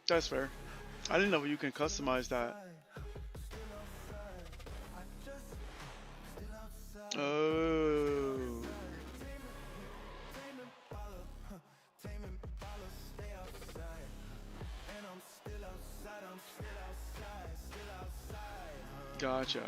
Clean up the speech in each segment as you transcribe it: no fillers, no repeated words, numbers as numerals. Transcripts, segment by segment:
That's fair. I didn't know you can customize that. Oh. Gotcha.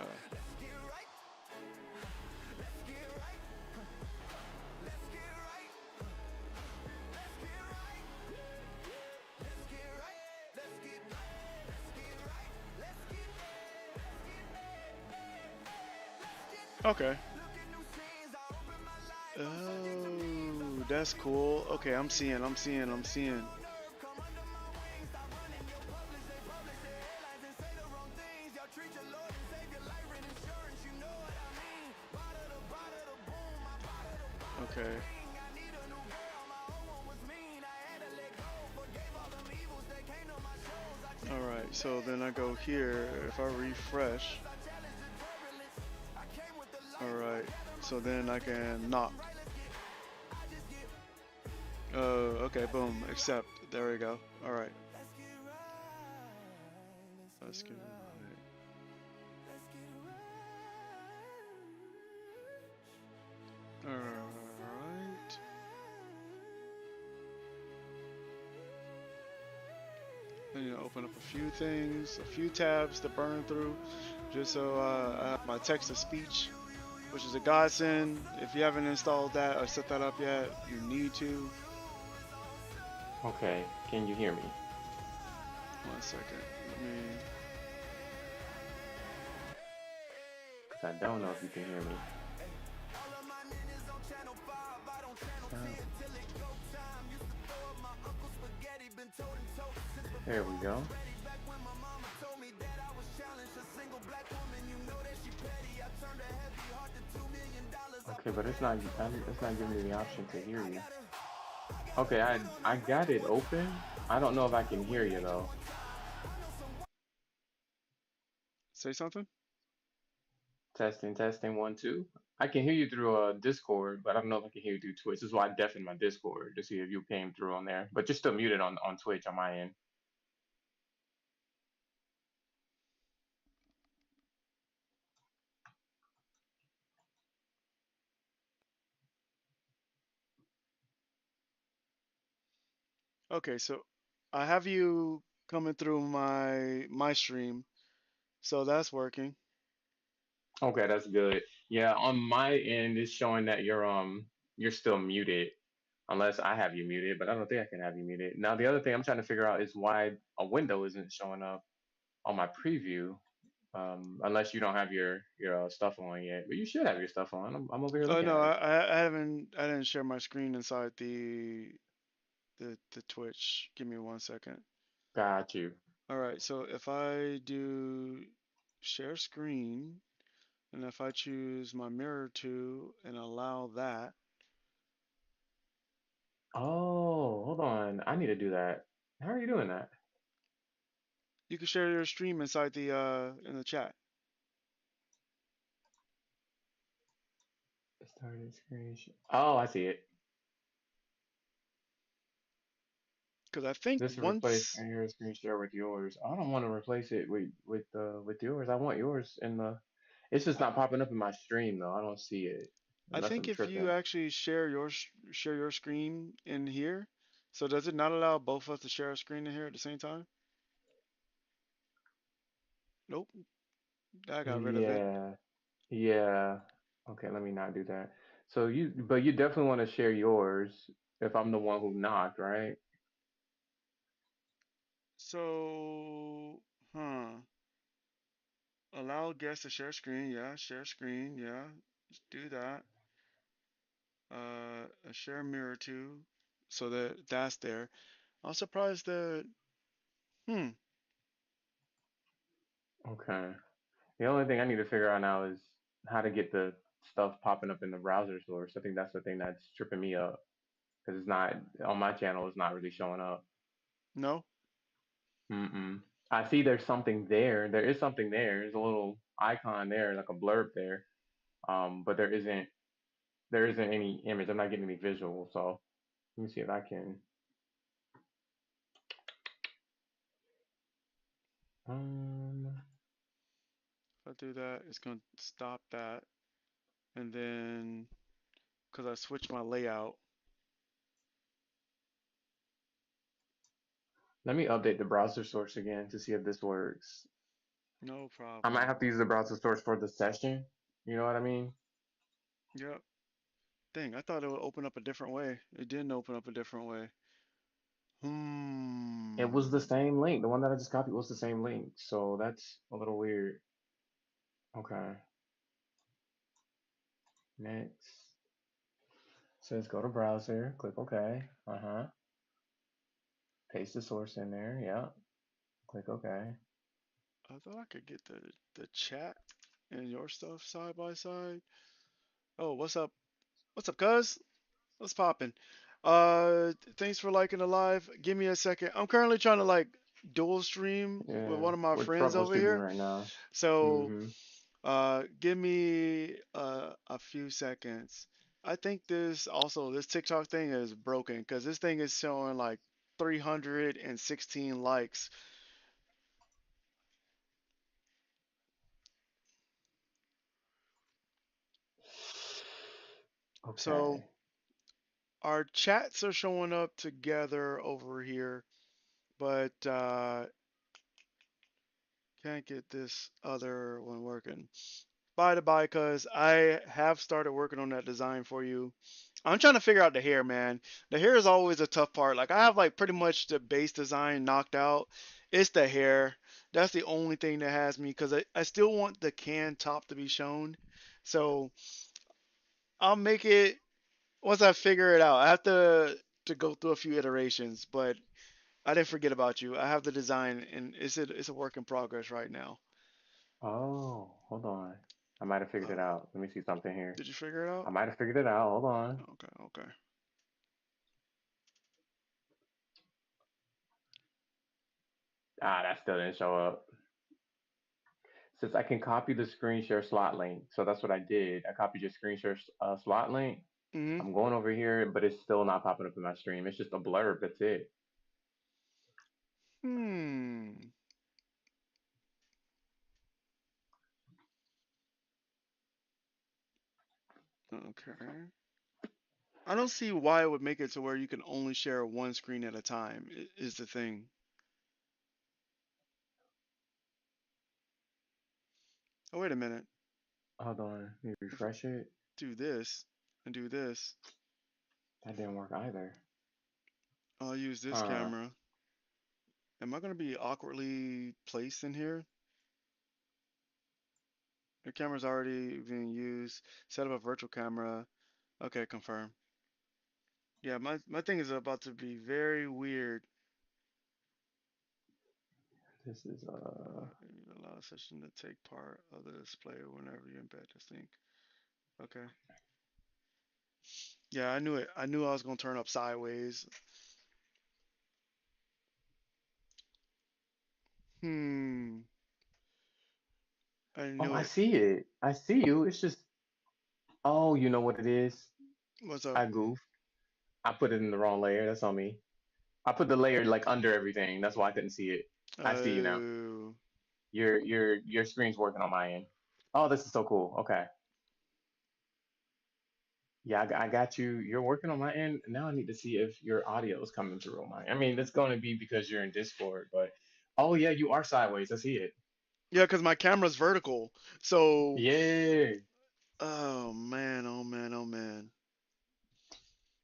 Okay. Oh, that's cool. Okay, I'm seeing. Okay. All right, so then I go here. If I refresh, all right, so then I can knock. Oh, okay, boom, accept. There we go. All right, let's get right. All right. I need to open up a few things, a few tabs to burn through, just so I have my text to speech, which is a godsend. If you haven't installed that or set that up yet, you need to. Okay, can you hear me? 1 second. Let me. Because I don't know if you can hear me. Sound. There we go. Okay, but it's not giving me the option to hear you. Okay, I got it open. I don't know if I can hear you though. Say something? Testing, testing, one, two. I can hear you through Discord, but I don't know if I can hear you through Twitch. This is why I deafened my Discord to see if you came through on there. But you're still muted on Twitch on my end. Okay, so I have you coming through my stream, so that's working. Okay, that's good. Yeah, on my end, it's showing that you're still muted, unless I have you muted, but I don't think I can have you muted. Now, the other thing I'm trying to figure out is why a window isn't showing up on my preview, unless you don't have your stuff on yet. But you should have your stuff on. I'm over here Oh looking no, at it. I didn't share my screen inside the Twitch. Give me 1 second. Got you. All right, so if I do share screen, and if I choose my mirror to and allow that, Oh, hold on. I need to do that. How are you doing that? you can share your stream inside the in the chat. Started screen. Oh, I see it. Because I think This will replace once your screen share with yours. I don't want to replace it with yours. I want yours in the. It's just not popping up in my stream though. I don't see it I unless think I'm if you tripping. actually share your screen in here, so does it not allow both of us to share a screen in here at the same time? Nope, I got rid of it. Yeah, yeah. Okay, let me not do that. But you definitely want to share yours if I'm the one who knocked, right? So, allow guests to share screen. Yeah, share screen. Yeah, let's do that. A share mirror too, so that's there. I'm surprised that. Hmm. Okay. The only thing I need to figure out now is how to get the stuff popping up in the browser source. I think that's the thing that's tripping me up because it's not on my channel. It's not really showing up. No. Mm-mm. I see there's something there. There is something there. There's a little icon there, like a blurb there. But there isn't any image. I'm not getting any visual. So let me see if I can. Um, If I do that, it's gonna stop that. And then, because I switched my layout, let me update the browser source again to see if this works. no I might problem. have to use the browser source for the session. You know what I mean? Yep. Dang, I thought it would open up a different way. It didn't open up a different way. It was the Hmm. same link. The one that I just copied was the same link. So that's a little weird. Okay. Next. Says go to browser. Click OK. Uh-huh. Paste the source in there. Yeah. Click OK. I thought I could get the chat and your stuff side by side. Oh, what's up? What's up, cuz? What's poppin'? Thanks for liking the live. Give me a second. I'm currently trying to like dual stream with Yeah. one of my We're friends over troubleshooting here. right now. So, Mm-hmm. give me a few seconds. I think this TikTok thing is broken because this thing is showing like 316 likes. So Okay. our chats are showing up together over here, but can't get this other one working. By the by, cuz I have started working on that design for you. I'm trying to figure out the hair, man. The hair is always a tough part. Like I have like pretty much the base design knocked out. It's the hair. That's the only thing that has me because I still want the can top to be shown. So I'll make it once I figure it out. I have to go through a few iterations, but I didn't forget about you. I have the design and it's a work in progress right now. Oh, hold on. I might have figured Uh, it out. Let me see something here. did you figure it I out? might have figured it out. Hold on. Okay, okay. Ah, that still didn't show up. Since I can copy the screen share slot link. So that's what I did. I copied your screen share slot link. Mhm. I'm going over here, but it's still not popping up in my stream. It's just a blurb. That's it. Hmm. Okay. I don't see why it would make it to where you can only share one screen at a time. Is the thing. Oh, wait a minute. Hold on. Let me If I refresh it. do this and do this, That didn't work either. I'll use this Huh. camera. Am I going to be awkwardly placed in here? Your camera's already being used. Set up a virtual camera. Okay, confirm. Yeah, my thing is about to be very weird. This is You allow a session to take part of the display whenever you embed this thing. Okay. Yeah, I knew it. I knew I was gonna turn up sideways. Hmm. I Oh, knew I it. see it. I see you. It's just oh, you know what it is? What's up? I goofed. I put it in the wrong layer. That's on me. I put the layer like under everything. That's why I couldn't see it. I see you now. Oh. Your screen's working on my end. Oh, this is so cool. Okay. Yeah, I got you. You're working on my end. Now I need to see if your audio is coming through on my. I mean, it's going to be because you're in Discord, but oh yeah, you are sideways. I see it. Yeah, because my camera's vertical. So, Yeah. oh man, oh man, oh man.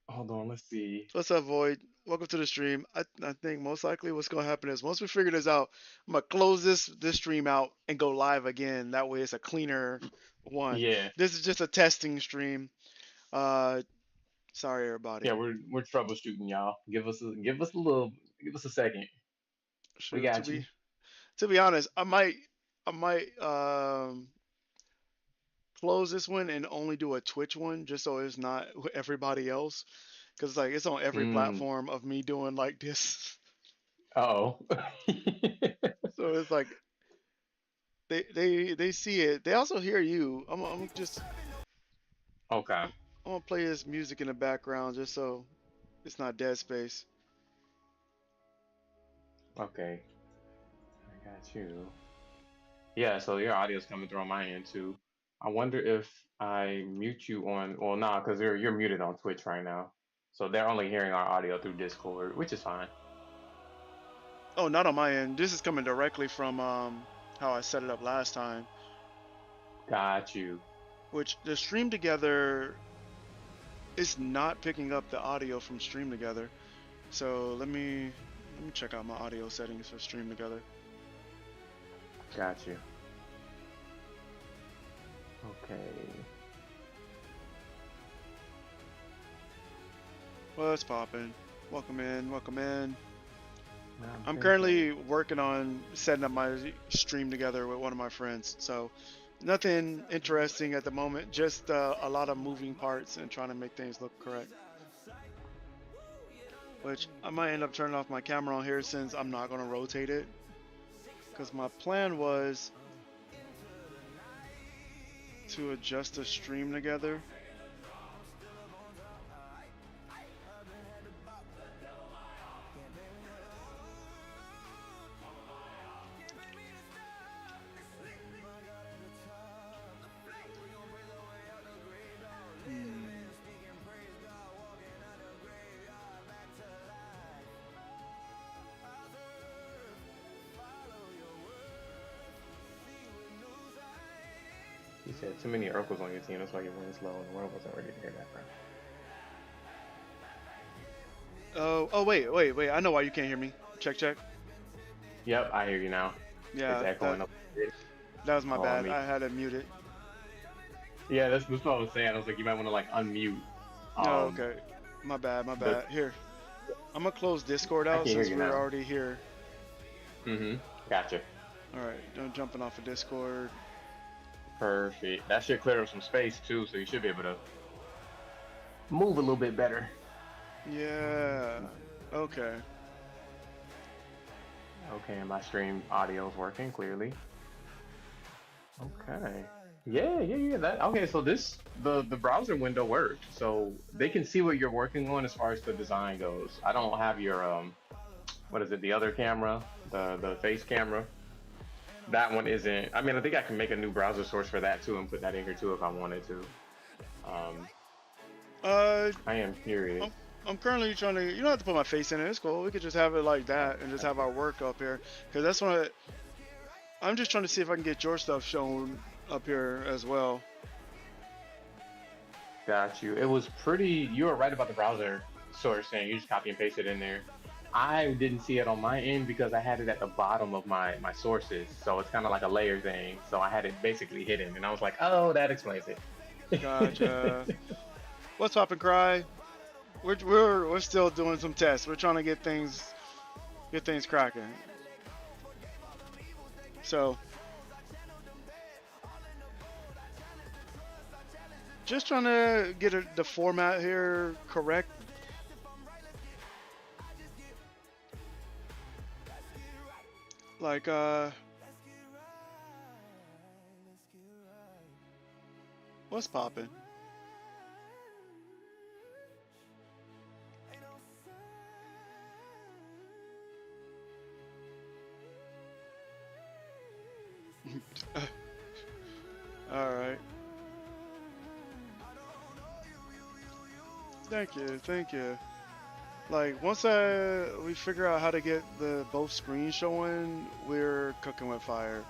Hold on. Let's see. So what's up, Void? Welcome to the stream. I think most likely what's gonna happen is once we figure this out, I'm gonna close this stream out and go live again. That way it's a cleaner one. Yeah. This is just a testing stream. Uh, sorry everybody. Yeah. We're troubleshooting, y'all. Give us a little. Give us a second. We Shoot, got you. to be honest, I might close this one and only do a Twitch one just so it's not everybody else because like it's on every Mm. platform of me doing like this. Oh. So it's like they see it. They also hear you. I'm just Okay. I'm gonna play this music in the background just so it's not dead space. Okay. Got you. Yeah, so your audio's coming through on my end too. I wonder if I mute you on, well, nah, because you're muted on Twitch right now. So they're only hearing our audio through Discord, which is fine. Oh, not on my end. This is coming directly from how I set it up last time, Got you. which the Stream Together is not picking up the audio from Stream Together. So let me check out my audio settings for Stream Together. Got you. Okay. What's poppin'? Welcome in, welcome in. Now I'm I'm thinking. currently working on setting up my stream together with one of my friends. So nothing interesting at the moment, just a lot of moving parts and trying to make things look correct. Which I might end up turning off my camera on here since I'm not going to rotate it. Because my plan was to adjust the stream together. You said too many Urkels on your team, that's why your win is low, and the world wasn't ready to hear that, bro. Oh, wait. I know why you can't hear me. Check, check. Yep, I hear you now. It's Yeah, echoing up. that was my Oh, bad. me. I had it muted. Yeah, that's what I was saying. I was like, you might want to like unmute. Oh, Um, okay. My bad, my the bad. Here, I'm gonna close Discord I out can hear since you we're now. already here. Mm-hmm. Gotcha. All right, don't jumping off of Discord. Perfect. That should clear up some space too, so you should be able to move a little bit better. Yeah. Okay. Okay, and my stream audio is working clearly. Okay. Yeah. That okay. So the browser window worked, so they can see what you're working on as far as the design goes. I don't have your what is it? The other camera, the face camera. That one isn't. I mean, I think I can make a new browser source for that too and put that in here too if I wanted to. Um, Uh, I am curious. I'm I'm currently trying to. You don't have to put my face in it. It's cool. We could just have it like that and just have our work up here. Cause that's what I'm just trying to see if I can get your stuff shown up here as well. Got you. It was pretty. You were right about the browser source saying you just copy and paste it in there. I didn't see it on my end because I had it at the bottom of my sources, so it's kind of like a layer thing. So I had it basically hidden, and I was like, oh, that explains it. Gotcha. What's poppin', Cry? We're still doing some tests. We're trying to get things cracking. So just trying to get the format here correct. Like what's poppin'? All right. Thank you. Thank you. Like once we figure out how to get the both screens showing, we're cooking with fire.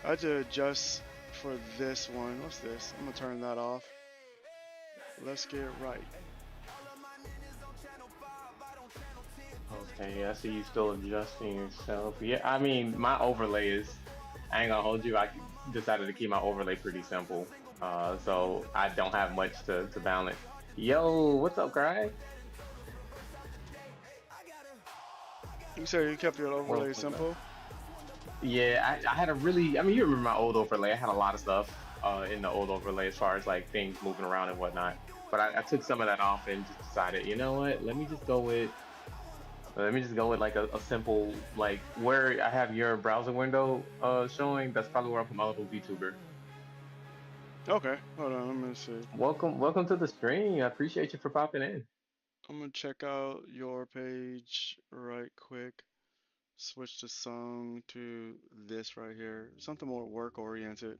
I had to adjust for this one. What's this? I'm gonna turn that off. Let's get right. Okay, I see you still adjusting yourself. Yeah, I mean, my overlay is, I ain't gonna hold you. I decided to keep my overlay pretty simple. So I don't have much to balance. Yo, what's up, Cry? You said you kept your overlay Welcome back. simple. Yeah, I had a really, I mean, you remember my old overlay. I had a lot of stuff in the old overlay as far as like things moving around and whatnot. But I took some of that off and just decided, you know what? Let me just go with like a simple like where I have your browser window showing. That's probably where I put my little VTuber. Okay, hold on. Let me see. Welcome to the stream. I appreciate you for popping in. I'm gonna check out your page right quick. switch the song to this right here. Something more work oriented.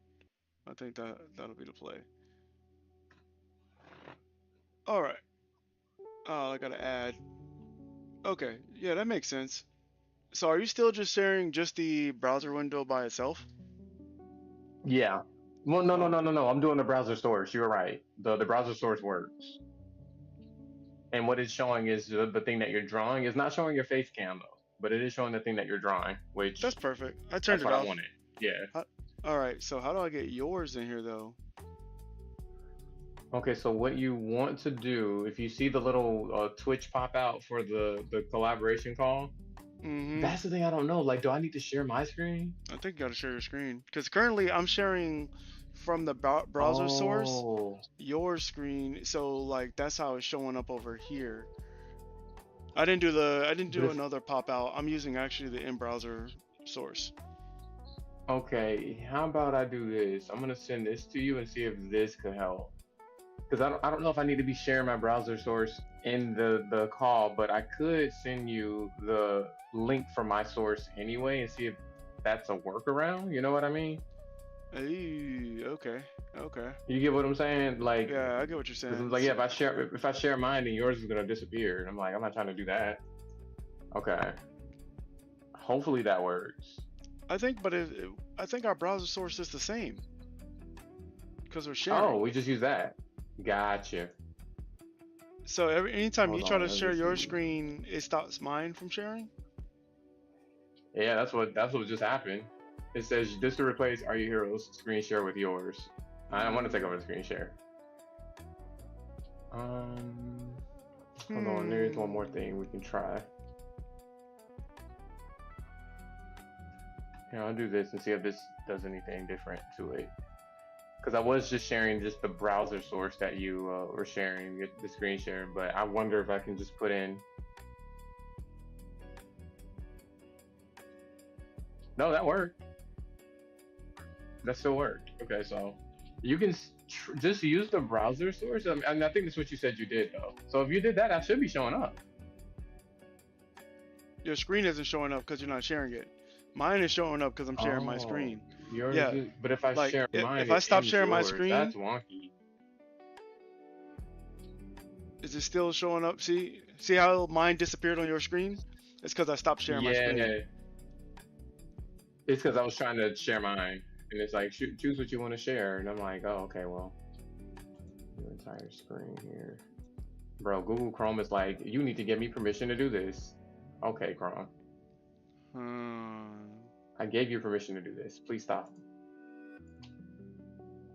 I think that'll be the play. All right. Oh, I gotta add. Okay, yeah, that makes sense. So are you still just sharing just the browser window by itself? Yeah. Well, no, no, Oh, no, no, no. I'm doing the browser source. You're right. The browser source works. And what it's showing is the thing that you're drawing is not showing your face cam though, but it is showing the thing that you're drawing, that's which perfect. I turned that's it what I off. wanted. Yeah. How, all right, so how do I get yours in here though? Okay, so what you want to do, if you see the little Twitch pop out for the collaboration call, Mm-hmm. that's the thing I don't know. Like, do I need to share my screen? I think you gotta share your screen because currently I'm sharing from the browser source Oh, your screen, so like that's how it's showing up over here. I didn't but do if another pop out. I'm using actually the in browser source. okay, how about I do this? I'm gonna send this to you and see if this could help. Because I don't know if I need to be sharing my browser source in the call, but I could send you the link for my source anyway and see if that's a workaround. You know what I mean? Hey, okay, okay. You get what I'm saying? Like, Yeah, I get what you're because I'm saying. like, yeah, So, if I share mine, then yours is gonna disappear. And I'm like, I'm not trying to do that. Okay, hopefully that works. I think, but I think our browser source is the same because we're Oh, sharing. we just use that. Gotcha. So anytime you Hold try on, to let me share your see. screen, it stops mine from sharing. Yeah, that's what just happened. It says this to replace Are You Heroes screen share with yours. I want to take over Mm, the screen share. Um, hold on. There's one more hmm. thing we can try. Here, I'll do this and see if this does anything different to it. Because I was just sharing just the browser source that you were sharing, the screen share, but I wonder if I can just put in. No, that worked. That still worked. Okay, so you can just use the browser source. I think that's what you said you did, though. So if you did that, that should be showing up. Your screen isn't showing up because you're not sharing it. Mine is showing up because I'm sharing my Oh, screen. yours Yeah, is, but if I like share mine, if I it stop ends sharing my yours. screen, That's wonky. is it still showing up? See how mine disappeared on your screen? It's because I stopped sharing my screen. Yeah, it's because I was trying to share mine, and it's like choose what you want to share, and I'm like, oh, okay, well, your entire screen here, bro. Google Chrome is like, you need to give me permission to do this. Okay, Chrome, Hmm. I gave you permission to do this. Please stop.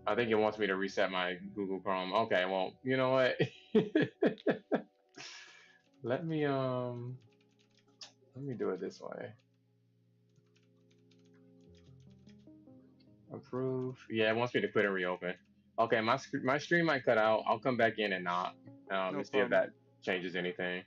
I think it wants me to reset my Google Chrome. Okay, well, you know what? let me um let me do it this way. Approve. Yeah, it wants me to quit and reopen. Okay, my stream might cut out. I'll come back in and not No and see if problem. that changes anything.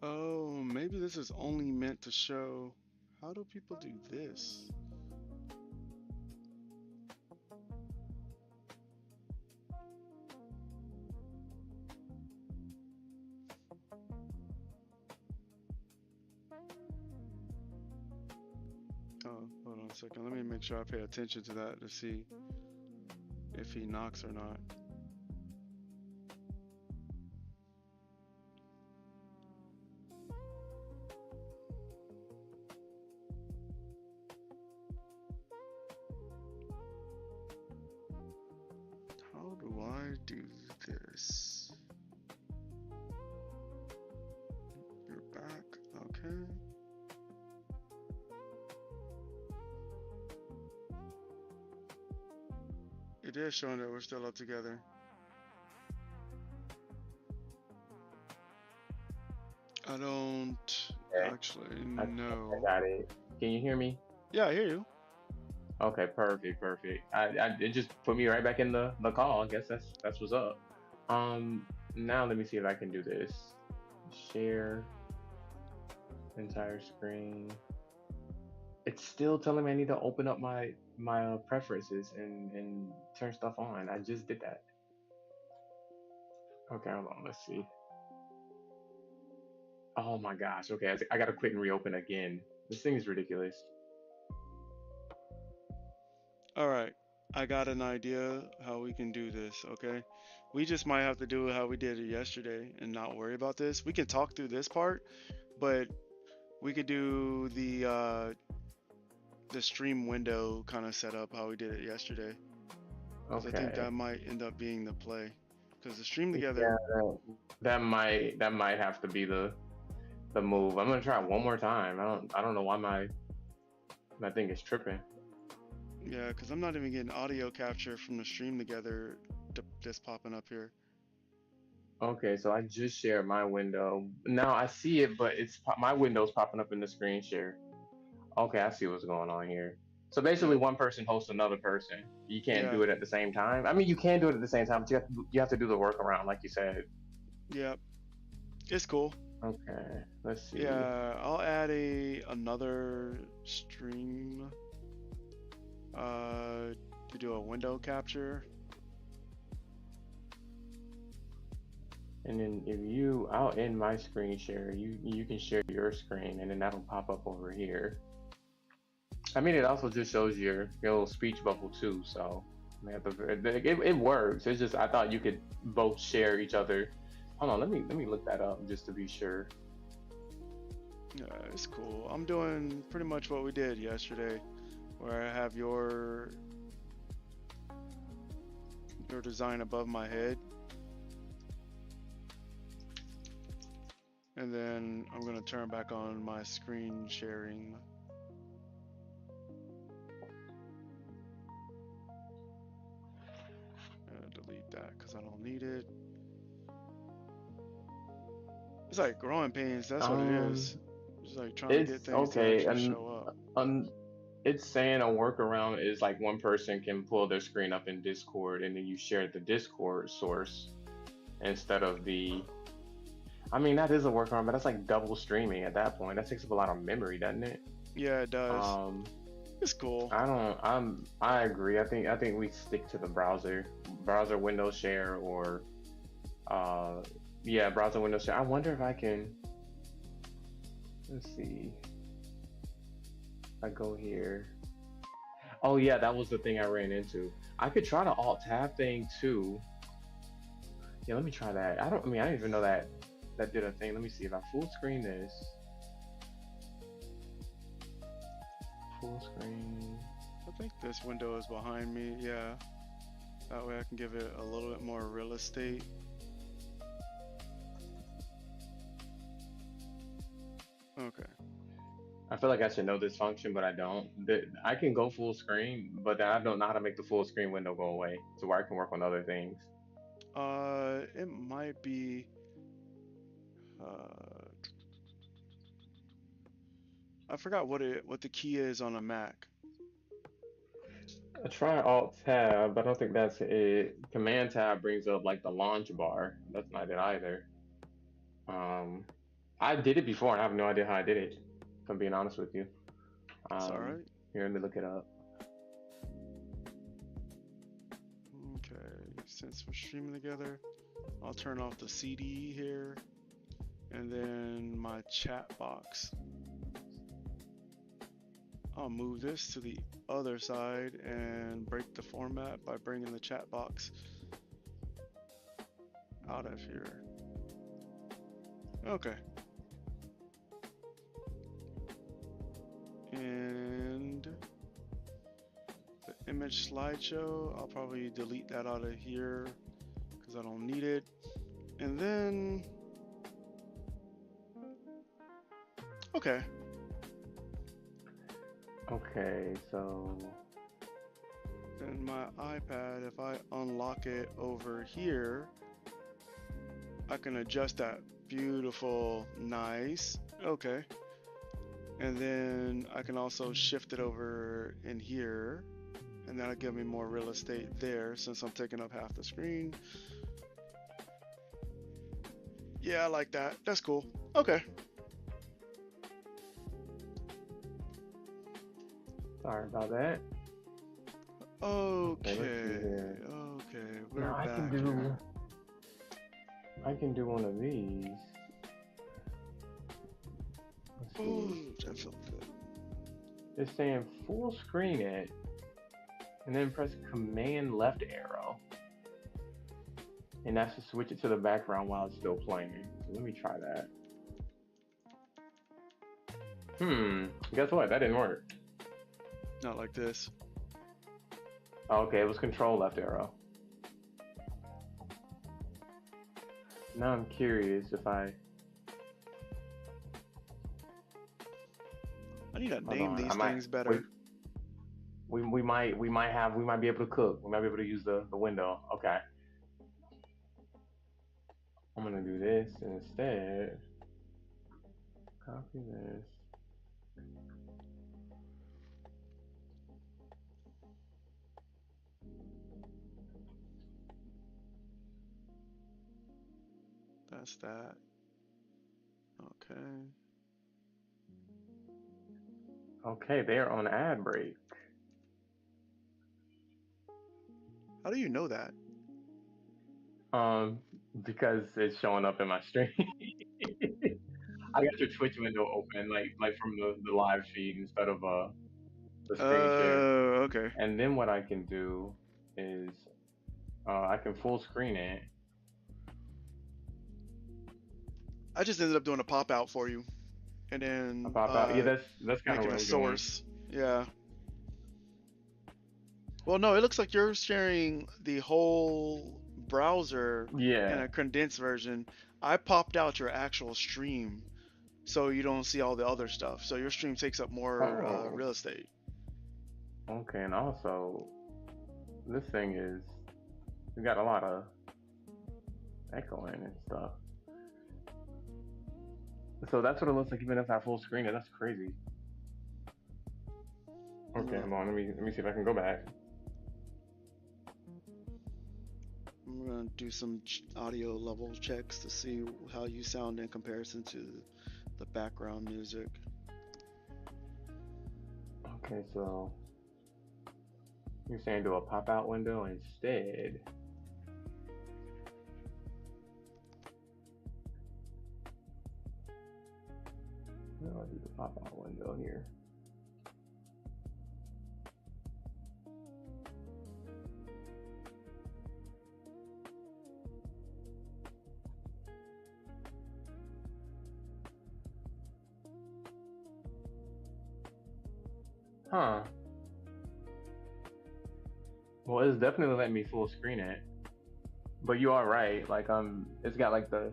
Oh, maybe this is only meant to show. How do people do this? Oh, hold on a second. Let me make sure I pay attention to that to see if he knocks or not. How do I do this? You're back. Okay. It is showing that we're still up together. I don't Okay, Actually, I think I no. got it. Can you hear me? Yeah, I hear you. Okay, perfect, perfect. It just put me right back in the call. I guess that's what's up. Now let me see if I can do this. Share entire screen. It's still telling me I need to open up my preferences and turn stuff on. I just did that. Okay, hold on. Let's see. Oh my gosh. Okay, I gotta quit and reopen again. This thing is ridiculous. All right. I got an idea how we can do this, okay? We just might have to do it how we did it yesterday and not worry about this. We can talk through this part, but we could do the stream window kind of setup how we did it yesterday, because I think Okay. that might end up being the play. Because the stream together, Yeah, that might have to be the move. I'm gonna try it one more time. I don't know why my thing is tripping. yeah, because I'm not even getting audio capture from the stream together that's popping up here. Okay, so I just shared my window. Now I see it, but my window's popping up in the screen share. Okay, I see what's going on here. So basically, Yep. one person hosts another person. You can't Yeah. do it at the same time. I mean, you can do it at the same time, but you have to do the workaround, like you said. Yep. It's cool. Okay, let's see. Yeah, I'll add another stream uh to do a window capture. And then I'll end my screen share. You can share your screen, and then that'll pop up over here. I mean, it also just shows your little speech bubble too. So it works. It's just I thought you could both share each other. Hold on, let me look that up just to be sure. Yeah, it's cool. I'm doing pretty much what we did yesterday, where I have your design above my head, and then I'm gonna turn back on my screen sharing. Delete that because I don't need it. It's like growing pains. That's what it Um, is. Just like trying to get it's things to okay, actually and show up. um, it's saying a workaround is like one person can pull their screen up in Discord, and then you share the Discord source instead of the. I mean, that is a workaround, but that's like double streaming at that point. That takes up a lot of memory, doesn't it? Yeah, it does. Um, It's cool. I don't. I agree. I think we stick to the browser window share, or uh, yeah, browser window share. I wonder if I can. Let's see. I go here. Oh yeah, that was the thing I ran into. I could try the Alt Tab thing too. Yeah, let me try that. I don't. I mean, I didn't even know that did a thing. Let me see if I full screen this. Full screen. I think this window is behind me. Yeah. That way I can give it a little bit more real estate. Okay. I feel like I should know this function, but I don't. I can go full screen, but then I don't know how to make the full screen window go away, so where I can work on other things. It might be. Uh, I forgot what the key is on a Mac. I try Alt Tab, but I don't think that's it. Command Tab brings up like the launch bar. That's not it either. Um, I did it before, and I have no idea how I did it. If I'm being honest with you. It's all Um, right. Here, let me look it up. Okay. Since we're streaming together, I'll turn off the CD here, and then my chat box. I'll move this to the other side and break the format by bringing the chat box out of here. Okay. And the image slideshow, I'll probably delete that out of here because I don't need it. And then, okay. Okay, so Then my iPad, if I unlock it over here, I can adjust that Beautiful. Nice. Okay. And then I can also shift it over in here, and that'll give me more real estate there since I'm taking up half the screen. Yeah, I like that. That's cool. Okay. Sorry about that. Okay, let's see Okay. here. Okay. We're Now back here. I can do one of these. Let's Oh, see. that felt good. It's saying full screen it, and then press Command left arrow, and that's to switch it to the background while it's still playing. So let me try that. Guess what? That didn't work. Not like this. Okay, it was Control left arrow. Now I'm curious if I need to hold name on. these things better. We might be able to cook. We might be able to use the window. Okay. I'm gonna do this instead. Copy this. That's that. Okay. Okay, they're on ad break. How do you know that? Because it's showing up in my stream. I got your Twitch window open, like from the live feed instead of the screen share. Okay. And then what I can do is I can full screen it. I just ended up doing a pop out for you, and then A pop out. Yeah, that's kind of making what a I'm doing. source. Yeah. Well, no, it looks like you're sharing the whole browser in Yeah. a condensed version. I popped out your actual stream so you don't see all the other stuff. So your stream takes up more Oh. real estate. Okay, and also this thing is we got a lot of echoing and stuff. So that's what it looks like even if I full screen it. That's crazy. Okay, hold on. Let me see if I can go back. I'm gonna do some audio level checks to see how you sound in comparison to the background music. Okay, so you're saying do a pop-out window instead. I'll do the pop-out window here. Huh. Well, it's definitely letting me full screen it. But you are right. Like it's got like the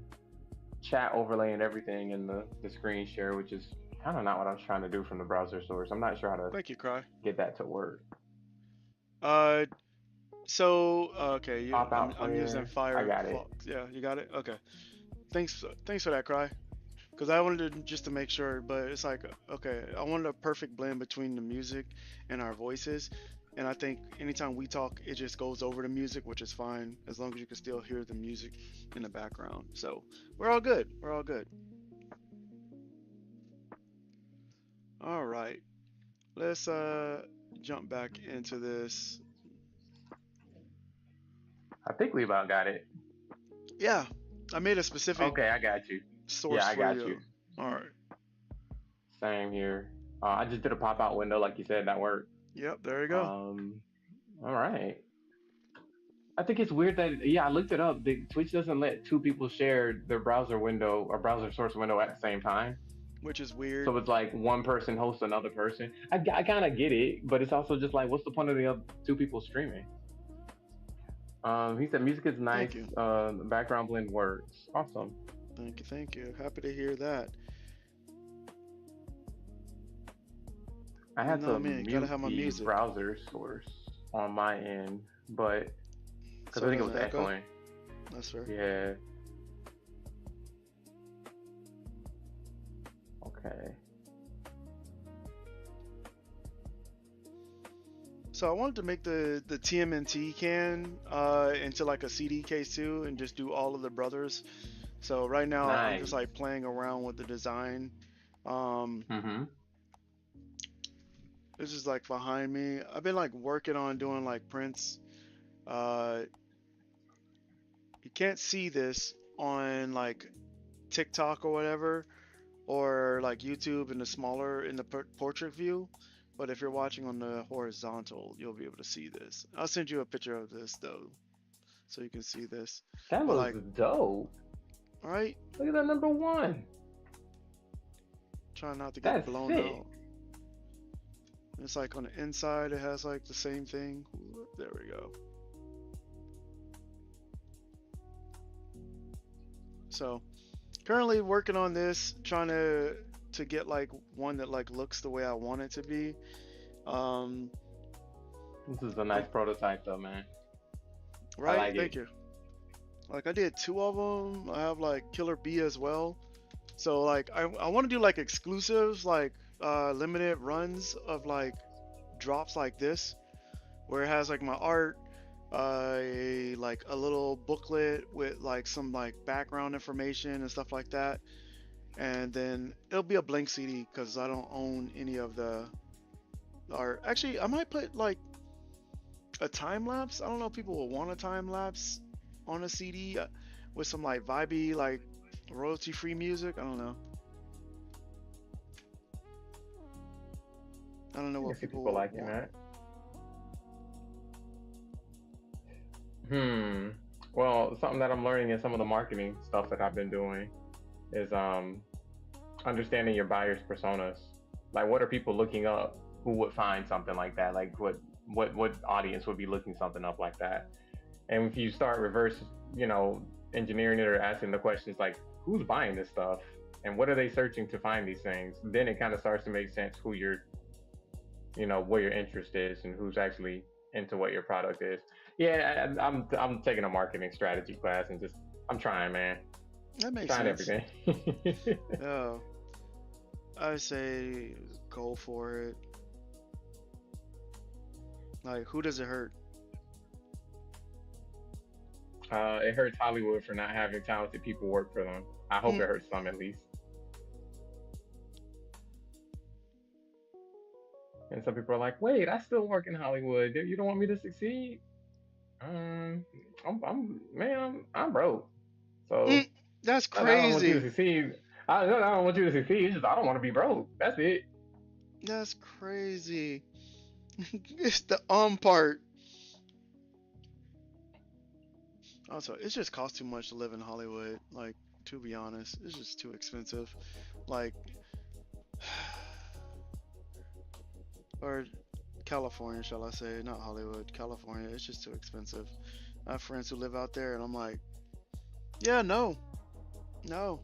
chat overlay and everything in the screen share, which is kind of not what I was trying to do from the browser source. I'm not sure how to Thank you, Cry. get that to work. So okay, Pop out I'm using Firefox. I got it. Yeah, you got it. Okay. Thanks for that, Cry. Because I wanted to just to make sure, but it's like okay, I wanted a perfect blend between the music and our voices. And I think anytime we talk, it just goes over the music, which is fine as long as you can still hear the music in the background. So we're all good. We're all good. All right. Let's jump back into this. I think we about got it. Yeah, I made a specific. Okay, I got you. Source yeah, I got you. All right. Same here. I just did a pop-out window, like you said. That worked. Yep, there you go. All right. I think it's weird that I looked it up. Twitch doesn't let two people share their browser window or browser source window at the same time, which is weird. So it's like one person hosts another person. I kind of get it, but it's also just like, what's the point of the other two people streaming? He said music is nice. The background blend works. Awesome. Thank you. Happy to hear that. I had to mute the browser source on my end, but because I think it was echoing. That's fair. Yeah. Okay. So I wanted to make the TMNT can into like a CD case too, and just do all of the brothers. So right now I'm just Nice. like playing around with the design. Um, Mm-hmm. this is like behind me. I've been like working on doing like prints. Uh, you can't see this on like TikTok or whatever, or like YouTube in the smaller in the portrait view. But if you're watching on the horizontal, you'll be able to see this. I'll send you a picture of this though, so you can see this. That But looks like, dope. all right, Look at that number one. try not to get That's blown sick. out. It's like on the inside, it has like the same thing. There we go. So currently working on this, trying to get like one that like looks the way I want it to be. Um, This is a I'm nice prototype, though, man. I right. like it. Thank you. Like I did two of them. I have like Killer B as well. So like I want to do like exclusives, like limited runs of like drops like this, where it has like my art, like a little booklet with like some like background information and stuff like that, and then it'll be a blank CD because I don't own any of the art. Actually, I might put like a time lapse. I don't know if people will want a time lapse on a CD with some like vibey like royalty free music. I don't know. I don't know I can what see people people will liking want. that. Hmm. Well, something that I'm learning in some of the marketing stuff that I've been doing is understanding your buyers' personas. Like, what are people looking up who would find something like that? Like, what audience would be looking something up like that? And if you start reverse, you know, engineering it or asking the questions like, who's buying this stuff and what are they searching to find these things? Then it kind of starts to make sense who your, you know, where your interest is and who's actually into what your product is. Yeah, I'm taking a marketing strategy class and just I'm trying, man, That makes trying sense. everything. Yeah, I say go for it. Like, who does it hurt? It hurts Hollywood for not having talented people work for them. I hope Mm, it hurts some at least. And some people are like, "Wait, I still work in Hollywood. You don't want me to succeed?" Um, I'm broke. So mm, that's I don't want you to crazy. succeed. I don't want you to succeed. It's just I don't want to be broke. That's it. That's crazy. It's the part. Also, it just costs too much to live in Hollywood. Like, to be honest, it's just too expensive. Like, or California, shall I say? Not Hollywood, California. It's just too expensive. I have friends who live out there, and I'm like, yeah, no, no.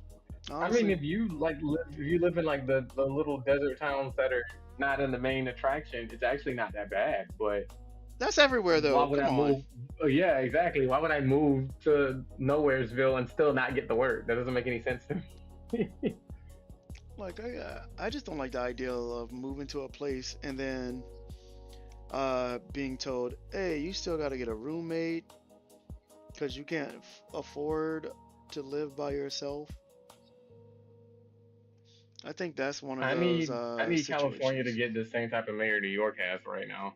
I mean, Honestly, if you live in like the little desert towns that are not in the main attraction, it's actually not that bad. But that's everywhere why though. would Come I on. move? Yeah, exactly. Why would I move to Nowheresville and still not get the work? That doesn't make any sense to me. Like, I just don't like the idea of moving to a place and then being told, hey, you still got to get a roommate because you can't afford to live by yourself. I think that's one of those I need California to situations. get the same type of mayor New York has right now.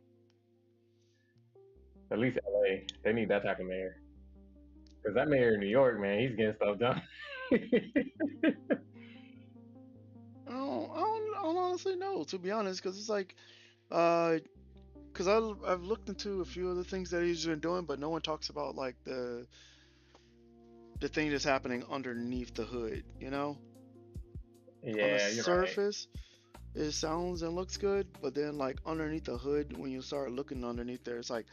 At least LA, they need that type of mayor. Because that mayor in New York, man, he's getting stuff done. I don't honestly know, to be honest, because it's like, uh, because I've looked into a few of the things that he's been doing, but no one talks about like the thing that's happening underneath the hood, you know? On the Yeah, you're right. surface, it sounds and looks good, but then like underneath the hood, when you start looking underneath there, it's like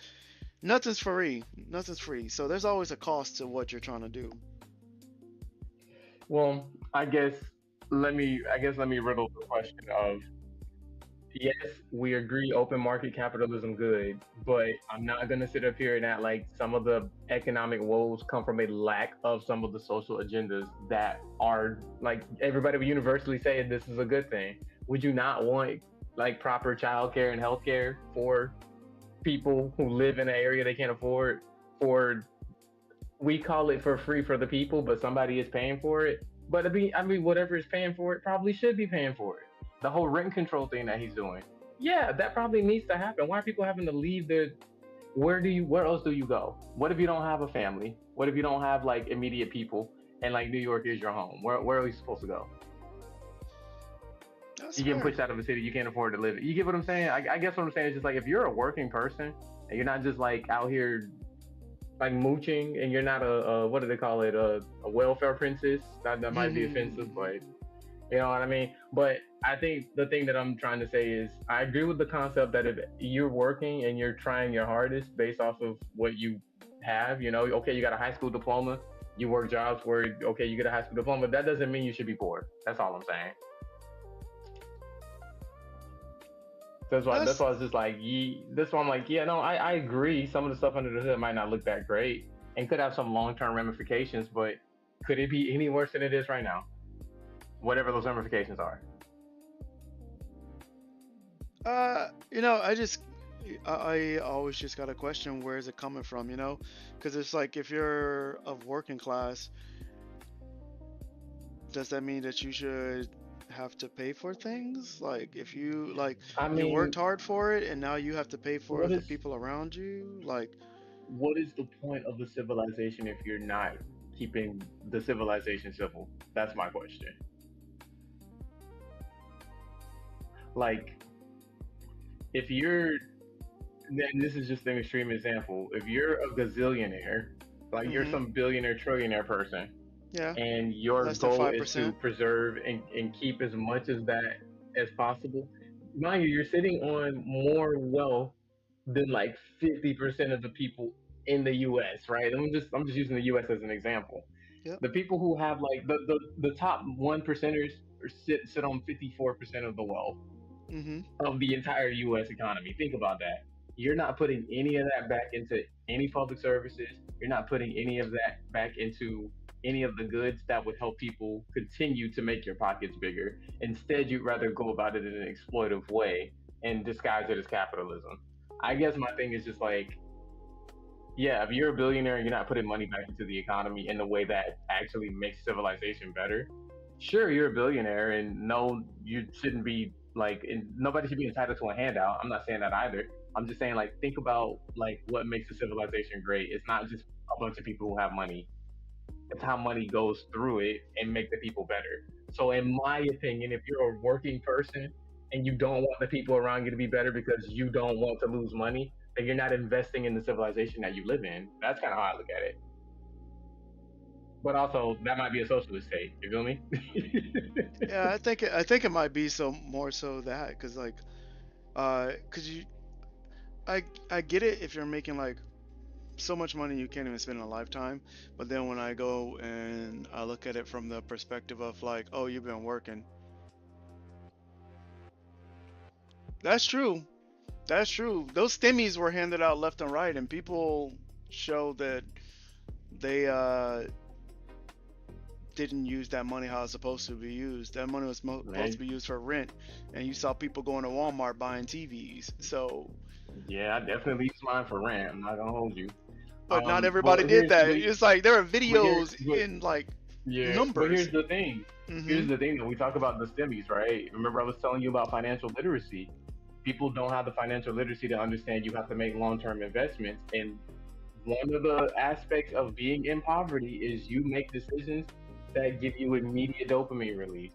nothing's free. Nothing's free. So there's always a cost to what you're trying to do. Well, I guess let me riddle the question of yes, we agree open market capitalism good, but I'm not gonna sit up here and act like some of the economic woes come from a lack of some of the social agendas that are like everybody would universally say this is a good thing. Would you not want like proper childcare and healthcare for people who live in an area they can't afford? For we call it for free for the people, but somebody is paying for it. But I mean, whatever is paying for it probably should be paying for it. The whole rent control thing that he's doing, yeah, that probably needs to happen. Why are people having to leave their? Where else do you go? What if you don't have a family? What if you don't have like immediate people? And like New York is your home. Where are you supposed to go? That's You getting fair. pushed out of a city you can't afford to live in. You get what I'm saying? I guess what I'm saying is just like if you're a working person and you're not just like out here like mooching and you're not a what do they call it a welfare princess that might be offensive, but you know what I mean. But I think the thing that I'm trying to say is I agree with the concept that if you're working and you're trying your hardest based off of what you have, you know, okay, you got a high school diploma, you work jobs where okay, you get a high school diploma, that doesn't mean you should be poor. That's all I'm saying. That's That's why it's just like that's why I'm like, yeah, no, I agree. Some of the stuff under the hood might not look that great and could have some long term ramifications, but could it be any worse than it is right now? Whatever those ramifications are. I just I always just got a question, where is it coming from, because it's like if you're of working class, does that mean that you should have to pay for things? Like if you like I you mean, worked hard for it and now you have to pay for what the is people around you? Like, what is the point of the civilization if you're not keeping the civilization civil? That's my question. Like, if you're then this is just an extreme example. If you're a gazillionaire, like you're mm-hmm. some billionaire, trillionaire person, Yeah, and your less than goal is to 5%. preserve and keep as much of that as possible, mind you, you're sitting on more wealth than like 50% of the people in the US, right? I'm just using the US as an example. Yep. The people who have like the top one percenters sit on 54% of the wealth Mm-hmm. of the entire US economy. Think about that. You're not putting any of that back into any public services. You're not putting any of that back into any of the goods that would help people continue to make your pockets bigger. Instead, you'd rather go about it in an exploitive way and disguise it as capitalism. I guess my thing is just like, yeah, if you're a billionaire and you're not putting money back into the economy in the way that actually makes civilization better, sure, you're a billionaire, and no, you shouldn't be like, and nobody should be entitled to a handout. I'm not saying that either. I'm just saying, like, think about like what makes a civilization great. It's not just a bunch of people who have money. It's how money goes through it and make the people better. So, in my opinion, if you're a working person and you don't want the people around you to be better because you don't want to lose money, then you're not investing in the civilization that you live in. That's kind of how I look at it. But also, that might be a socialist state. You feel me? Yeah, I think it might be so more so that because like because I get it if you're making like so much money you can't even spend in a lifetime. But then when I go and I look at it from the perspective of like, oh, you've been working. That's true. That's true. Those stimmies were handed out left and right, and people show that they didn't use that money how it's supposed to be used. That money was supposed to Man, be used for rent, and you saw people going to Walmart buying TVs. So, yeah, I definitely use mine for rent. I'm not gonna hold you. but not But everybody did that. It's like there are videos but in like yeah, but numbers. here's the thing. Hmm. Here's the thing that we talk about the stimmies, right? Remember, I was telling you about financial literacy. People don't have the financial literacy to understand you have to make long-term investments, and one of the aspects of being in poverty is you make decisions that give you immediate dopamine release.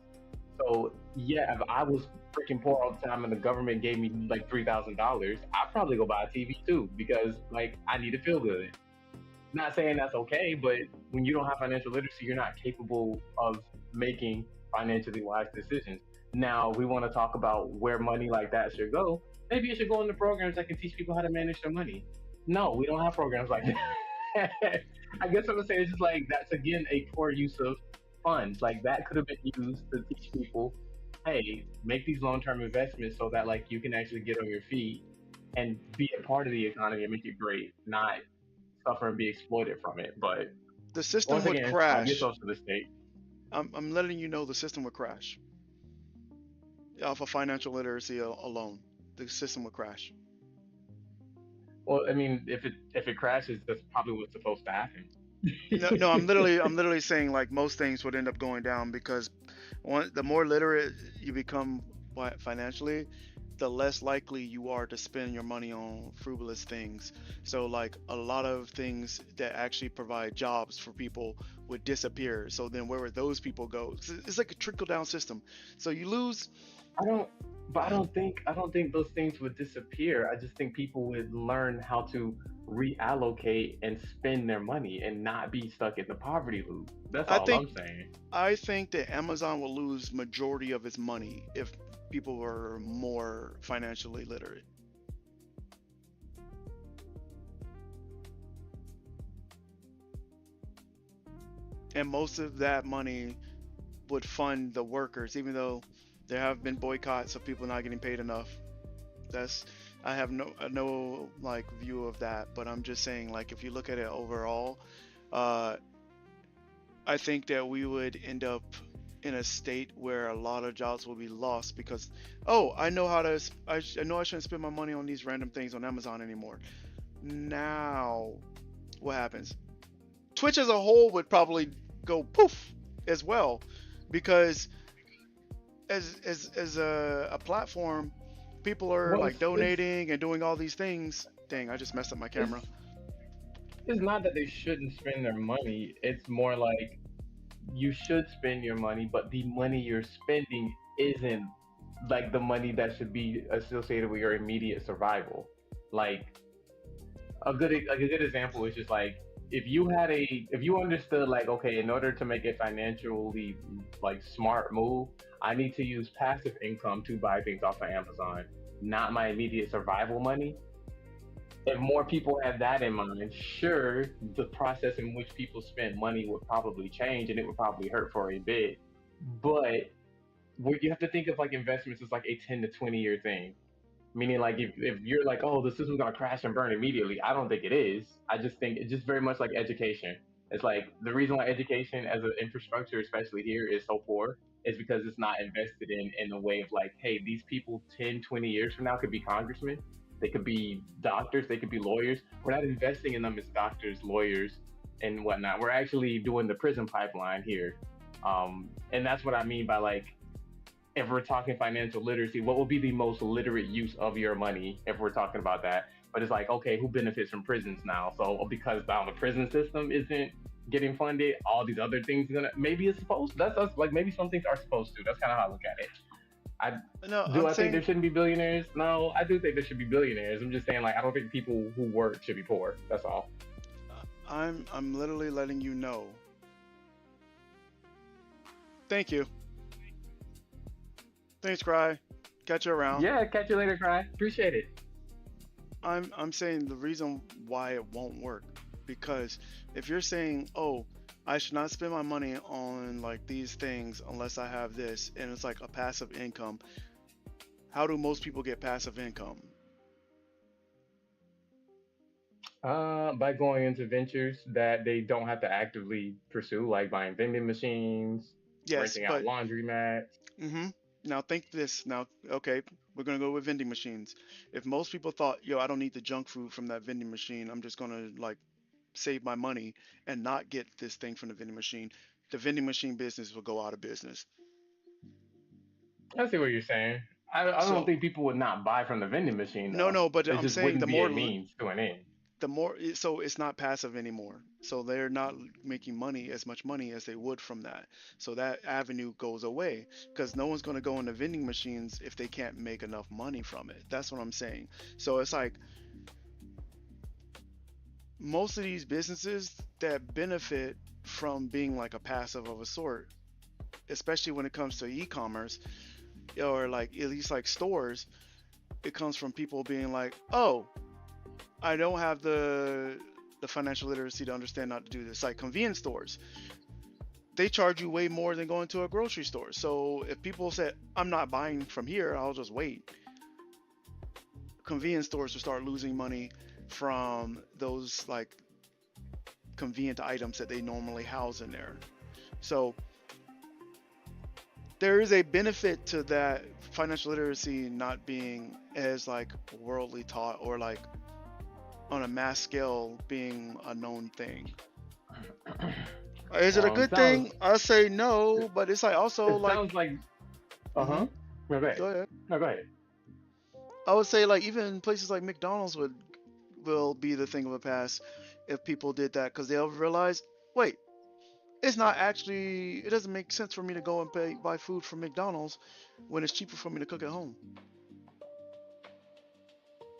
So yeah, if I was freaking poor all the time and the government gave me like $3,000, I'd probably go buy a TV too because like I need to feel good. Not saying that's okay, but when you don't have financial literacy, you're not capable of making financially wise decisions. Now we want to talk about where money like that should go. Maybe it should go into programs that can teach people how to manage their money. No, we don't have programs like that. I guess what I'm saying is just like that's again a poor use of funds. Like that could have been used to teach people hey, make these long-term investments so that like you can actually get on your feet and be a part of the economy and make it great, not suffer and be exploited from it. But The once system would again, arm crash. yourself to the state. I'm letting you know the system would crash off of financial literacy alone. The system would crash. Well, I mean, if it crashes, that's probably what's supposed to happen. No, no, I'm literally saying like most things would end up going down because the more literate you become financially, the less likely you are to spend your money on frivolous things. So like a lot of things that actually provide jobs for people would disappear. So then where would those people go? It's like a trickle down system. So you lose. I don't, but I don't think those things would disappear. I just think people would learn how to reallocate and spend their money and not be stuck in the poverty loop. That's I all think I'm saying. I think that Amazon will lose majority of its money if people were more financially literate. And most of that money would fund the workers, even though there have been boycotts of people not getting paid enough. That's I have no like view of that, but I'm just saying like if you look at it overall, uh, I think that we would end up in a state where a lot of jobs will be lost because oh I know how to I know I shouldn't spend my money on these random things on Amazon anymore. Now what happens? Twitch as a whole would probably go poof as well because as a platform, people are Well, like donating and doing all these things. Dang, I just messed up my it's camera. it's not that they shouldn't spend their money. It's more like you should spend your money, but the money you're spending isn't like the money that should be associated with your immediate survival. Like a good example is just like if you understood like okay, in order to make a financially like smart move, I need to use passive income to buy things off of Amazon, not my immediate survival money. If more people had that in mind, sure, the process in which people spend money would probably change and it would probably hurt for a bit. But what you have to think of like investments as like a 10 to 20-year thing. Meaning, like, if you're like, oh, the system's gonna crash and burn immediately, I don't think it is. I just think it's just very much like education. It's like the reason why education as an infrastructure, especially here, is so poor is because it's not invested in a way of like, hey, these people 10, 20 years from now could be congressmen, they could be doctors, they could be lawyers. We're not investing in them as doctors, lawyers, and whatnot. We're actually doing the prison pipeline here. And that's what I mean by like if we're talking financial literacy, what would be the most literate use of your money if we're talking about that? But it's like, okay, who benefits from prisons now? So because now the prison system isn't getting funded, all these other things gonna maybe it's supposed to. That's us like maybe some things are supposed to. That's kind of how I look at it. I No, do I'm I think there saying shouldn't be billionaires? No, I do think there should be billionaires. I'm just saying like I don't think people who work should be poor. That's all. I'm literally letting you know. Thank you. Thanks, Cry. Catch you around. Yeah, catch you later, cry. Appreciate it. I'm saying the reason why it won't work because if you're saying, "Oh, I should not spend my money on like these things unless I have this," and it's like a passive income, how do most people get passive income? By going into ventures that they don't have to actively pursue, like buying vending machines, Yes, renting out but laundromats. hmm now think this. Now, okay, we're gonna go with vending machines. If most people thought, "Yo, I don't need the junk food from that vending machine. I'm just gonna like save my money and not get this thing from the vending machine," the vending machine business will go out of business. I see what you're saying. I don't So think people would not buy from the vending machine no, though. no, but It I'm just saying wouldn't be a means to an end. so it's not passive anymore. So they're not making money as much money as they would from that. So that avenue goes away because no one's going to go into vending machines if they can't make enough money from it. That's what I'm saying. So it's like most of these businesses that benefit from being like a passive of a sort, especially when it comes to e-commerce or like at least like stores, it comes from people being like, "Oh, I don't have the financial literacy to understand not to do this." Like convenience stores, they charge you way more than going to a grocery store. So if people said, I'm not buying from here, I'll just wait, convenience stores will start losing money from those like convenient items that they normally house in there. So there is a benefit to that financial literacy not being as like worldly taught or like on a mass scale being a known thing. Is it a good Sounds thing? I say no, but it's like also it like, sounds like hmm uh-huh. No, go go ahead. ahead. No, go ahead. I would say like even places like McDonald's will be the thing of the past if people did that because they'll realize, wait, it's not actually, it doesn't make sense for me to go and buy food from McDonald's when it's cheaper for me to cook at home.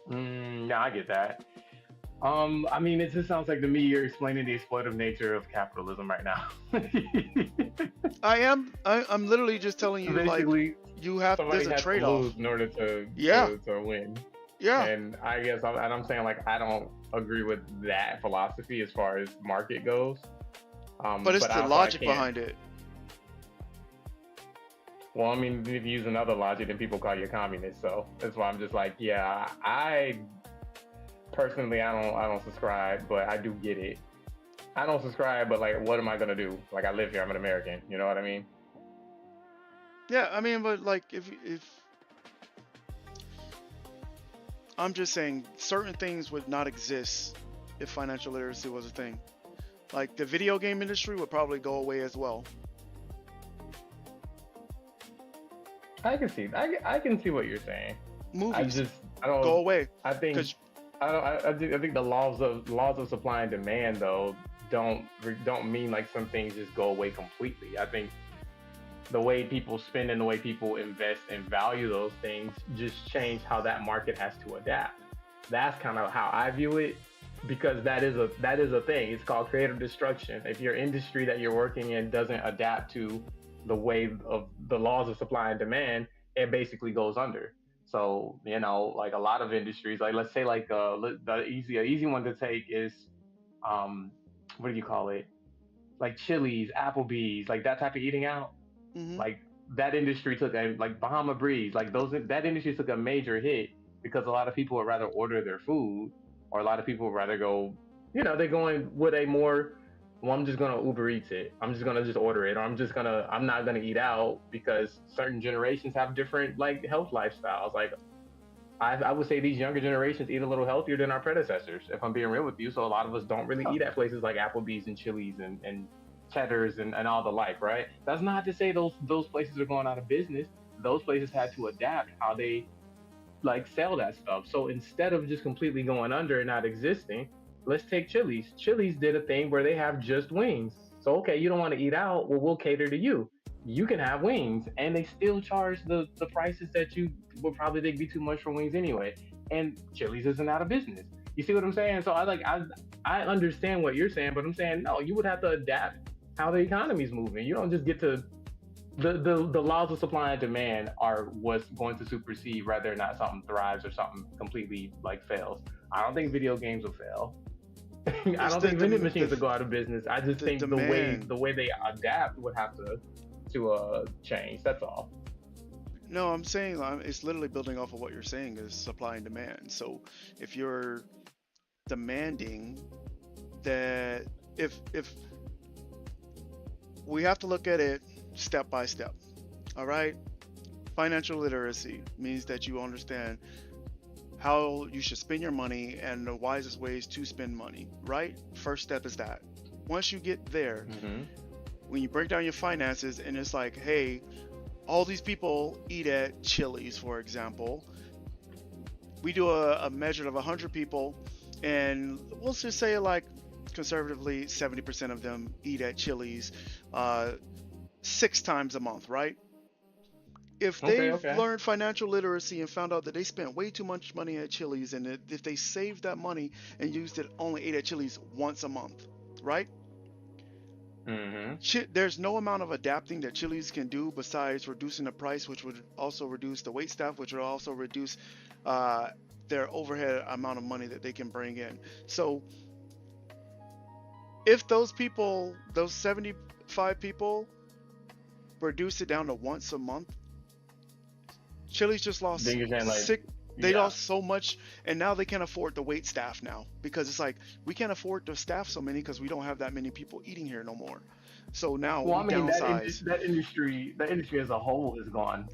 Yeah, I get that. I mean, it just sounds like to me you're explaining the exploitative nature of capitalism right now. I'm literally just telling you like Basically, you have, somebody there's a has to trade-off. lose in order Yeah, to win. yeah, And I guess I'm saying like I don't agree with that philosophy as far as market goes. but it's But the also I logic can't. behind it. Well, I mean, if you use another logic, then people call you a communist. So that's why I'm just like, yeah, I personally I don't subscribe, but I do get it. I don't subscribe, but like, what am I gonna do? Like, I live here. I'm an American. You know what I mean? Yeah, I mean, but like if I'm just saying certain things would not exist if financial literacy was a thing. Like the video game industry would probably go away as well. I can see. I can see what you're saying. I Movies just I go don't. away I think because I don't. I think the laws of supply and demand though don't mean like some things just go away completely. I think the way people spend and the way people invest and value those things just change how that market has to adapt. That's kind of how I view it because that is a thing. It's called creative destruction. If your industry that you're working in doesn't adapt to the way of the laws of supply and demand, it basically goes under. So like a lot of industries, like let's say like the easy one to take is um, what do you call it? Like Chili's, Applebee's, like that type of eating out, hmm like that industry took a like Bahama Breeze, like those that industry took a major hit because a lot of people would rather order their food, or a lot of people would rather go, they're going with a more, well, I'm just gonna Uber Eats it. I'm just gonna just order it, or I'm not gonna eat out because certain generations have different like health lifestyles. Like I would say these younger generations eat a little healthier than our predecessors, if I'm being real with you. So a lot of us don't really eat at places like Applebee's and Chili's and Cheddar's and all the like, right? That's not to say those places are going out of business. Those places had to adapt how they like sell that stuff. So instead of just completely going under and not existing, let's take Chili's. Chili's did a thing where they have just wings. So okay, you don't want to eat out, well we'll cater to you. You can have wings, and they still charge the prices that you would probably think be too much for wings anyway. And Chili's isn't out of business. You see what I'm saying? So I understand what you're saying, but I'm saying no, you would have to adapt how the economy's moving. You don't just get to the laws of supply and demand are what's going to supersede whether or not something thrives or something completely like fails. I don't think video games will fail. I it's don't the think vending the machines will go out of business. I just the think demand. the way they adapt would have to change. That's all. No, I'm saying it's literally building off of what you're saying is supply and demand. So if you're demanding that, if we have to look at it step by step, all right? Financial literacy means that you understand how you should spend your money and the wisest ways to spend money, right? First step is that. Once you get there, Hmm. when you break down your finances and it's like, hey, all these people eat at Chili's, for example. We do a measure of 100 people, and we'll just say like conservatively 70% of them eat at Chili's 6 times a month, right? If Okay, they've okay. learned financial literacy and found out that they spent way too much money at Chili's, and if they saved that money and used it, only ate at Chili's once a month, right? Hmm. There's no amount of adapting that Chili's can do besides reducing the price, which would also reduce the wait staff, which would also reduce uh, their overhead amount of money that they can bring in. So if those people, those 70, five people, reduce it down to once a month. Chili's just Then lost you're saying like, six. They yeah. lost so much, and now they can't afford to wait staff now because it's like we can't afford to staff so many because we don't have that many people eating here no more. So now Well, we I mean downsize. that industry as a whole is gone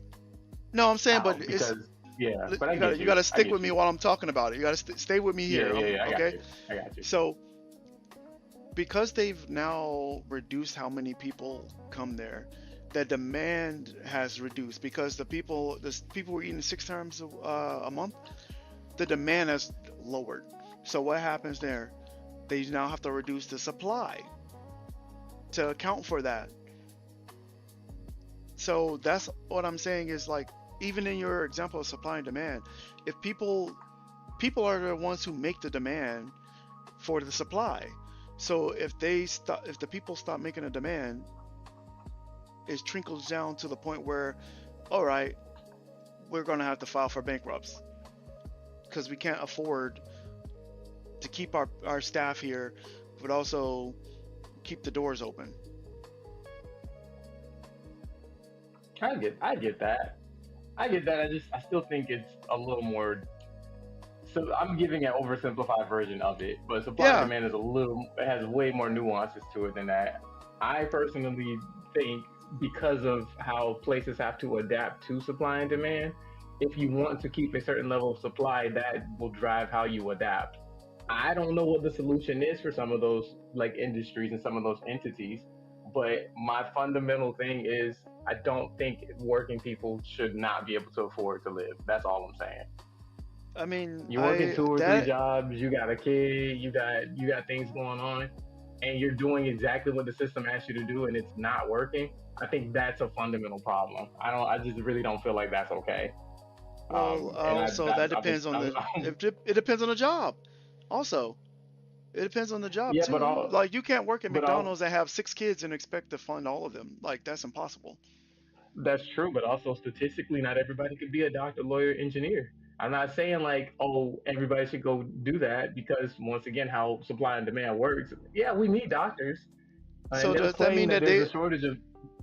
No, I'm saying, but out it's because yeah. But I you gotta get you you. gotta I stick get with me you. while I'm talking about it. You gotta stay with me Yeah, here. yeah, yeah. I got Okay. you. I got you. So because they've now reduced how many people come there, the demand has reduced because the people were eating 6 times a month. The demand has lowered. So what happens there? They now have to reduce the supply to account for that. So that's what I'm saying is like even in your example of supply and demand, if people are the ones who make the demand for the supply. So if the people stop making a demand, it trickles down to the point where, all right, we're gonna have to file for bankrupts because we can't afford to keep our staff here, but also keep the doors open. I get that. I get that. I still think it's a little more. So I'm giving an oversimplified version of it, but supply and Yeah, demand is a little. It has way more nuances to it than that. I personally think because of how places have to adapt to supply and demand, if you want to keep a certain level of supply, that will drive how you adapt. I don't know what the solution is for some of those like industries and some of those entities, but my fundamental thing is I don't think working people should not be able to afford to live. That's all I'm saying. I mean, You're working I two or three that jobs, you got a kid, you got things going on, and you're doing exactly what the system asks you to do and it's not working. I think that's a fundamental problem. I just really don't feel like that's okay. well And also that I've been, depends on the it depends on the job. Also, it depends on the job yeah, too. Like you can't work at but all McDonald's and have 6 kids and expect to fund all of them. Like that's impossible. that's true, but also statistically, not everybody could be a doctor, lawyer, engineer. I'm not saying like, oh, everybody should go do that because once again, how supply and demand works. Yeah, we need doctors, and So does that mean that they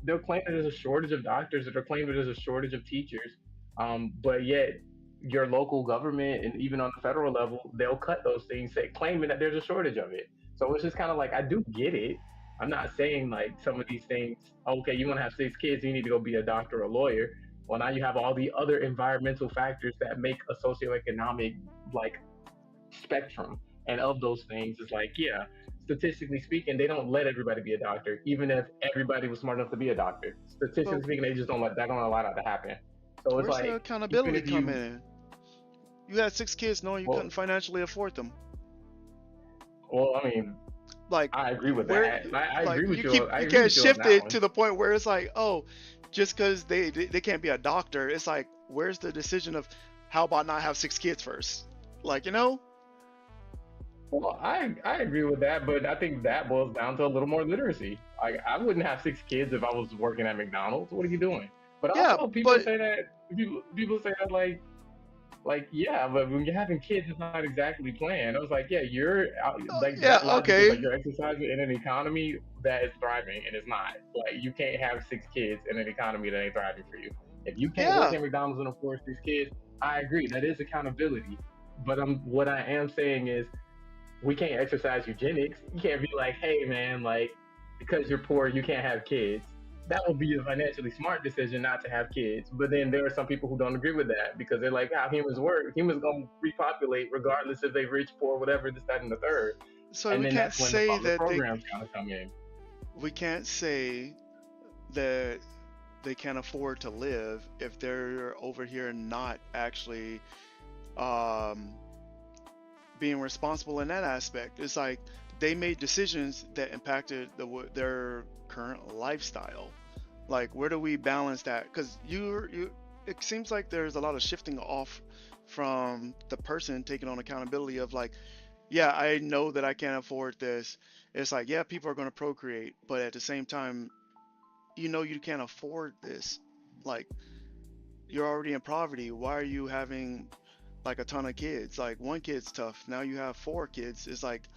they'll claim that there's a shortage of doctors, that they're claiming that there's a shortage of teachers. But yet your local government and even on the federal level, they'll cut those things, claiming that there's a shortage of it. So it's just kind of like I do get it. I'm not saying like some of these things. Okay, you want to have 6 kids, you need to go be a doctor or a lawyer. Well, now you have all the other environmental factors that make a socioeconomic like spectrum. And of those things, it's like, yeah, statistically speaking, they don't let everybody be a doctor, even if everybody was smart enough to be a doctor. but Statistically speaking, they just don't let that don't allow that to happen. So it's where's the like, even accountability if come you, in? You had 6 kids knowing you couldn't well, financially afford them. I mean, Like I agree with where that. I like agree with you you. keep I you agree can't with you on shift that it one. to the point where it's like, oh, just because they can't be a doctor, it's like where's the decision of how about not have 6 kids first? Like, Well, I agree with that, but I think that boils down to a little more literacy. I wouldn't have 6 kids if I was working at McDonald's. What are you doing? But yeah, also, but people say that like yeah, but when you're having kids, it's not exactly planned. I was like, yeah, you're like yeah, that logic is like okay. you're exercising in an economy that is thriving, and it's not. Like you can't have 6 kids in an economy that ain't thriving for you. If you can't work Yeah. at McDonald's and afford 6 kids, I agree that is accountability. But what I am saying is we can't exercise eugenics. You can't be like, hey man, like because you're poor, you can't have kids. That would be a financially smart decision not to have kids. But then there are some people who don't agree with that because they're like, how humans work. Humans gonna repopulate regardless if they rich, poor, whatever, this, that, and the third. So And then that's when the public programs kind of come in. we can't say that they can't afford to live if they're over here not actually um being responsible in that aspect. It's like they made decisions that impacted their current lifestyle. Like, where do we balance that? Because it seems like there's a lot of shifting off from the person taking on accountability of like, yeah, I know that I can't afford this. It's like, yeah, people are going to procreate, but at the same time, you can't afford this. Like, you're already in poverty. Why are you having like a ton of kids? Like one kid's tough. Now you have 4 kids. It's like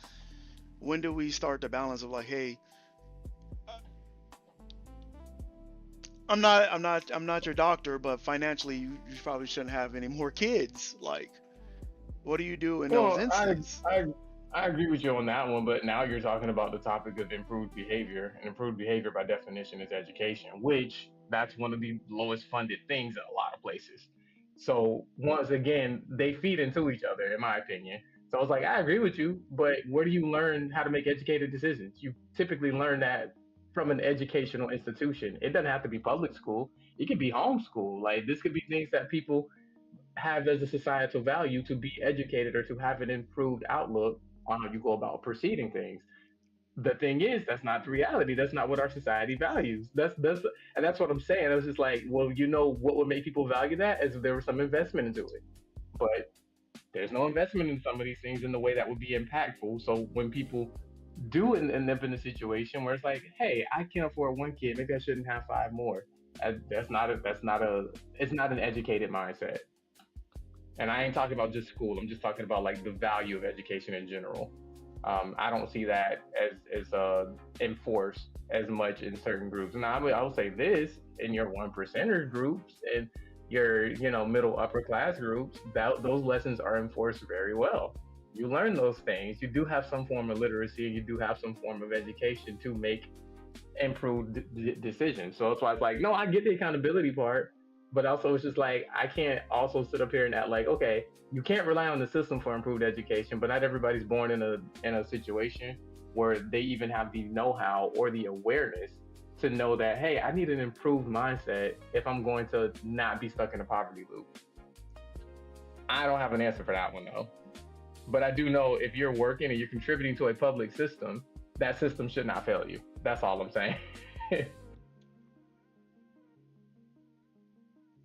when do we start the balance of like, hey, I'm not your doctor, but financially, you probably shouldn't have any more kids. Like, what do you do in those Well, instances? I agree with you on that one, but now you're talking about the topic of improved behavior, and improved behavior by definition is education, which that's one of the lowest funded things in a lot of places. So once again, they feed into each other, in my opinion. So I was like, I agree with you, but where do you learn how to make educated decisions? You typically learn that from an educational institution. It doesn't have to be public school. It could be homeschool. Like this could be things that people have as a societal value to be educated or to have an improved outlook on how you go about proceeding things. The thing is, that's not the reality. That's not what our society values. And that's what I'm saying. I was just like, well, you know what would make people value that is if there was some investment into it. But there's no investment in some of these things in the way that would be impactful. So when people do end up in a situation where it's like, hey, I can't afford one kid, maybe I shouldn't have five more. It's not an educated mindset. And I ain't talking about just school. I'm just talking about like the value of education in general. I don't see that as enforced as much in certain groups. And I will say this: in your one percenter groups and your middle upper class groups, those lessons are enforced very well. You learn those things. You do have some form of literacy. You do have some form of education to make improved decisions. So that's why it's like, no, I get the accountability part, but also it's just like I can't also sit up here and act like, okay, you can't rely on the system for improved education, but not everybody's born in a situation where they even have the know-how or the awareness to know that, hey, I need an improved mindset if I'm going to not be stuck in a poverty loop. I don't have an answer for that one though. But I do know if you're working and you're contributing to a public system, that system should not fail you. That's all I'm saying.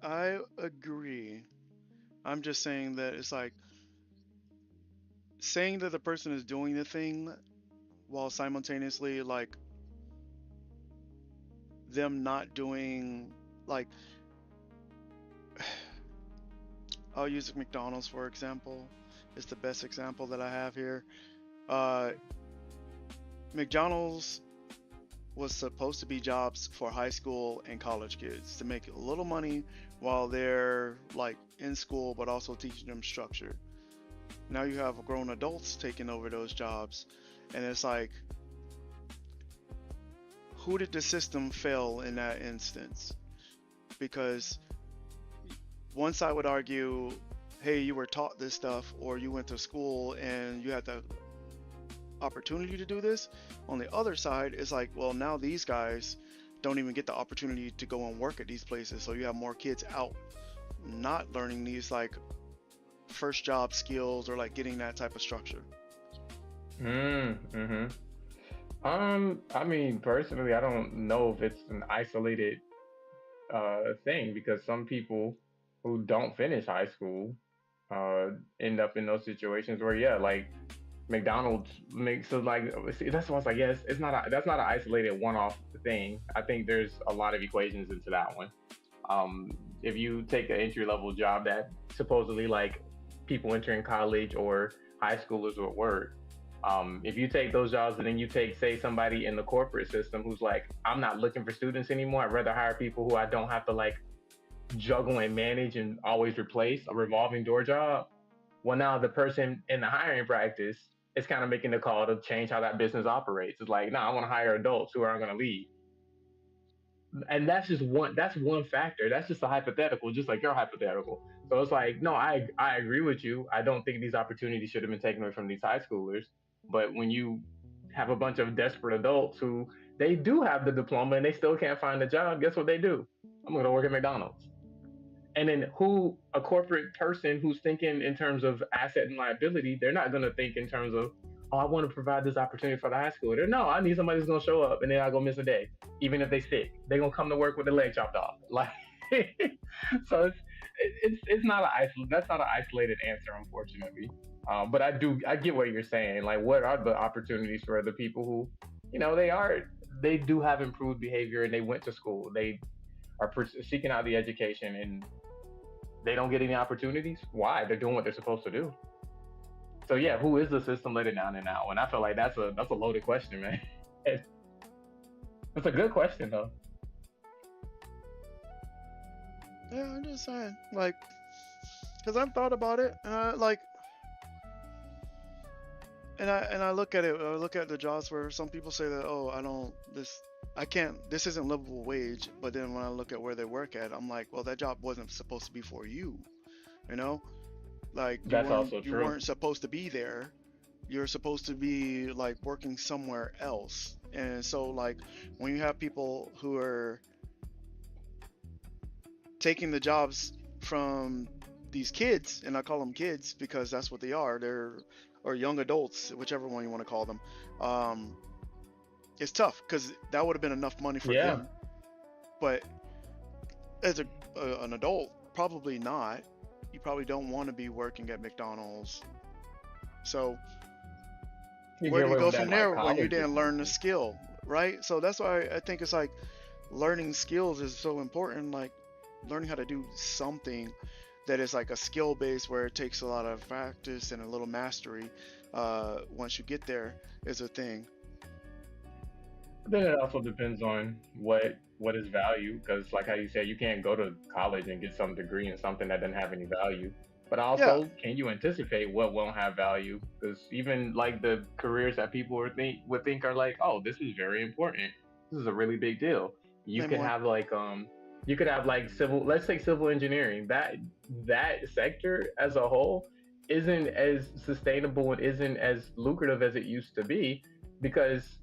I agree. I'm just saying that it's like saying that the person is doing the thing while simultaneously like them not doing like I'll use McDonald's for example. It's the best example that I have here. Uh, McDonald's was supposed to be jobs for high school and college kids to make a little money while they're like in school, but also teaching them structure. Now you have grown adults taking over those jobs, and it's like, who did the system fail in that instance? Because one side would argue, hey, you were taught this stuff, or you went to school and you had the opportunity to do this. On the other side, it's like, well, now these guys don't even get the opportunity to go and work at these places. So you have more kids out not learning these like first job skills or like getting that type of structure. Mm-hmm. I mean, personally, I don't know if it's an isolated thing because some people who don't finish high school end up in those situations where, yeah, like McDonald's makes so like see, that's why I was like, yes, that's not an isolated one-off thing. I think there's a lot of equations into that one. If you take an entry-level job that supposedly like people entering college or high schoolers would work, if you take those jobs and then you take, say, somebody in the corporate system who's like, I'm not looking for students anymore. I'd rather hire people who I don't have to like juggle and manage and always replace, a revolving door job. Well, now the person in the hiring practice is kind of making the call to change how that business operates. It's like, no, I want to hire adults who aren't going to leave. And that's one factor. That's just a hypothetical, just like your hypothetical. So it's like, no, I agree with you. I don't think these opportunities should have been taken away from these high schoolers. But when you have a bunch of desperate adults who they do have the diploma and they still can't find a job, guess what they do? I'm going to work at McDonald's. And then a corporate person who's thinking in terms of asset and liability, they're not going to think in terms of, oh, I want to provide this opportunity for the high schooler. No, I need somebody who's going to show up and then I'll go miss a day. Even if they sick, they're going to come to work with their leg chopped off. Like, so it's not that's not an isolated answer, unfortunately. But I get what you're saying. Like, what are the opportunities for the people who, they do have improved behavior and they went to school. They are seeking out the education and they don't get any opportunities. Why? They're doing what they're supposed to do. So yeah, who is the system letting down in that one? I feel like that's a loaded question, man. It's a good question though. Yeah, I'm just saying, like, because I've thought about it, and I look at it. I look at the jobs where some people say that, oh, I can't. This isn't livable wage. But then when I look at where they work at, I'm like, well, that job wasn't supposed to be for you. You know, like That's also you true. weren't supposed to be there. You're supposed to be like working somewhere else. And so like when you have people who are taking the jobs from these kids, and I call them kids because that's what they are. They're or young adults, whichever one you want to call them. Um, it's tough because that would have been enough money for Yeah. them, but as an adult, probably not. You probably don't want to be working at McDonald's. So You where get do you away go with that from in like there when you college or didn't learn the something. skill, right? So that's why I think it's like learning skills is so important. Like learning how to do something that is like a skill base where it takes a lot of practice and a little mastery. Once you get there, is a thing. Then it also depends on what is value, because like how you said, you can't go to college and get some degree in something that doesn't have any value. But Yeah, also, can you anticipate what won't have value? Because even like the careers that people would think are like, oh, this is very important. This is a really big deal. You name could one. have like you could have like civil. Let's take civil engineering. That sector as a whole isn't as sustainable and isn't as lucrative as it used to be because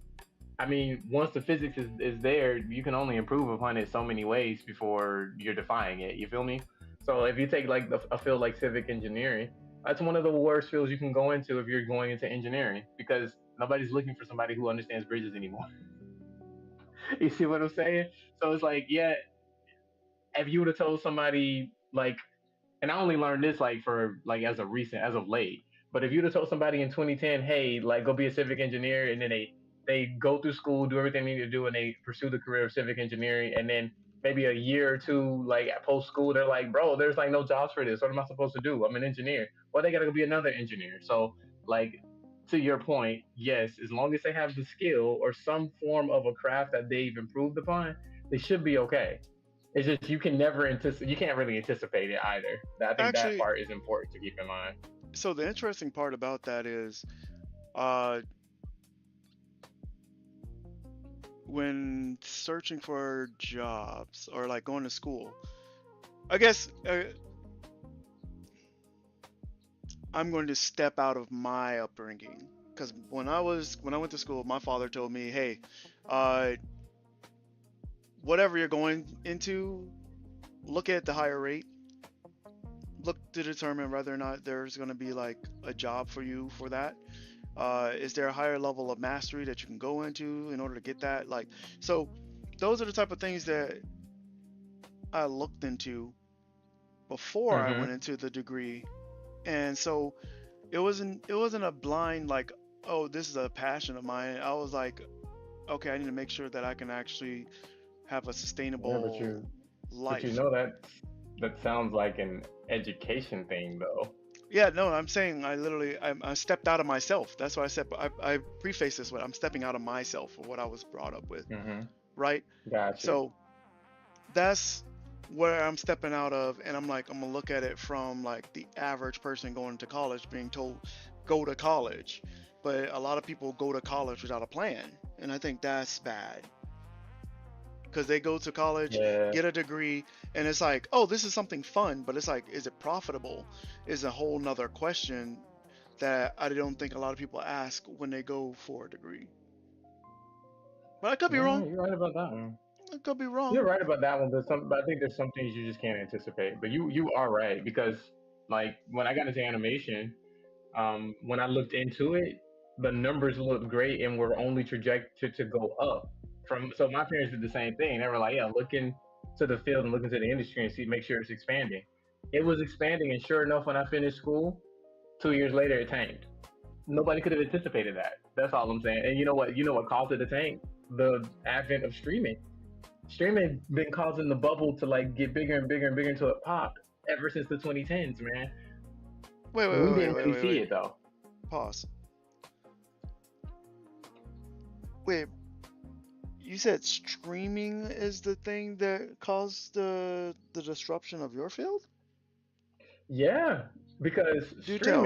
I mean, once the physics is there, you can only improve upon it so many ways before you're defying it. You feel me? So if you take like a field like civic engineering, that's one of the worst fields you can go into if you're going into engineering because nobody's looking for somebody who understands bridges anymore. You see what I'm saying? So it's like, yeah, if you would have told somebody like, and I only learned this like for like as of late. But if you'd have told somebody in 2010, hey, like go be a civic engineer, and then they go through school, do everything they need to do, and they pursue the career of civic engineering, and then maybe a year or two like at post school, they're like, bro, there's like no jobs for this. What am I supposed to do? I'm an engineer. Well, they gotta go be another engineer. So like to your point, yes, as long as they have the skill or some form of a craft that they've improved upon, they should be okay. It's just you can never anticipate. You can't really anticipate it either. I think that Actually, part is important to keep in mind. so the interesting part about that is, uh, when searching for jobs or like going to school, I guess I'm going to step out of my upbringing because when I went to school, my father told me, "Hey, uh, whatever you're going into, look at the higher rate. Look to determine whether or not there's going to be like a job for you for that. Is there a higher level of mastery that you can go into in order to get that? Like, so those are the type of things that I looked into before I Mm-hmm. went into the degree, and so it wasn't a blind like, oh, this is a passion of mine. I was like, okay, I need to make sure that I can actually have a Yeah, sustainable but you life. know that sounds like an education thing though. Yeah, no, I'm saying I stepped out of myself. That's why I said I preface this with I'm stepping out of myself for what I was brought up with, Mm-hmm. right? Got you. So that's where I'm stepping out of, and I'm like I'm gonna look at it from like the average person going to college being told go to college, but a lot of people go to college without a plan, and I think that's bad because they go to college, Yeah. get a degree, and it's like, oh, this is something fun, but it's like, is it profitable? Is a whole nother question that I don't think a lot of people ask when they go for a degree. But I could be No, wrong. you're right about that one. I could be You're wrong. right about that one. But I think there's some things you just can't anticipate. But you are right because like when I got into animation, when I looked into it, the numbers looked great and were only trajected to go up. From so my parents did the same thing. They were like, yeah, look into the field and look into the industry and see, make sure it's expanding. It was expanding, and sure enough, when I finished school, 2 years later, it tanked. Nobody could have anticipated that. That's all I'm saying. And you know what? You know what caused it to tank? The advent of streaming. Streaming been causing the bubble to like get bigger and bigger and bigger until it popped ever since the 2010s, man. Wait, wait, We wait, wait, didn't wait, really wait, see wait. it though. Pause. Wait, you said streaming is the thing that caused the disruption of your field? Yeah, because Do tell.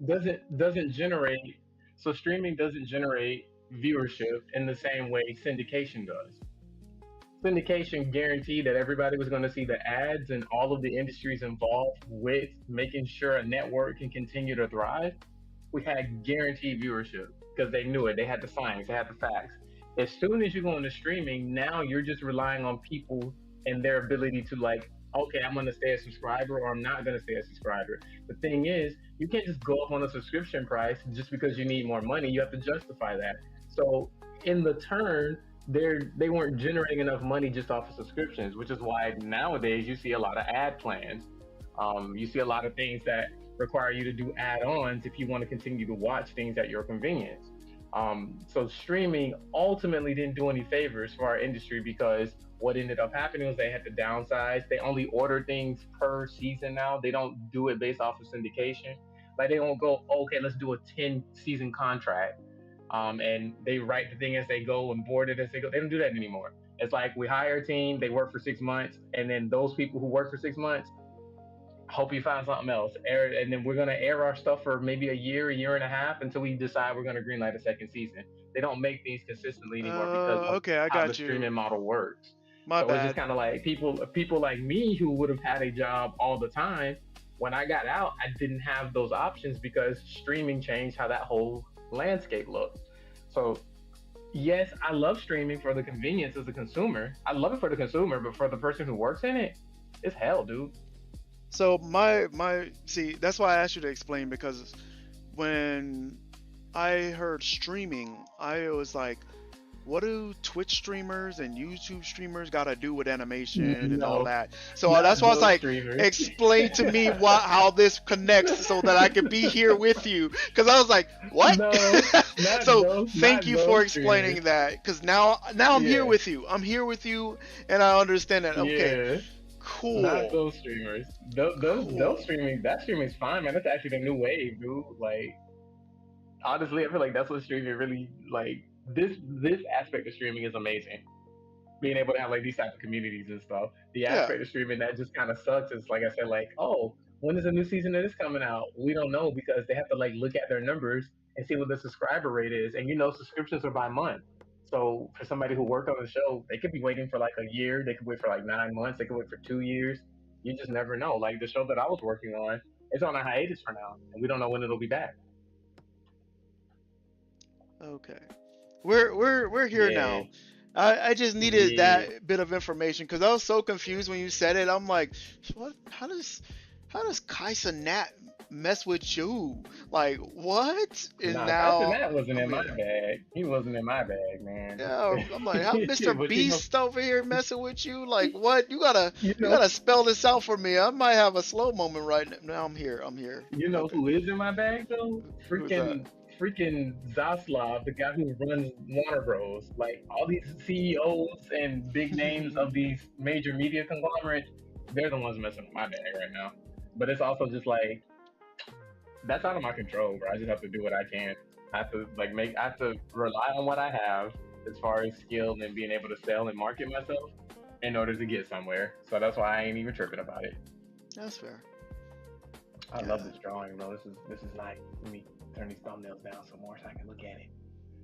doesn't generate streaming doesn't generate viewership in the same way syndication does. Syndication guaranteed that everybody was going to see the ads and all of the industries involved with making sure a network can continue to thrive. We had guaranteed viewership because they knew it. They had the science, they had the facts. As soon as you go into streaming, now you're just relying on people and their ability to like, okay, I'm going to stay a subscriber or I'm not going to stay a subscriber. The thing is, you can't just go up on a subscription price just because you need more money. You have to justify that. So in the turn, they weren't generating enough money just off of subscriptions, which is why nowadays you see a lot of ad plans. You see a lot of things that require you to do add-ons if you want to continue to watch things at your convenience. So streaming ultimately didn't do any favors for our industry because what ended up happening was they had to downsize. They only order things per season now. They don't do it based off of syndication. Like they don't go, okay, let's do a 10 season contract. And they write the thing as they go and board it as they go. They don't do that anymore. It's like we hire a team, they work for 6 months, and then those people who work for 6 months, hope you find something else. And then we're gonna air our stuff for maybe a year and a half until we decide we're gonna greenlight a second season. They don't make these consistently anymore because of Okay, I how the got you. streaming model works. My So it's just bad. kind of like people like me who would have had a job all the time. When I got out, I didn't have those options because streaming changed how that whole landscape looked. So yes, I love streaming for the convenience as a consumer. I love it for the consumer, but for the person who works in it, it's hell, dude. So my see, that's why I asked you to explain because when I heard streaming, I was like, what do Twitch streamers and YouTube streamers got to do with animation and all No, that? So that's not why I was those like, streamers. explain to me how this connects so that I can be here with you. Because I was like, what? No, not So those, thank not you for those streamers. explaining that. Because now I'm here Yeah, with you. I'm here with you, and I understand that. Okay, yeah, not cool, those streamers. Those cool. streaming, that streaming's fine, man. That's actually the new wave, dude. Like honestly, I feel like that's what streaming really like. This aspect of streaming is amazing. Being able to have like these type of communities and stuff. The Yeah. aspect of streaming that just kind of sucks is like I said, like, oh, when is a new season of this coming out? We don't know because they have to like look at their numbers and see what the subscriber rate is. And subscriptions are by month. So for somebody who worked on the show, they could be waiting for like a year, they could wait for like 9 months, they could wait for 2 years. You just never know. Like the show that I was working on, it's on a hiatus for now, and we don't know when it'll be back. Okay. We're here Yeah, now. I just needed yeah. that bit of information because I was so confused when you said it. I'm like, what? How does Kaisa Nat mess with you? Like what? And Nah, Tyson now Nat wasn't I'm in my here. bag. He wasn't in my bag, man. Yeah, I'm like, how Mr. But Beast over here messing with you? Like what? you You know, gotta spell this out for me. I might have a slow moment right now. Now I'm here. I'm here. you know Okay. who is in my bag though? Who's that? Freaking Zaslav, the guy who runs Warner Bros. Like all these CEOs and big names of these major media conglomerates, they're the ones messing with my bag right now. But it's also just like that's out of my control, bro. I just have to do what I can. I have to I have to rely on what I have as far as skill and being able to sell and market myself in order to get somewhere. So that's why I ain't even tripping about it. That's fair. I love Yeah. this drawing, bro. This is nice. Let me turn these thumbnails down some more so I can look at it.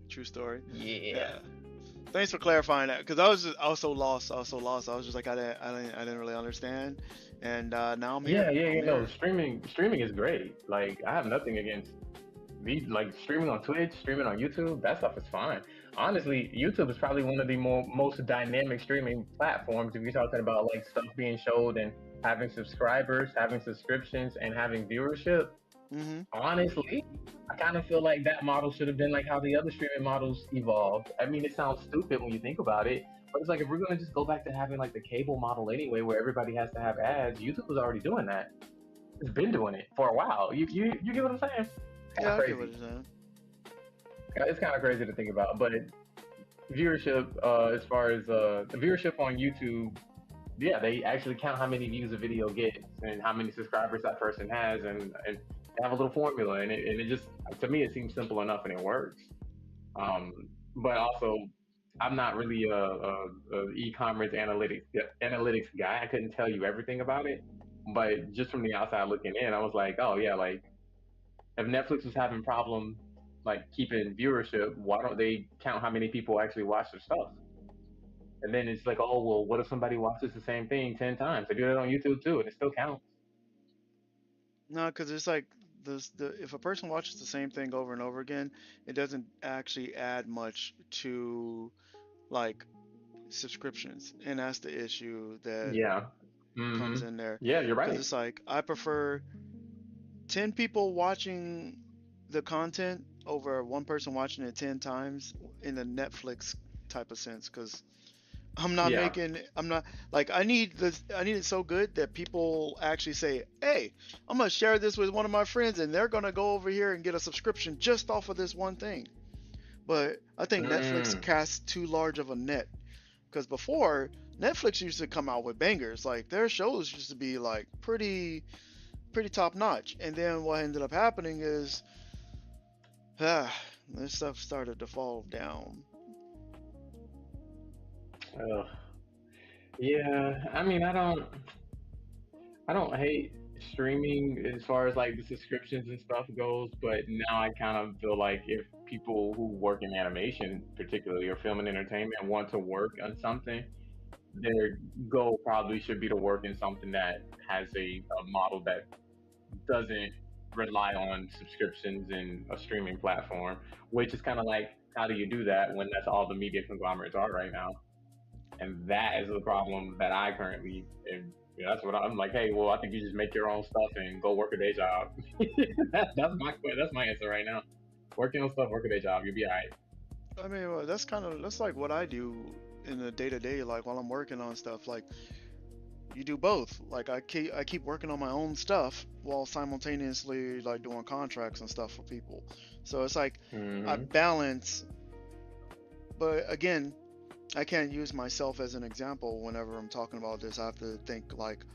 True story. Yeah. Yeah. Thanks for clarifying that because I was so lost. I was so lost. I was just like I didn't really understand, and now I'm Yeah, here. yeah, I'm you know, here. streaming is great. Like I have nothing against these like streaming on Twitch, streaming on YouTube, that stuff is fine. Honestly, YouTube is probably one of the most dynamic streaming platforms if you're talking about like stuff being showed and having subscribers, having subscriptions, and having viewership. Hmm. Honestly, I kind of feel like that model should have been like how the other streaming models evolved. I mean, it sounds stupid when you think about it, but it's like if we're gonna just go back to having like the cable model anyway, where everybody has to have ads, YouTube was already doing that. It's been doing it for a while. You get what I'm saying? Kind of Yeah, I get what crazy. you're saying. It's kind of crazy to think about, but viewership, as far as the viewership on YouTube, yeah, they actually count how many views a video gets and how many subscribers that person has, and they have a little formula, and it just to me it seems simple enough and it works. But also I'm not really a e-commerce analytics guy. I couldn't tell you everything about it, but just from the outside looking in, I was like, oh yeah, like if Netflix was having problem like keeping viewership, why don't they count how many people actually watch their stuff? And then it's like, oh well, what if somebody watches the same thing 10 times? They do that on YouTube too, and it still counts. No, because it's like if a person watches the same thing over and over again, it doesn't actually add much to like subscriptions, and that's the issue that Yeah. comes Hmm. in there. Yeah, you're Because right. it's like I prefer 10 people watching the content over one person watching it 10 times in the Netflix type of sense. Because Yeah. I'm not like I need this, I need it so good that people actually say, hey, I'm gonna share this with one of my friends and they're gonna go over here and get a subscription just off of this one thing. But I think Netflix Mm. casts too large of a net. Because before, Netflix used to come out with bangers. Like their shows used to be like pretty top notch. And then what ended up happening is this stuff started to fall down. Ugh. Yeah. I mean, I don't hate streaming as far as like the subscriptions and stuff goes, but now I kind of feel like if people who work in animation, particularly or film and entertainment, want to work on something, their goal probably should be to work in something that has a model that doesn't rely on subscriptions and a streaming platform, which is kind of like, how do you do that when that's all the media conglomerates are right now? And that is the problem that I currently am. That's what I'm like. Hey, well, I think you just make your own stuff and go work a day job. That's my answer right now. Work your own stuff, work a day job. You'll be all right. I mean, well, that's like what I do in the day to day, like while I'm working on stuff. Like you do both. Like I keep working on my own stuff while simultaneously like doing contracts and stuff for people. So it's like I Hmm. balance, but again, I can't use myself as an example whenever I'm talking about this. I have to think like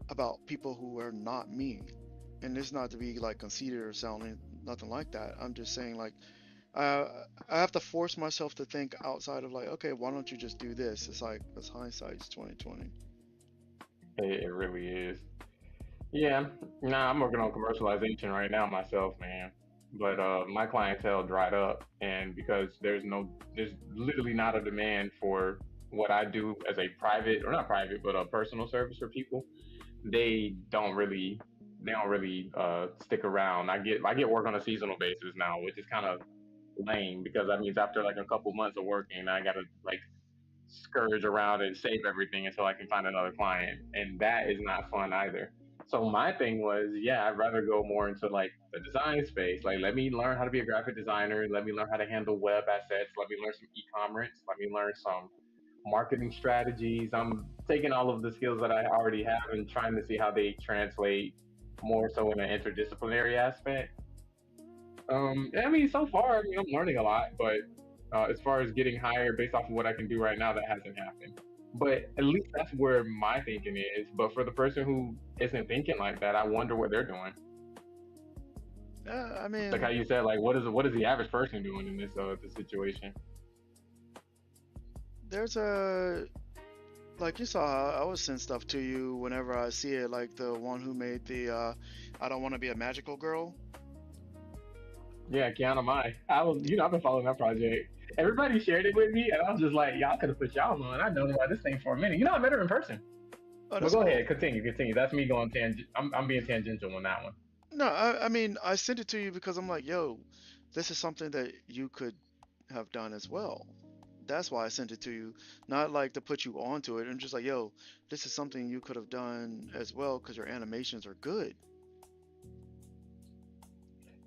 about people who are not me. And it's not to be like conceited or sounding nothing like that. I'm just saying like uh, I have to force myself to think outside of like, okay, why don't you just do this? It's like it's hindsight's 2020. It really is. Yeah. Nah, I'm working on commercialization right now myself, man. But my clientele dried up, and because there's literally not a demand for what I do as a private, or not private, but a personal service for people. they don't really they don't really stick around. I get work on a seasonal basis now, which is kind of lame because that means after like a couple months of working, I gotta like scourge around and save everything until I can find another client, and that is not fun either. So my thing was, yeah, I'd rather go more into like the design space. Like, let me learn how to be a graphic designer. Let me learn how to handle web assets. Let me learn some e-commerce. Let me learn some marketing strategies. I'm taking all of the skills that I already have and trying to see how they translate more so in an interdisciplinary aspect. I mean, so far, I mean, I'm learning a lot, but as far as getting hired based off of what I can do right now, that hasn't happened. But at least that's where my thinking is. But for the person who isn't thinking like that, I wonder what they're doing. I Like how mean, you said, like what is the average person doing in this situation? there's a like you saw, I would send stuff to you whenever I see it. Like the one who made the I don't want to be a magical girl. Yeah, Keanu Mai. I've been following that project. Everybody shared it with me, and I was just like, y'all could have put y'all on. I know about this thing for a minute. I met her in person. Oh, But that's go cool. ahead, continue. That's me going tangent. I'm being tangential on that one. No, I mean I sent it to you because I'm like, yo, this is something that you could have done as well. That's why I sent it to you, not like to put you onto it. I'm just like, yo, this is something you could have done as well because your animations are good.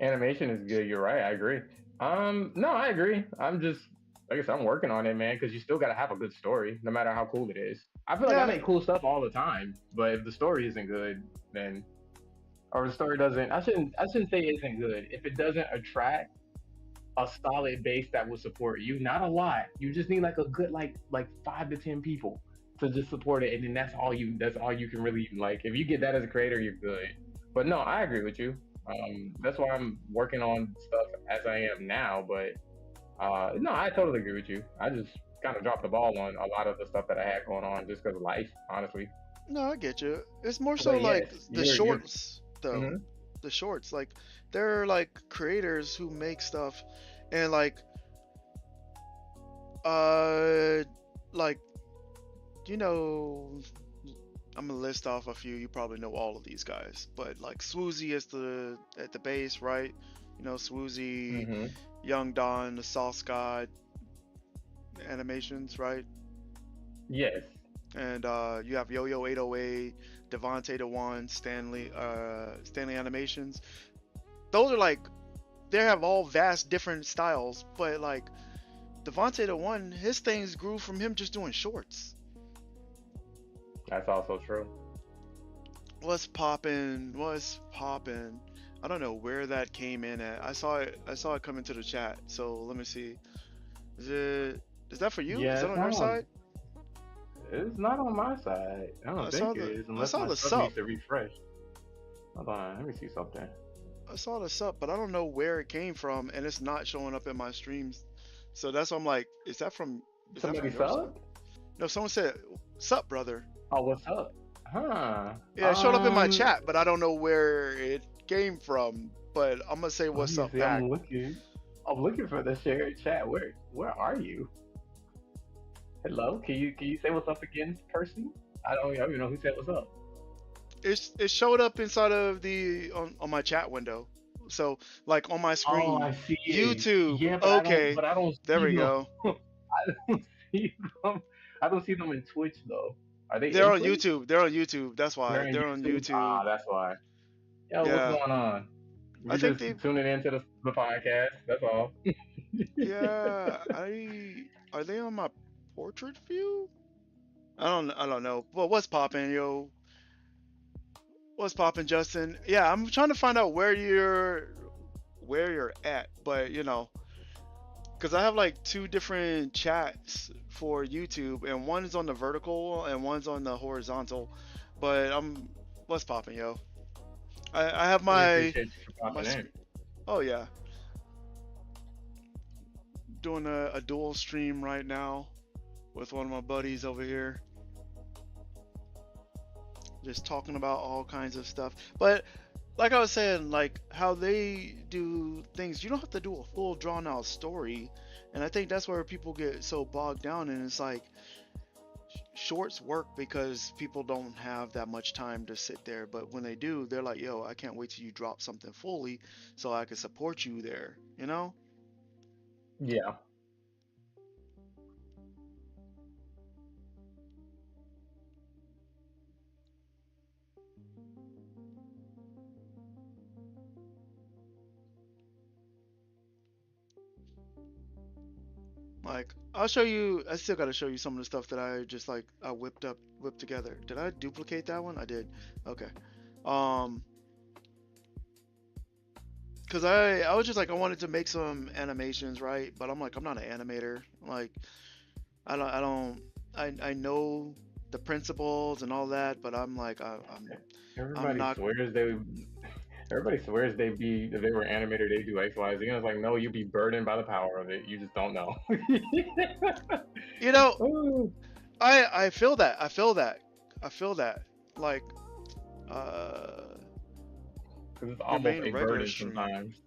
Animation is good. You're right. I agree. No, I agree. I'm just, like I said, I'm working on it, man. Because you still got to have a good story, no matter how cool it is. I feel like I Yeah, make cool stuff all the time, but if the story isn't good, then or the story doesn't, I shouldn't say it isn't good. If it doesn't attract a solid base that will support you, not a lot. You just need like a good like 5 to 10 people to just support it, and then that's all you can really like. If you get that as a creator, you're good. But no, I agree with you. That's why I'm working on stuff as I am now. But No, I totally agree with you. I just kind of dropped the ball on a lot of the stuff that I had going on just because of life, honestly. No, I get you. It's more so But yes, like the you're. shorts, though. Hmm. The shorts, like there are like creators who make stuff, and uh, like you know, I'm gonna list off a few. You probably know all of these guys, but like Swoozy is the at the base, right? You know, Swoozy, Hmm. Young Don, the Sauce God animations, right? Yes. And you have Yo-Yo 808, Devontae the One, Stanley Animations. Those are like they have all vast different styles, but like Devontae the One, his things grew from him just doing shorts. That's also true. What's poppin'? What's poppin'? I don't know where that came in at. I saw it. I saw it come into the chat. So let me see. Is it? Is that for you? Is Yeah, that on your side? it's not on my side. I don't I think saw it the. is I unless saw my the stuff sup. needs to refresh. Hold on, let me see something. I saw the sup, but I don't know where it came from, and it's not showing up in my streams. So that's why I'm like, is that from? Is that Somebody from your side? sub? No, someone said, "Sup, brother." Oh, what's up? Huh. Yeah, it showed up in my chat, but I don't know where it came from. But I'm gonna say Let what's me up see. back. I'm looking for the shared chat. Where are you? Hello? Can you say what's up again, person? I don't even know who said what's up. It showed up inside of the on my chat window. So like on my Oh, screen, I see it. YouTube. Yeah, Okay, but I don't there see we them. go. I don't see them. I don't see them in Twitch though. Are they They're in on Twitch? YouTube. They're on YouTube. That's They're why in they're on YouTube. YouTube. Ah, that's why. Yo, what's Yeah, going on? I We're think just they. tuning into the podcast. That's all. Yeah, I are they on my portrait view? I don't know. Well, what's poppin', yo? What's poppin', Justin? Yeah, I'm trying to find out where you're at, but you know, because I have like two different chats for YouTube, and one is on the vertical and one's on the horizontal. But I'm what's popping, yo? I have We appreciate you for my popping in. oh yeah, doing a dual stream right now with one of my buddies over here, just talking about all kinds of stuff. But like I was saying, like how they do things, you don't have to do a full drawn out story, and I think that's where people get so bogged down. And it's like shorts work because people don't have that much time to sit there, but when they do, they're like, yo, I can't wait till you drop something fully so I can support you there, you know? Yeah. Like I'll show you, I still got to show you some of the stuff that I just like I whipped together. Did I duplicate that one? I did. Okay. um because I was just like I wanted to make some animations, right? But I'm like I'm not an animator. Like I know the principles and all that, but I'm like I'm Everybody not. swears they Everybody swears they be if they were animator they do X Y Z. And it's like no, you be burdened by the power of it. You just don't know. You know, Ooh. I feel that. I feel that. I feel that. Like uh Because it's your almost main a regular burden stream. sometimes.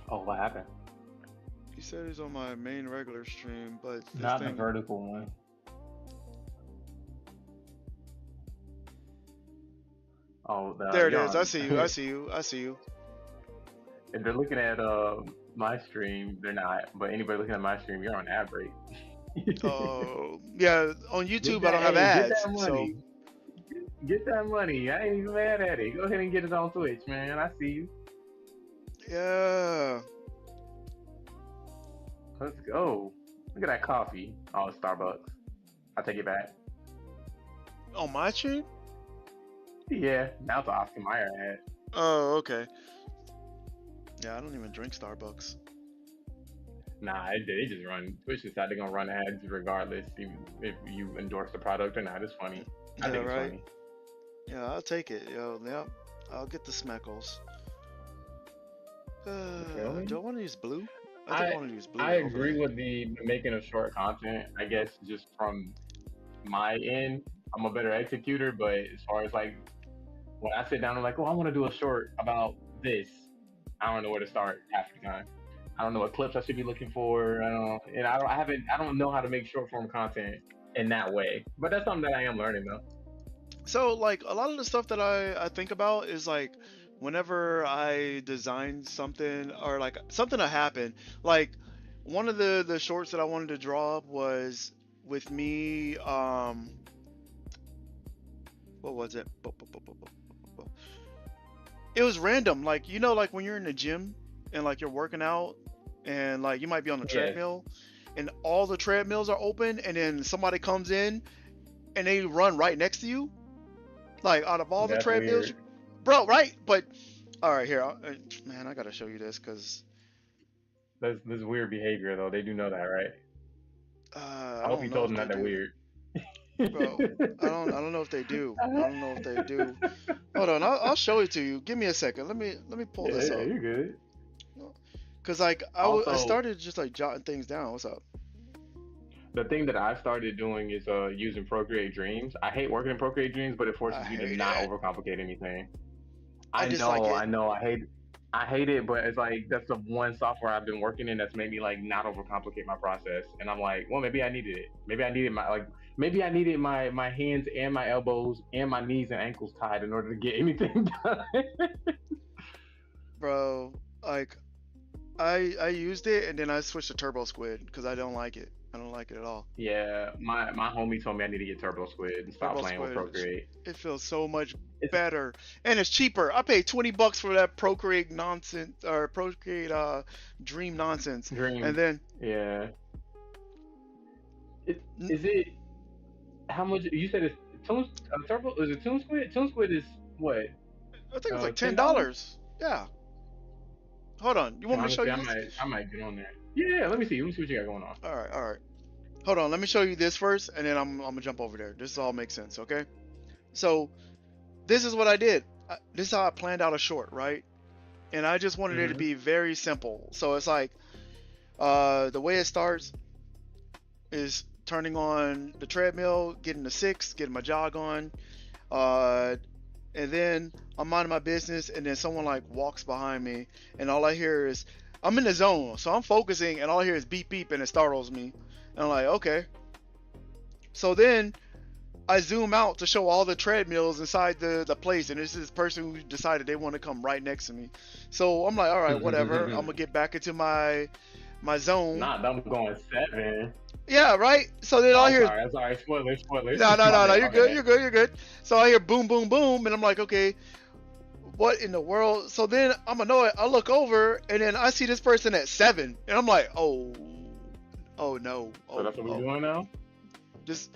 Oh, what happened? He said he's on my main regular stream, but this Not the thing. vertical one. Oh, There it you're is. I on. see you. I see you. I see you. If they're looking at my stream, they're not. But anybody looking at my stream, you're on ad break. Oh yeah, on Get YouTube I that, don't have hey, get ads, that so money. Get that money. I ain't even mad at it. Go ahead and get it on Twitch, man. I see you. yeah. Let's go. Look at that coffee. Oh, it's Starbucks. I take it back. On my stream? Yeah, now it's an Oscar Mayer ad. Oh, okay. Yeah, I don't even drink Starbucks. Nah, they just run. Twitch decided they're gonna run ads regardless, even if you endorse the product or not. It's funny. I Yeah, think it's right. funny. Yeah, I'll take it. Yo, yep. I'll get the smeckles. You feel me? Do I want to use blue? I think I I want to use blue I to agree overlay. with the making of short content. I guess just from my end, I'm a better executor. But as far as like when I sit down and like, oh, I want to do a short about this, I don't know where to start half the time. I don't know what clips I should be looking for. I don't, and I don't, I haven't, I don't know how to make short form content in that way. But that's something that I am learning though. So like a lot of the stuff that I think about is like whenever I design something or like something that happened, like one of the shorts that I wanted to draw up was with me what was it? It was random. Like you know like when you're in the gym and like you're working out and like you might be on the Yes, treadmill and all the treadmills are open and then somebody comes in and they run right next to you. Like out of all the that's treadmills, weird. bro, right? But all right, here, man, I gotta show you this because That's weird behavior though. They do know that, right? I I hope don't you know told if them they that they're do, weird. bro. I don't know if they do. I don't know if they do. Hold on, I'll show it to you. Give me a second. Let me pull Yeah, this yeah, up. you're good. Cause like I Also, started just like jotting things down. What's up? the thing that I started doing is using Procreate Dreams. I hate working in Procreate Dreams, but it I forces you to hate not it. overcomplicate anything. I dislike I it, know, I hate it, but it's like that's the one software I've been working in that's made me like not overcomplicate my process. And I'm like, well, maybe I needed it. Maybe I needed maybe I needed my hands and my elbows and my knees and ankles tied in order to get anything done. bro. Like I used it and then I switched to Turbo Squid because I don't like it. I don't like it at all. Yeah, my homie told me I need to get Turbo Squid and stop Turbo playing with Squid, Procreate. it feels so much It's better and it's cheaper. I paid $20 for that Procreate nonsense or Procreate Dream nonsense, and Dream. then Yeah. n- Is it how much you said it's Toon Turbo? Is it Toon Squid? Toon Squid is what? I think it was like ten $10? dollars. Yeah. Hold on. You want me to show Honestly, you this? I might get on there. Yeah, let me see. Let me see what you got going on. All right, all right. Hold on. Let me show you this first, and then I'm gonna jump over there. This all makes sense, okay? So this is what I did. This is how I planned out a short, right? And I just wanted it to Hmm. be very simple. So it's like the way it starts is turning on the treadmill, getting the six, getting my jog on, uh, and then I'm minding my business, and then someone like walks behind me, and all I hear is I'm in the zone, so I'm focusing, and all I hear is beep beep, and it startles me, and I'm like, okay. So then I zoom out to show all the treadmills inside the place, and this is this person who decided they want to come right next to me. So I'm like, all right, whatever. I'm gonna get back into my zone. Not them going 7. Yeah, right. So then Oh, all I hear is I'm sorry. Spoilers, spoilers. no, no, My no, no. bad, You're my good. bad. You're good. You're good. So I hear boom, boom, boom, and I'm like, okay, what in the world? So then I'm annoyed. I look over, and then I see this person at 7, and I'm like, oh, oh no, So oh, that's what we oh, doing now. this.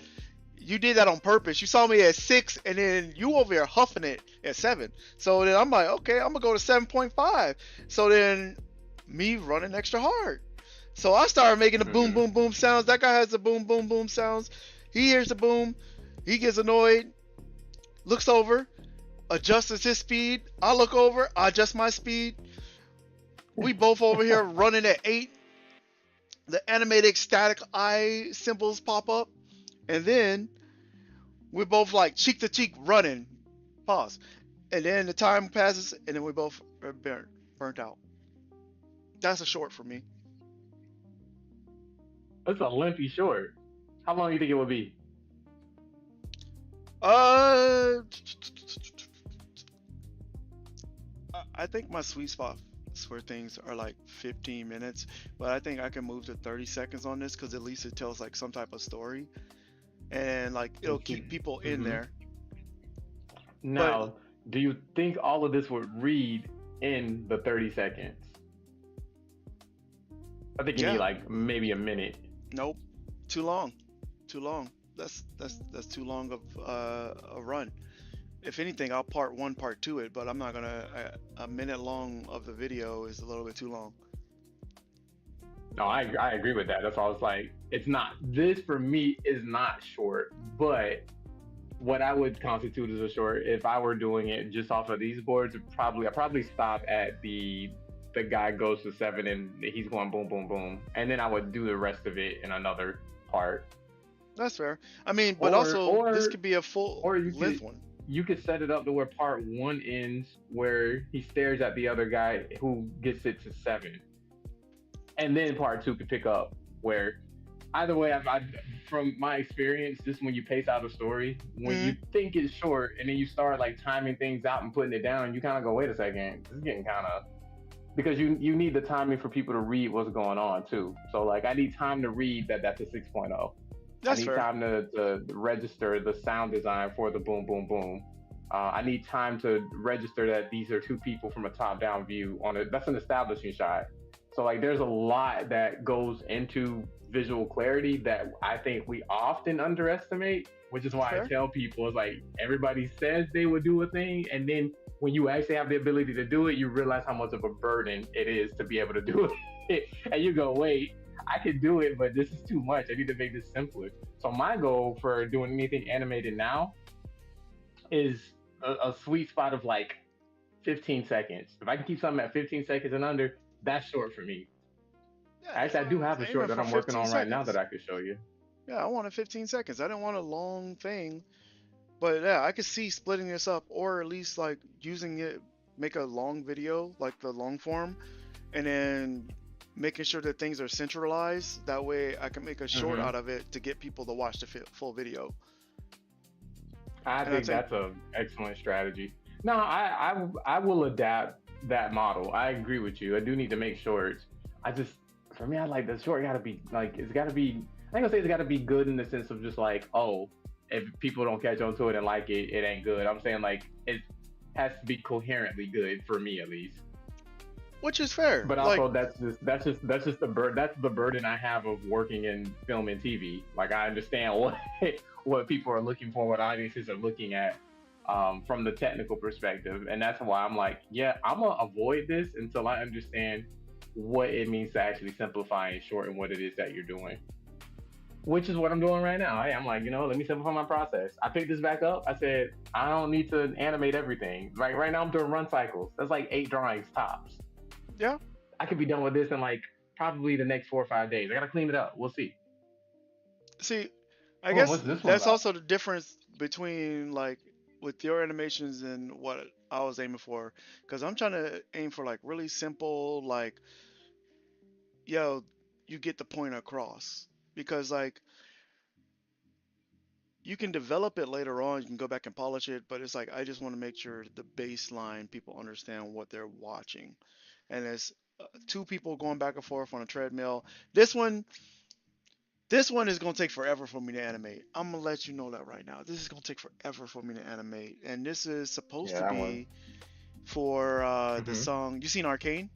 You did that on purpose. You saw me at 6, and then you over here huffing it at 7. So then I'm like, okay, I'm gonna go to 7.5. So then me running extra hard. So I started making the boom, Hmm. boom, boom sounds. That guy has the boom, boom, boom sounds. He hears the boom. He gets annoyed. Looks over. Adjusts his speed. I look over. I adjust my speed. We both over here running at 8. The animated static eye symbols pop up. And then we're both like cheek to cheek running. Pause. And then the time passes, and then we both are burnt out. That's a short for me. That's a lengthy short. How long do you think it would be? Uh, I think my sweet spot for things are like 15 minutes, but I think I can move to 30 seconds on this because at least it tells like some type of story and like it'll keep people in Hmm. there. But Now, do you think all of this would read in the 30 seconds? I think you need yeah, like maybe a minute. nope, too long, too long. That's too long of a run. If anything, I'll part one, part two it, but I'm not gonna. A minute long of the video is a little bit too long. No, I agree with that. That's why I was like, it's not, this for me is not short, but what I would constitute as a short, if I were doing it just off of these boards, I probably stop at the the guy goes to 7 and he's going boom, boom, boom, and then I would do the rest of it in another part. That's fair. I mean, but Or also this or could be a full or length one. you could set it up to where part 1 ends where he stares at the other guy who gets it to 7, and then part 2 could pick up where either way, from my experience, just when you pace out a story, when you think it's short and then you start like timing things out and putting it down, you kind of go, wait a second, this is getting kind of, because you need the timing for people to read what's going on too. So like I need time to read that's a 6.0. That's I need fair. time to register the sound design for the boom, boom, boom. I need time to register that these are 2 people from a top-down view that's an establishing shot. So like there's a lot that goes into visual clarity that I think we often underestimate, which is why I tell people, it's like everybody says they would do a thing, and then when you actually have the ability to do it, you realize how much of a burden it is to be able to do it. And you go, wait, I can do it, but this is too much. I need to make this simpler. So my goal for doing anything animated now is a sweet spot of like 15 seconds. If I can keep something at 15 seconds and under, that's short for me. Yeah, actually, I do have a short that I'm working on right now that I could show you. Yeah, I wanted 15 seconds. I didn't want a long thing. But yeah, I could see splitting this up, or at least like using it, make a long video, like the long form, and then making sure that things are centralized. That way I can make a short out of it to get people to watch the full video. I think that's an excellent strategy. No, I will adapt that model. I agree with you. I do need to make shorts. For me, I like the short gotta be like, it's gotta be, I ain't gonna say it's gotta be good in the sense of just like, oh, if people don't catch on to it and like it, it ain't good. I'm saying like it has to be coherently good for me at least. Which is fair. But also that's just the burden I have of working in film and TV. Like I understand what people are looking for, what audiences are looking at from the technical perspective, and that's why I'm like, yeah, I'm gonna avoid this until I understand what it means to actually simplify and shorten what it is that you're doing. Which is what I'm doing right now. I'm like, let me simplify my process. I picked this back up. I said, I don't need to animate everything. Like right now I'm doing run cycles. That's like 8 drawings tops. Yeah. I could be done with this in like probably the next 4 or 5 days. I gotta clean it up. We'll see. See, I guess that's also the difference between like with your animations and what I was aiming for. Because I'm trying to aim for like really simple, like, you get the point across. Because like you can develop it later on, you can go back and polish it, but it's like I just want to make sure the baseline people understand what they're watching. And it's 2 people going back and forth on a treadmill. This one is going to take forever for me to animate. I'm going to let you know that right now. This is going to take forever for me to animate. And this is supposed to be for the song. You seen Arcane?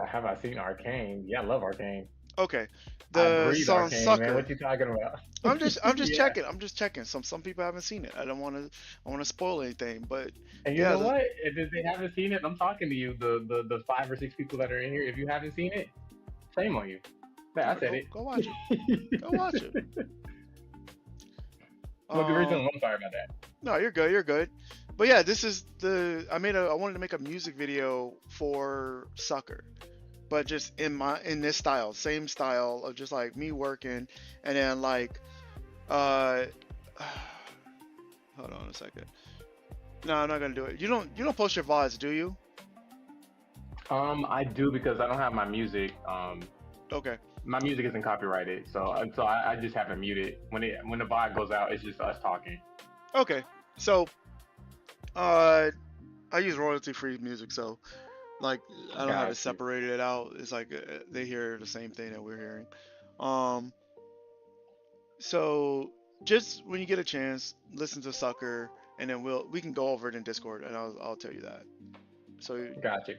Have I seen Arcane? Yeah, I love Arcane. Okay. The song Arcane, Sucker. Man. What you talking about? I'm just checking. I'm just checking. Some people haven't seen it. I don't want to spoil anything, but and you know what? If they haven't seen it, I'm talking to you. The 5 or 6 people that are in here. If you haven't seen it, shame on you. Yeah, I said it. Go watch it. Go watch it. Well, the reason I'm sorry about that. No, you're good. You're good. But yeah, this is I wanted to make a music video for Sucker. But just in this style, same style of just like me working, and then like, hold on a second. No, I'm not gonna do it. You don't post your VODs, do you? I do because I don't have my music. Okay. My music isn't copyrighted, so I just have it muted. When the VOD goes out, it's just us talking. Okay. So, I use royalty-free music, so. Like I don't have to separate it out. It's like they hear the same thing that we're hearing. So just when you get a chance, listen to Sucker, and then we can go over it in Discord, and I'll tell you that. So gotcha.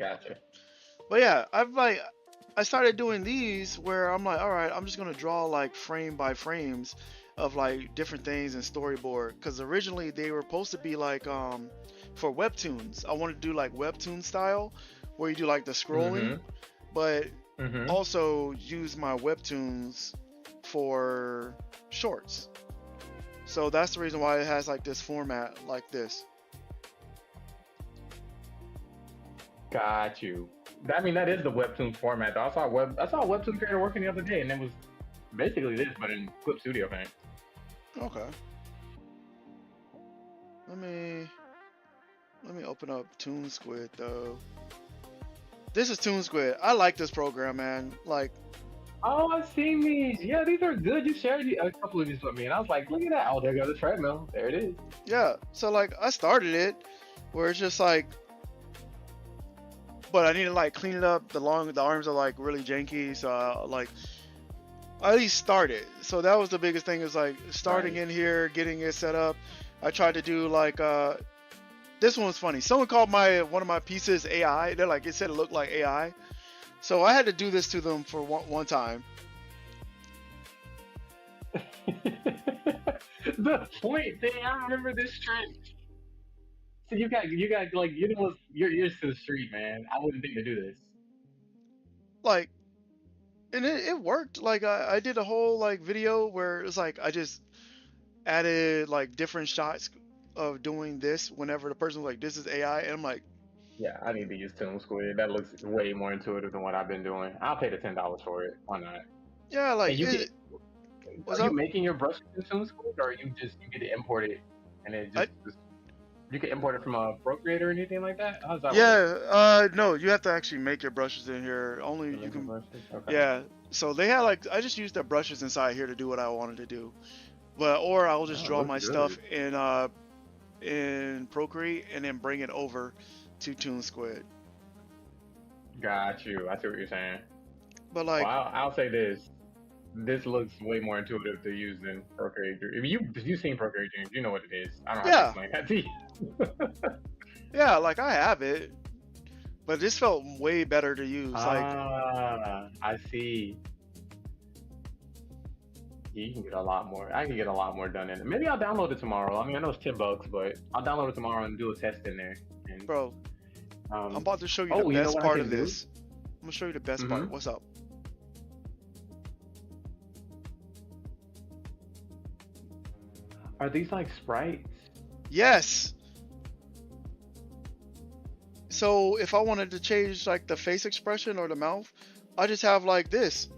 But yeah, I started doing these where I'm like, all right, I'm just gonna draw like frame by frames of like different things in storyboard, because originally they were supposed to be like for webtoons. I wanted to do like webtoon style, where you do like the scrolling, but also use my webtoons for shorts. So that's the reason why it has like this format like this. Got you. I mean, that is the Webtoon format. Though. I saw a Webtoon creator working the other day, and it was basically this, but in Clip Studio Paint. Okay. Let me open up Toon Squid though. This is Toon Squid. I like this program, man. Like, Oh, I've seen these. Yeah, these are good. You shared a couple of these with me, and I was like, look at that. Oh, there goes the treadmill. There it is. yeah. So like, I started it where it's just like, but I need to like clean it up. The arms are like really janky, so like I at least start it. So that was the biggest thing, is like starting Right. in here, getting it set up. I tried to do like this one was funny. Someone called one of my pieces AI. They're like, it said it looked like AI. So I had to do this to them for one time. The point thing, I remember this trend. So you got like you're to the street, man. I wouldn't think to do this. Like, and it worked. Like I did a whole like video where it's like I just added like different shots of doing this whenever the person was like, this is AI, and I'm like, Yeah, I need to use Toon Squid. That looks way more intuitive than what I've been doing. I'll pay the $10 for it. Why not? yeah, And like you get what's are you up? making your brushes in Toon Squid, or you get to import it and then I just you can import it from a Procreate or anything like that? How does that work? Yeah, no, you have to actually make your brushes in here. Only You you make your can, brushes? Okay. yeah. So they had like, I just used the brushes inside here to do what I wanted to do. But or I'll just Oh, it draw looks my stuff good. in Procreate and then bring it over to Toon Squid. Got you. I see what you're saying. But Well, like, I'll say this. This looks way more intuitive to use than Procreate. If you've seen Procreate Dreams, you know what it is. I don't have to yeah, explain that to you. yeah, like I have it, but this felt way better to use. Like, I see. You can get a lot more. I can get a lot more done in it. Maybe I'll download it tomorrow. I mean, I know it's $10, but I'll download it tomorrow and do a test in there. And bro, I'm um, about to show you the oh, you know best what I part of can do? this. I'm gonna show you the best Mm-hmm. part. What's up? Are these like sprites? Yes. So if I wanted to change like the face expression or the mouth, I just have like this.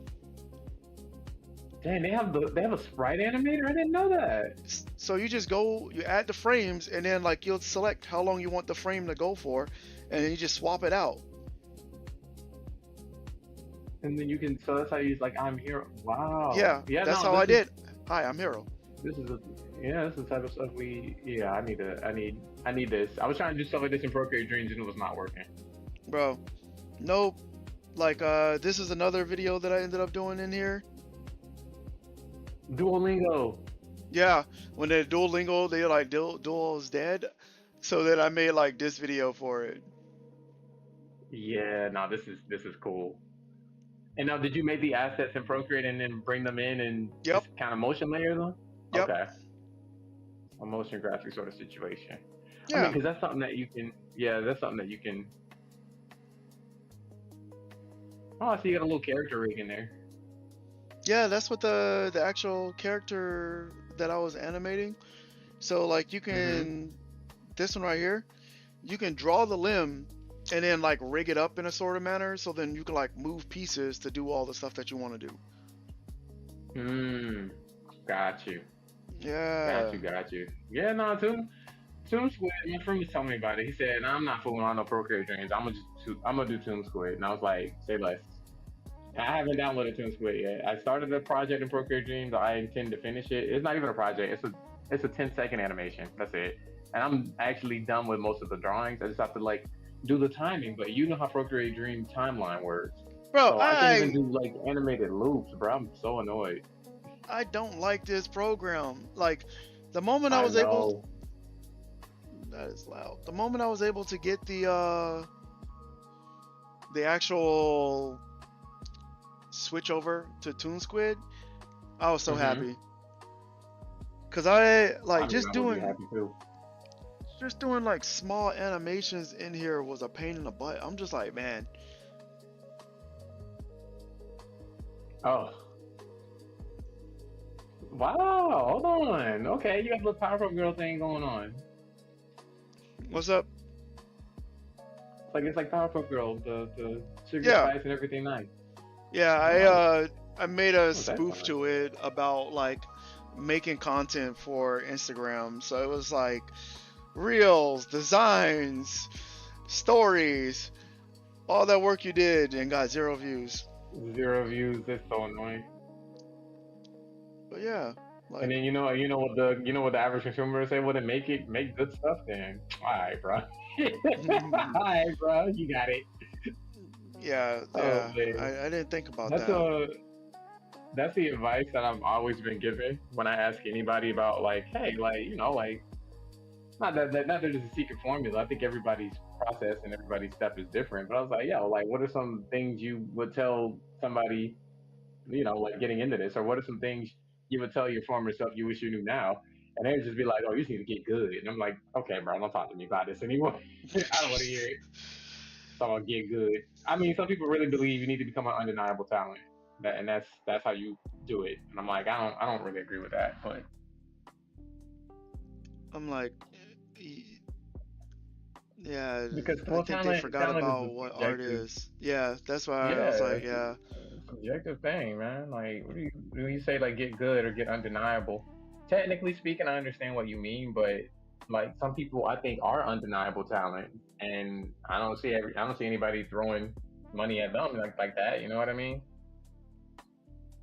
Dang, they have a sprite animator. I didn't know that. So you just go, you add the frames, and then like you'll select how long you want the frame to go for, and then you just swap it out. And then you can. So that's how you use like I'm here. Wow. Yeah, Yeah. that's No. how I did. Hi, I'm Hero. This is a. Yeah. This is the type of stuff we. Yeah. I need this. I was trying to do stuff like this in Procreate Dreams and it was not working. Bro, nope. Like this is another video that I ended up doing in here. Duolingo. Yeah, when they Duolingo, they like Duo is dead. So then I made like this video for it. Yeah. No. This is cool. And now, did you make the assets in Procreate and then bring them in and Yep, just kind of motion layer them? yep, Okay. A motion graphic sort of situation. I mean, yeah. because that's something that you can. Yeah, that's something that you can. Oh, I see you got a little character rig in there. Yeah, that's what the actual character that I was animating. So like you Mm-hmm. can, this one right here, you can draw the limb and then like rig it up in a sort of manner, so then you can like move pieces to do all the stuff that you want to do. Hmm. Got you. Got Yeah, you. Got you. Yeah, no, Toon Squid. My friend was telling me about it. He said, "I'm not fooling around no Procreate Dreams. I'm gonna do Toon Squid." And I was like, "Say less." I haven't downloaded Toon Squid yet. I started a project in Procreate Dreams. I intend to finish it. It's not even a project. It's a 10-second animation. That's it. And I'm actually done with most of the drawings. I just have to like do the timing. But you know how Procreate Dream timeline works. bro, So I can't even do like animated loops, bro. I'm so annoyed. I don't like this program. Like the moment I I was able, know. that is loud. The moment I was able to get the actual switch over to Toon Squid, I was so Mm-hmm. happy. Cause I I like mean, I would be happy too. just doing like small animations in here was a pain in the butt. I'm just like, man, Oh. Wow, hold on. Okay, you have the Powerpuff Girl thing going on. what's up? It's like Powerpuff Girls, the sugar Yeah, spice and everything nice. yeah. I'm like, I made a oh, that's spoof fun. to it about like making content for Instagram. So it was like reels, designs, stories, all that work you did and got 0 views. Zero views. That's so annoying. But yeah, And like then you know what the average consumer say? Well, then make good stuff then. All right, bro. All right, bro. You got it. yeah, Oh yeah. man, I didn't think about that's that. that's the advice that I've always been given when I ask anybody about like, hey, like not that there's a secret formula. I think everybody's process and everybody's step is different. But I was like, yeah, like what are some things you would tell somebody, like getting into this, or what are some things you would tell your former self you wish you knew now? And they would just be like, oh, you just need to get good. And I'm like, okay, bro, don't talk to me about this anymore. I don't want to hear it. So I'm gonna get good. I mean, some people really believe you need to become an undeniable talent, and that's how you do it. And I'm like, I don't really agree with that, but I'm like, yeah, because I well, think they forgot talent is a about what art subjective, is. Yeah, that's why I was yeah, like, yeah, subjective thing, man. Like, what do you say like get good or get undeniable? Technically speaking, I understand what you mean, but like some people I think are undeniable talent, and I don't see anybody throwing money at them like that. You know what I mean?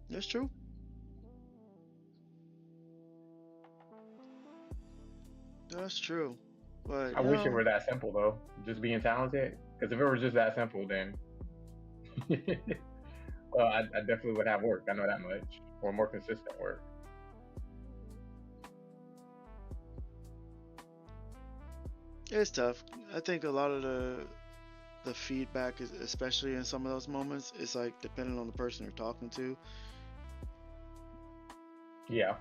that's true. That's true. But I wish it were that simple though, just being talented. Because if it was just that simple, then well, I definitely would have work. I know that much, or more consistent work. it's tough. I think a lot of the feedback is, especially in some of those moments, is like depending on the person you're talking to. Yeah,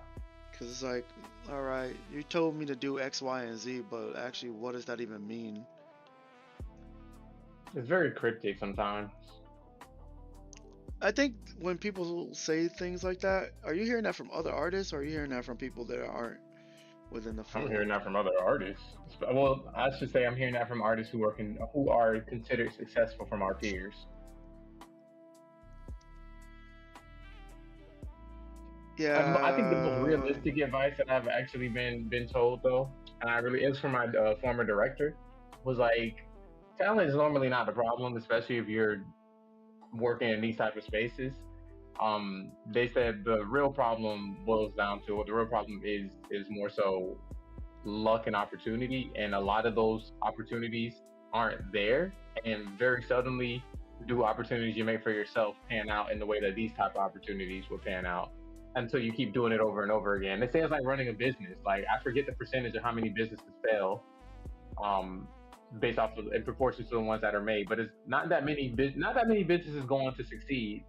Because it's like, all right, you told me to do X, Y, and Z, but actually, what does that even mean? it's very cryptic sometimes. I think when people say things like that, are you hearing that from other artists or are you hearing that from people that aren't within the I'm field? hearing that from other artists. Well, I should say I'm hearing that from artists who are considered successful from our peers. I think the most Yeah, realistic advice that I've actually been told though, and I really is from my former director, was like talent is normally not the problem, especially if you're working in these type of spaces. They said the real problem boils down to what the real problem is more so luck and opportunity, and a lot of those opportunities aren't there, and very seldomly do opportunities you make for yourself pan out in the way that these type of opportunities will pan out until you keep doing it over and over again. They say it's like running a business. Like I forget the percentage of how many businesses fail, um, based off of in proportion to the ones that are made, but it's not that many businesses go on to succeed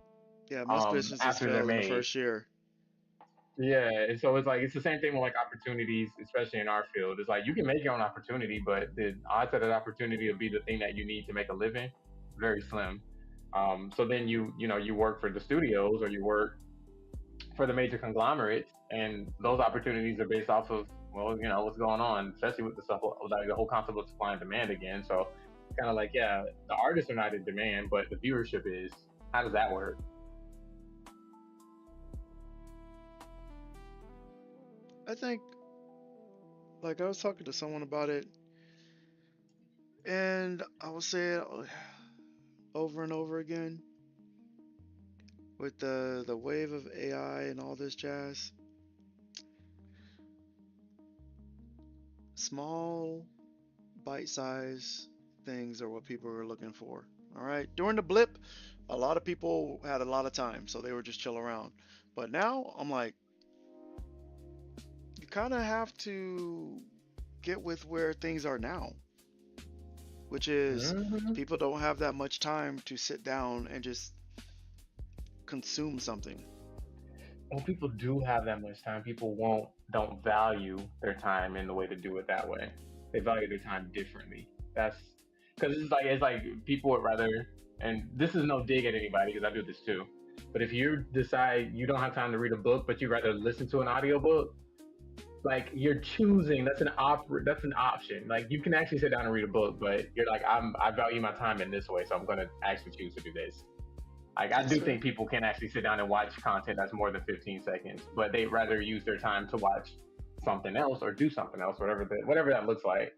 yeah, most businesses after they're fail in the made. first year. Yeah, and so it's like it's the same thing with like opportunities, especially in our field. It's like you can make your own opportunity, but the odds that that opportunity will be the thing that you need to make a living, very slim. So then you work for the studios or you work for the major conglomerates, and those opportunities are based off of well, what's going on, especially with the stuff like the whole concept of supply and demand again. So it's kind of like yeah, the artists are not in demand, but the viewership is. How does that work? I think, like, I was talking to someone about it, and I will say it over and over again with the wave of AI and all this jazz. Small, bite-sized things are what people are looking for. All right. During the blip, a lot of people had a lot of time, so they were just chill around. But now I'm like, you kind of have to get with where things are now, which is Hmm. people don't have that much time to sit down and just consume something. When people do have that much time, people won't don't value their time in the way to do it that way. They value their time differently. That's because it's like people would rather, and this is no dig at anybody because I do this too. But if you decide you don't have time to read a book, but you rather listen to an audiobook, Like you're choosing. That's an option. Like you can actually sit down and read a book, but you're like, I value my time in this way, so I'm gonna actually choose to do this. Like I That's do fair. think people can actually sit down and watch content that's more than 15 seconds, but they'd rather use their time to watch something else or do something else, whatever that looks like.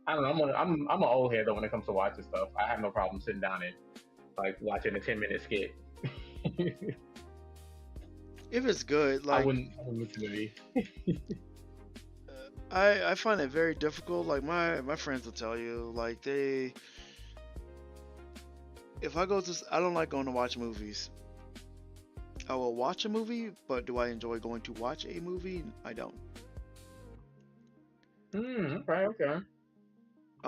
I don't know. I'm an old head though when it comes to watching stuff. I have no problem sitting down and like watching a 10-minute skit. If it's good, like I wouldn't miss a movie. I find it very difficult. Like my friends will tell you, like they if I go to I don't like going to watch movies. I will watch a movie, but do I enjoy going to watch a movie? I don't. Okay, okay.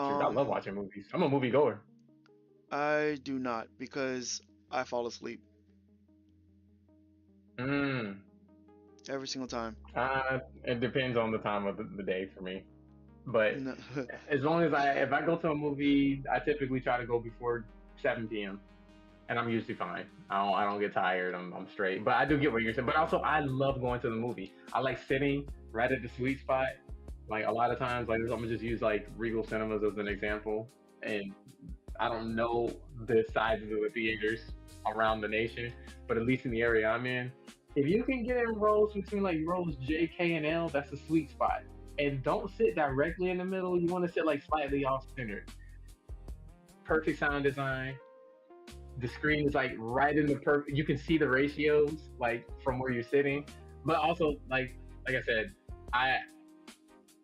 Shoot, I love Um, watching movies. I'm a movie goer. I do not because I fall asleep Mm. every single time. It depends on the time of the day for me. But No. as long as if I go to a movie, I typically try to go before 7 p.m. and I'm usually fine. I don't get tired. I'm straight. But I do get what you're saying. But also, I love going to the movie. I like sitting right at the sweet spot. Like a lot of times, like I'm gonna just use like Regal Cinemas as an example, and I don't know the sizes of the theaters around the nation, but at least in the area I'm in, if you can get in rows between like rows J, K, and L, that's a sweet spot. And don't sit directly in the middle. You want to sit like slightly off center. Perfect sound design. The screen is like right in the perfect. You can see the ratios like from where you're sitting, but also like I said, I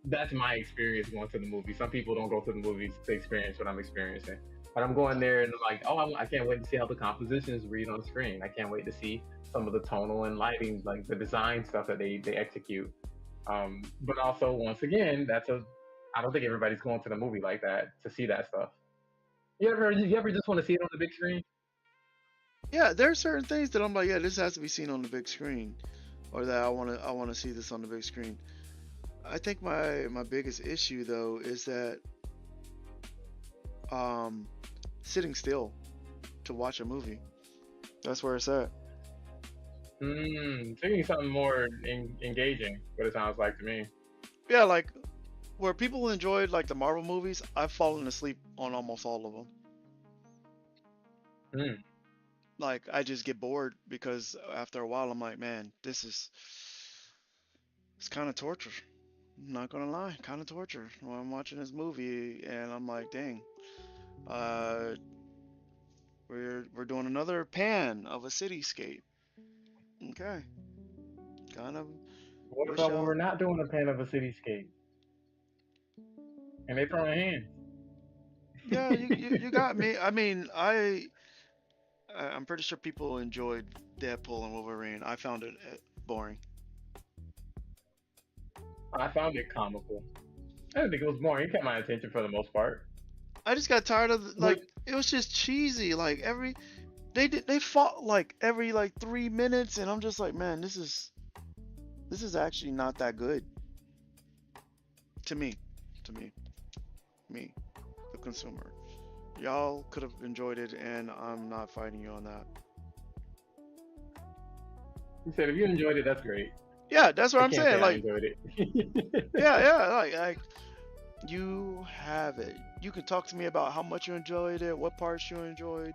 that's my experience going to the movie. Some people don't go to the movies to experience what I'm experiencing. But I'm going there and I'm like, oh, I can't wait to see how the compositions read on screen. I can't wait to see some of the tonal and lighting, like the design stuff that they execute. But also, once again, I don't think everybody's going to the movie like that to see that stuff. You ever just want to see it on the big screen? Yeah, there are certain things that I'm like, yeah, this has to be seen on the big screen, or that I want to see this on the big screen. I think my biggest issue though is that um sitting still to watch a movie. That's where it's at. Thinking something more engaging, what it sounds like to me. Yeah, like where people enjoyed like the Marvel movies, I've fallen asleep on almost all of them. Mm. Like I just get bored because after a while I'm like, man, this is it's kind of torture. I'm not gonna lie, kind of torture when I'm watching this movie and I'm like, dang, uh, we're doing another pan of a cityscape. Okay, kind of What wish about when I. we're not doing a pan of a cityscape and they throwing hands? Yeah, you got me. I mean, I'm pretty sure people enjoyed Deadpool and Wolverine. I found it boring. I found it comical. I didn't think it was boring. It kept my attention for the most part. I just got tired of Like, like it was just cheesy. Like they fought like every like 3 minutes, and I'm just like, man, this is actually not that good to me, to me, me, the consumer. Y'all could have enjoyed it, and I'm not fighting you on that. you said, if you enjoyed it, that's great. Yeah, that's what I I'm can't saying. say I Like, enjoyed it. yeah, like you have it. You can talk to me about how much you enjoyed it, what parts you enjoyed,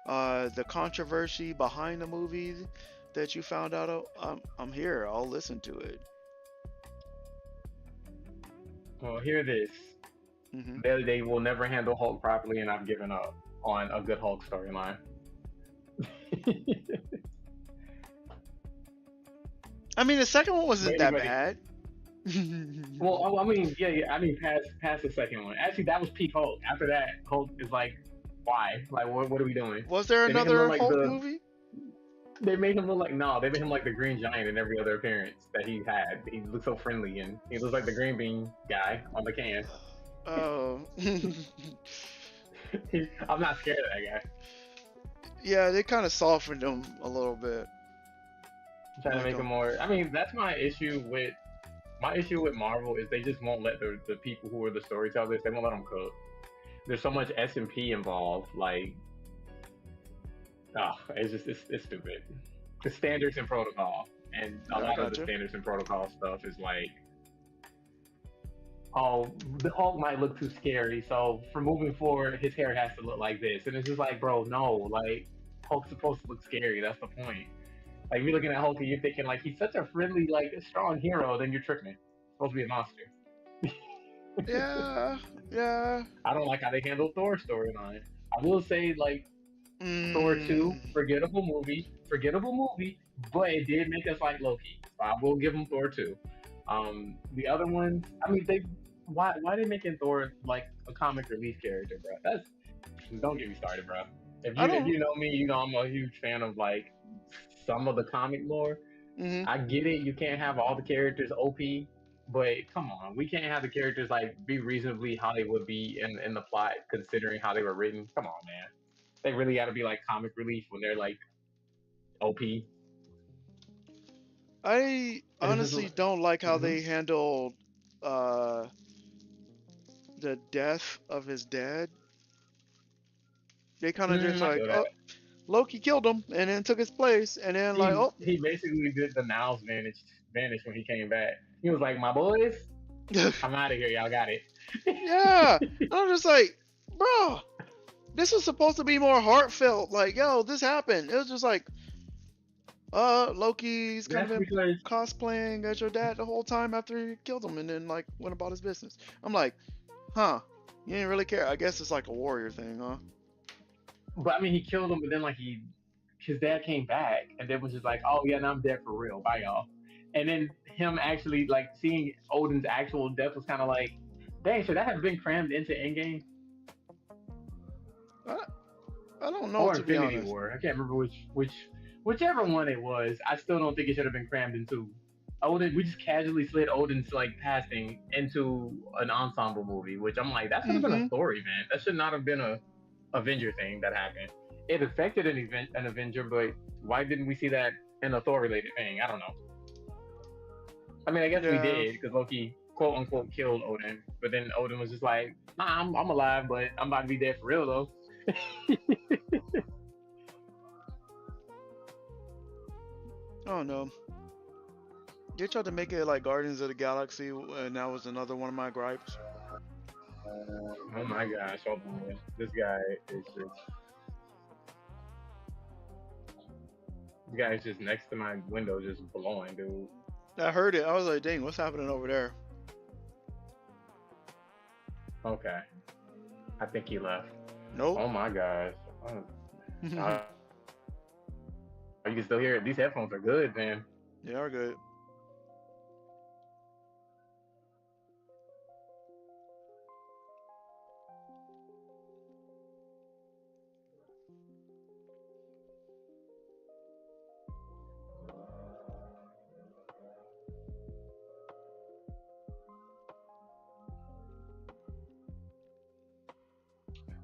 the controversy behind the movie that you found out. I'm here. I'll listen to it. Well, hear this. Hmm. They will never handle Hulk properly, and I've given up on a good Hulk storyline. I mean, the second one But wasn't that anyway, bad. well, I mean, I mean, past the second one. Actually, that was peak Hulk. After that, Hulk is like, why? Like, what are we doing? Was there They made him look another like Hulk movie? They made him look like no. They made him like the Green Giant in every other appearance that he had. He looked so friendly, and he looks like the Green Bean guy on the can. Oh. I'm not scared of that guy. Yeah, they kind of softened him a little bit. I'm trying to Like, make him more. I mean, that's my issue with Marvel is they just won't let the people who are the storytellers. They won't let them cook. There's so much S&P involved. Like, it's just it's stupid. The standards and protocol, and a I lot of the gotcha. standards and protocol stuff is like oh, the Hulk might look too scary, so from moving forward, his hair has to look like this, and it's just like, bro, no, like Hulk's supposed to look scary. That's the point. Like you're looking at Hulk and you're thinking like he's such a friendly, like strong hero, then you're tripping. It's supposed to be a monster. Yeah, yeah. I don't like how they handled Thor's storyline. I will say like Thor 2, Mm, forgettable movie, but it did make us like Loki. So I will give him Thor 2. The other ones, I mean, they why they making Thor like a comic relief character, bro? That's don't get me started, bro. I If don't. you know me, you know I'm a huge fan of like some of the comic lore. Hmm. I get it, you can't have all the characters OP, but come on, we can't have the characters like be reasonably how they would be in the plot, considering how they were written. Come on, man. They really got to be like comic relief when they're like OP. I And it's just, honestly don't like how mm-hmm. they handled uh the death of his dad. They kind of just I like, feel that. oh, Loki killed him and then took his place, and then like, oh, He basically did the Niles vanish when he came back. He was like, "My boys, I'm out of here. Y'all got it." yeah. I'm just like, bro, this was supposed to be more heartfelt. Like, yo, this happened. It was just like, Loki's kind of That's been because cosplaying as your dad the whole time after he killed him, and then like went about his business. I'm like, huh? You didn't really care. I guess it's like a warrior thing, huh? but I mean, he killed him, but then like his dad came back, and then was just like, "Oh yeah, now I'm dead for real. Bye y'all." And then him actually like seeing Odin's actual death was kind of like, dang, should that have been crammed into Endgame I, I don't know, or to be Infinity honest. War? I can't remember whichever one it was. I still don't think it should have been crammed into Odin. We just casually slid Odin's like passing into an ensemble movie, which I'm like, that should have been a Mm-hmm. story, man. That should not have been a Avenger thing that happened. It affected an Avenger, but why didn't we see that in a Thor related thing? I don't know. I mean, I guess we Yeah. did because Loki quote unquote killed Odin, but then Odin was just like, "Nah, I'm alive, but I'm about to be dead for real though." I don't know. They tried to make it like Guardians of the Galaxy, and that was another one of my gripes. Oh my gosh, hold on. This guy is just this guy is just next to my window, just blowing, dude. I heard it. I was like, dang, what's happening over there? Okay, I think he left. Nope. Oh my gosh. Uh, you can still hear it. These headphones are good, man. They are good.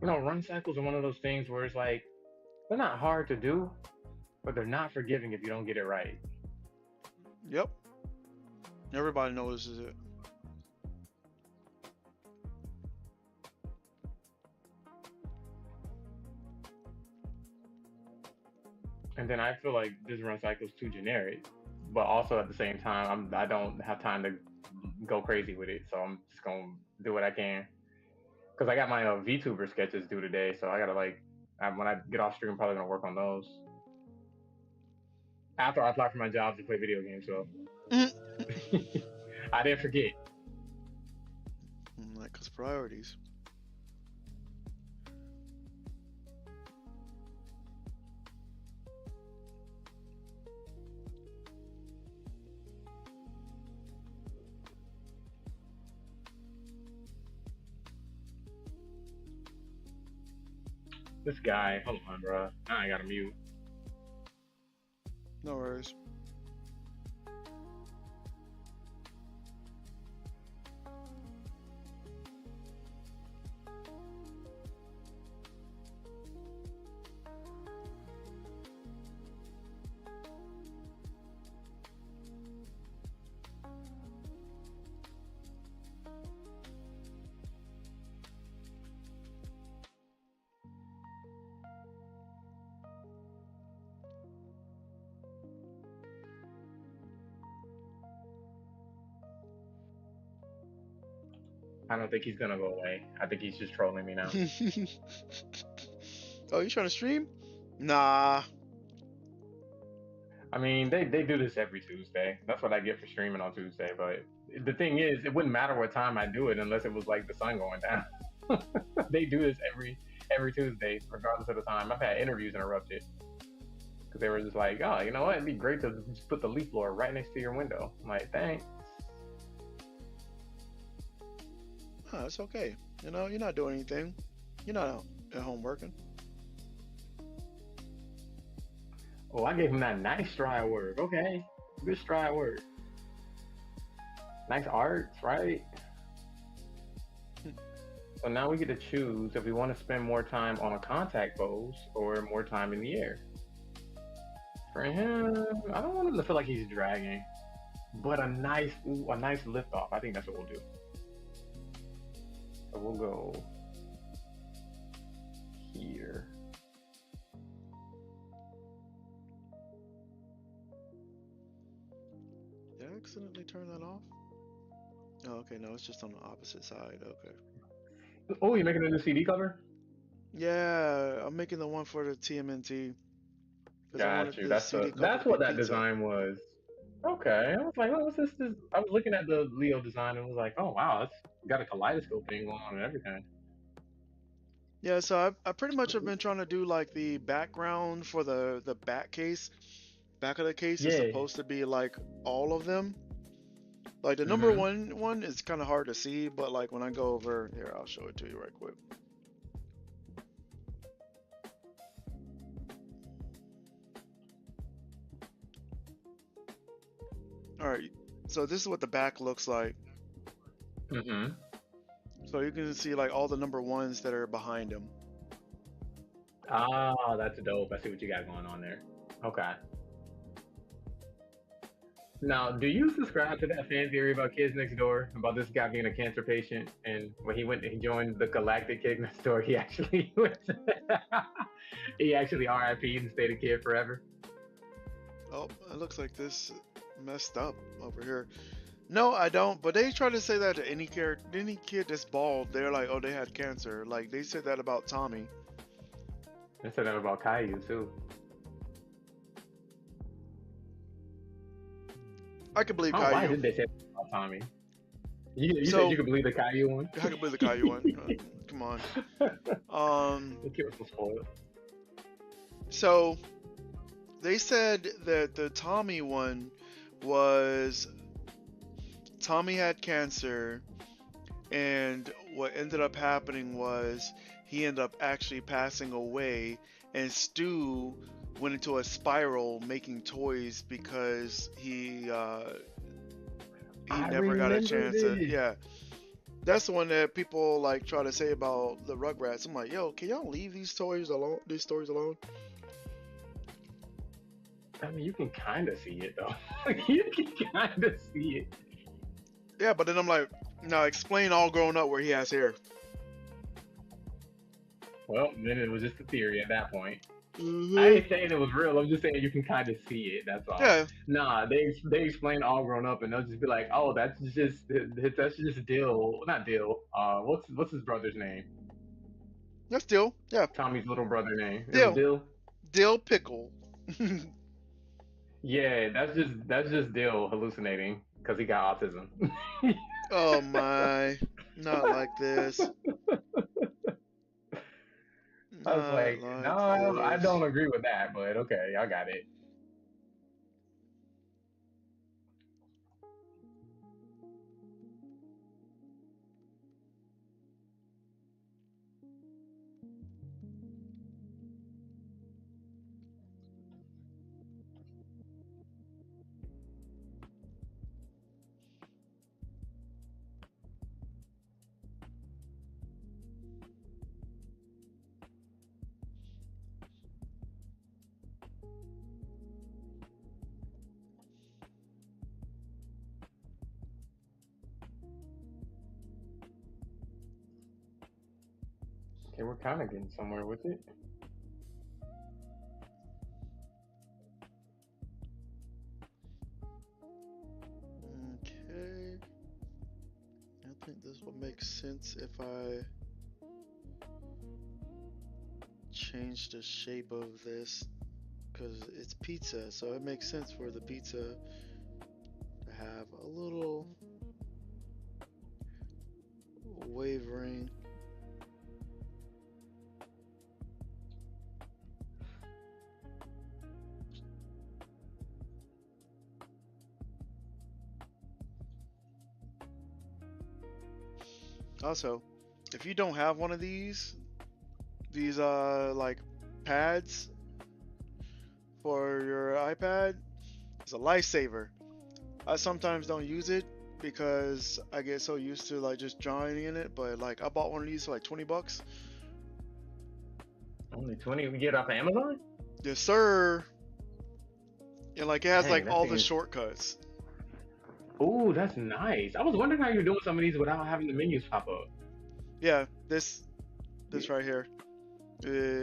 You know, run cycles are one of those things where it's like they're not hard to do, but they're not forgiving if you don't get it right. Yep. Everybody notices it. And then I feel like this run cycle is too generic, but also at the same time, I don't have time to go crazy with it, so I'm just gonna do what I can. Because I got my VTuber sketches due today, so I gotta like when I get off stream, I'm probably gonna work on those after I apply for my job to play video games. So I didn't forget. Like, cause priorities. This guy, hold on, bro. Now I gotta mute. No worries. I don't think he's gonna go away. I think he's just trolling me now. Oh, you trying to stream? Nah. I mean, they do this every Tuesday. That's what I get for streaming on Tuesday. But the thing is, it wouldn't matter what time I do it unless it was like the sun going down. They do this every Tuesday, regardless of the time. I've had interviews interrupted because they were just like, "Oh, you know what? It'd be great to just put the leaf blower right next to your window." I'm like, thanks. Huh, it's okay. You know, you're not doing anything. You're not out at home working. Oh, I gave him that nice stride work. Okay, good stride work. Nice arts, right? So now we get to choose if we want to spend more time on a contact pose or more time in the air. For him, I don't want him to feel like he's dragging, but a nice lift off. I think that's what we'll do. So we'll go here. Did I accidentally turn that off? Oh, okay. No, it's just on the opposite side. Okay. Oh, you're making a new CD cover? Yeah, I'm making the one for the TMNT because I wanted Got you. the CD cover to That's be what that pizza. design was. Okay. I was like, oh, what's this? I was looking at the Leo design and was like, oh wow, it's got a kaleidoscope thing going on and everything. Yeah, so I pretty much have been trying to do like the background for the back case. Back of the case is Yeah. supposed to be like all of them. Like the number Mm-hmm. one is kind of hard to see, but like when I go over here, I'll show it to you right quick. All right, so this is what the back looks like. Mm-hmm. So you can see like all the number ones that are behind him. Ah, that's dope. I see what you got going on there. Okay. Now, do you subscribe to that fan theory about Kids Next Door? About this guy being a cancer patient, and when he joined the Galactic Kids Next Door, he actually he actually RIP'd and stayed a kid forever. Oh, it looks like this messed up over here. No, I don't. But they try to say that to any kid that's bald. They're like, oh, they had cancer. Like they said that about Tommy. They said that about Caillou too. I can believe Oh, why Caillou. did they say that about Tommy? You said So you could believe the Caillou one? I can believe the Caillou one. Come on. The kid was so spoiled. So they said that the Tommy one was Tommy had cancer, and what ended up happening was he ended up actually passing away, and Stu went into a spiral making toys because he I never got a remember chance to. this. Yeah, that's the one that people like try to say about the Rugrats. I'm like, yo, can y'all leave these toys alone? These stories alone? I mean, you can kind of see it though. You can kind of see it. Yeah, but then I'm like, now explain all grown up where he has hair. Well, then it was just a theory at that point. I Mm-hmm. ain't saying it was real. I'm just saying you can kind of see it. That's all. Yeah, Nah, they explain all grown up, and they'll just be like, "Oh, that's just Dill, not Dill. What's his brother's name? that's Dill. Yeah, Tommy's little brother name. It was Dill. Dill. Dill Pickle. Yeah, that's just Dill hallucinating because he got autism. Oh my, not like this. I was Not like, no, like I this. don't agree with that, but okay, I got it. Okay, we're kind of getting somewhere with it. Okay. I think this will make sense. sense if I change the shape of this because it's pizza, so it makes sense for the pizza to have a little wavering. Also, if you don't have one of these like pads for your iPad, it's a lifesaver. I sometimes don't use it because I get so used to like just drawing in it, but like I bought one of these for like 20 bucks. Only 20 we get off of Amazon? Yes, sir. And like it has Dang, like that all the seems. shortcuts. Ooh, that's nice. I was wondering how you're doing some of these without having the menus pop up. Yeah, this right here.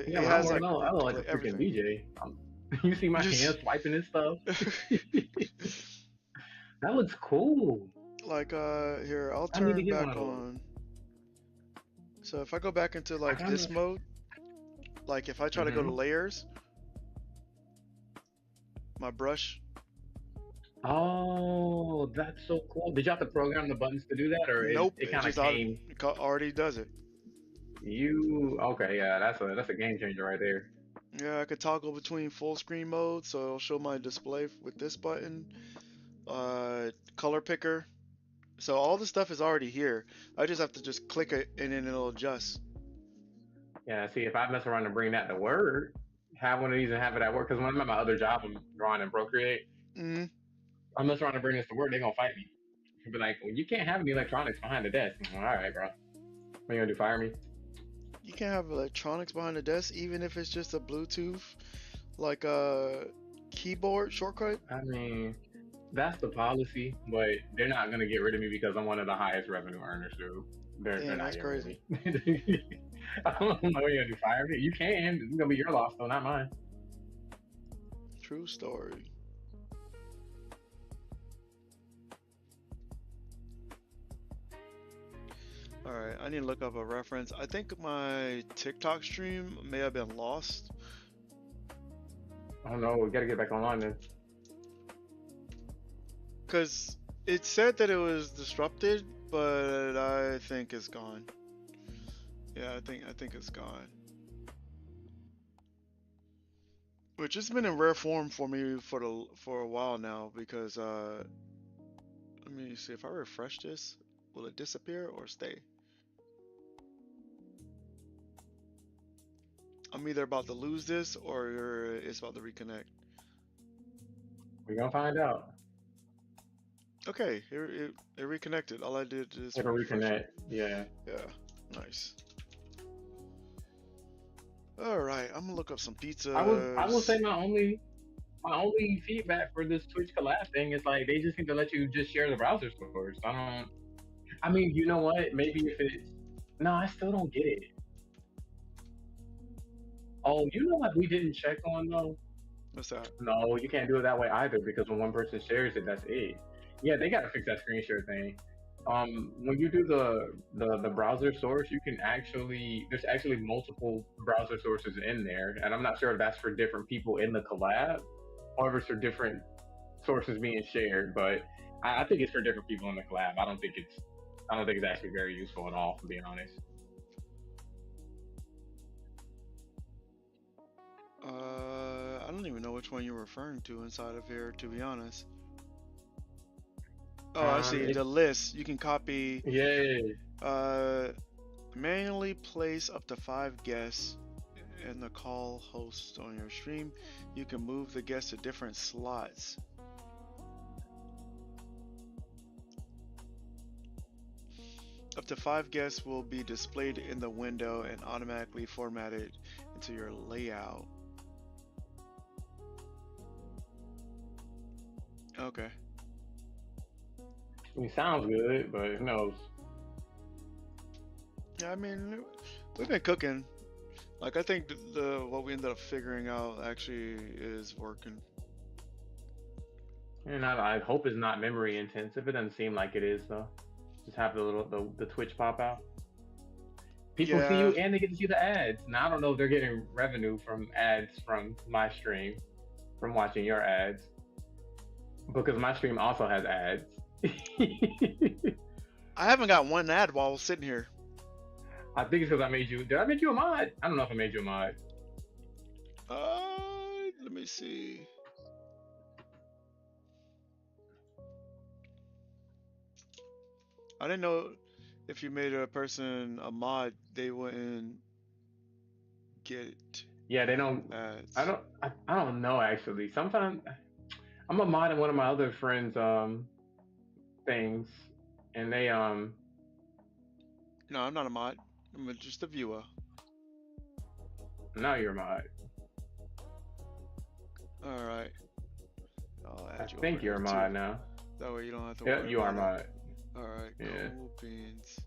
Yeah, It but I'm has more like no, I look like a like freaking everything. DJ. You see my Just hands swiping and stuff. That looks cool. like here, I'll I need to turn get one back of those. on. So if I go back into I like kind this of. mode, like if I try to go to Mm-hmm. layers, my brush, Oh, that's so cool. Did you have to program the buttons to do that, or nope, it it kind of just came? already does it. You okay? Yeah, that's a game changer right there. Yeah, I could toggle between full screen mode, so it'll show my display with this button. Color picker. So all the stuff is already here. I just have to just click it and then it'll adjust. Yeah. See, if I mess around and bring that to Word, have one of these and have it at work, because when I'm at my other job, I'm drawing in Procreate. Mm, I mess around and bring this to Word, they're gonna fight me. They'll be like, well, you can't have any electronics behind the desk. I'm like, all right, bro. What you gonna do? Fire me? you can have electronics behind the desk, even if it's just a Bluetooth, like a keyboard shortcut. I mean, that's the policy, but they're not gonna get rid of me because I'm one of the highest revenue earners, dude. They're Damn, not that's getting rid of crazy. me. I don't know what you're gonna do. Fire me? You can. It's gonna be your loss, though, not mine. True story. All right, I need to look up a reference. I think my TikTok stream may have been lost I don't know. We gotta get back online then. because it said that it was disrupted, but I think it's gone. Yeah, I think it's gone. Which has been in rare form for me for a while now because let me see if I refresh this, will it disappear or stay? I'm either about to lose this or it's about to reconnect. We're gonna find out. Okay, here it reconnected. All I did is It'll refresh it. reconnect. Yeah. Yeah, nice. All right, I'm gonna look up some I will say pizzas. my only feedback for this Twitch collab thing is like they just need to let you just share the browser source. I mean, you know what? Maybe if it's no, I still don't get it. Oh, you know what we didn't check on though? What's that? No, you can't do it that way either because when one person shares it, that's it. Yeah, they gotta fix that screen share thing. When you do the browser source, you can actually there's actually multiple browser sources in there, and I'm not sure if that's for different people in the collab, or if it's for different sources being shared. But I think it's for different people in the collab. I don't think it's actually very useful at all, to be honest. I don't even know which one you're referring to inside of here, to be honest. Oh, I see. It's The list. You can copy, yeah. uh, manually place up to 5 guests in the call host on your stream. You can move the guests to different slots. Up to 5 guests will be displayed in the window and automatically formatted into your layout. Okay. I mean, sounds good, but who knows? Yeah, I mean, we've been cooking. Like, I think the what we ended up figuring out actually is working. And I hope it's not memory intensive. It doesn't seem like it is though. Just have the Twitch pop out. People see Yeah. you and they get to see the ads. Now I don't know if they're getting revenue from ads from my stream, from watching your ads, because my stream also has ads. I haven't got one ad while sitting here. I think it's because I made you. Did I make you a mod? I don't know if I made you a mod. Let me see. I didn't know if you made a person a mod, they wouldn't get Yeah, they don't. ads. I don't know actually. Sometimes I'm a mod in one of my other friends' things, and they No, I'm not a mod. I'm just a viewer. now you're a mod. All right. I'll I add you think over you're a there, mod too. now. That way you don't have to Yep, worry you are a about mod. it. All right. Yeah. Cool beans.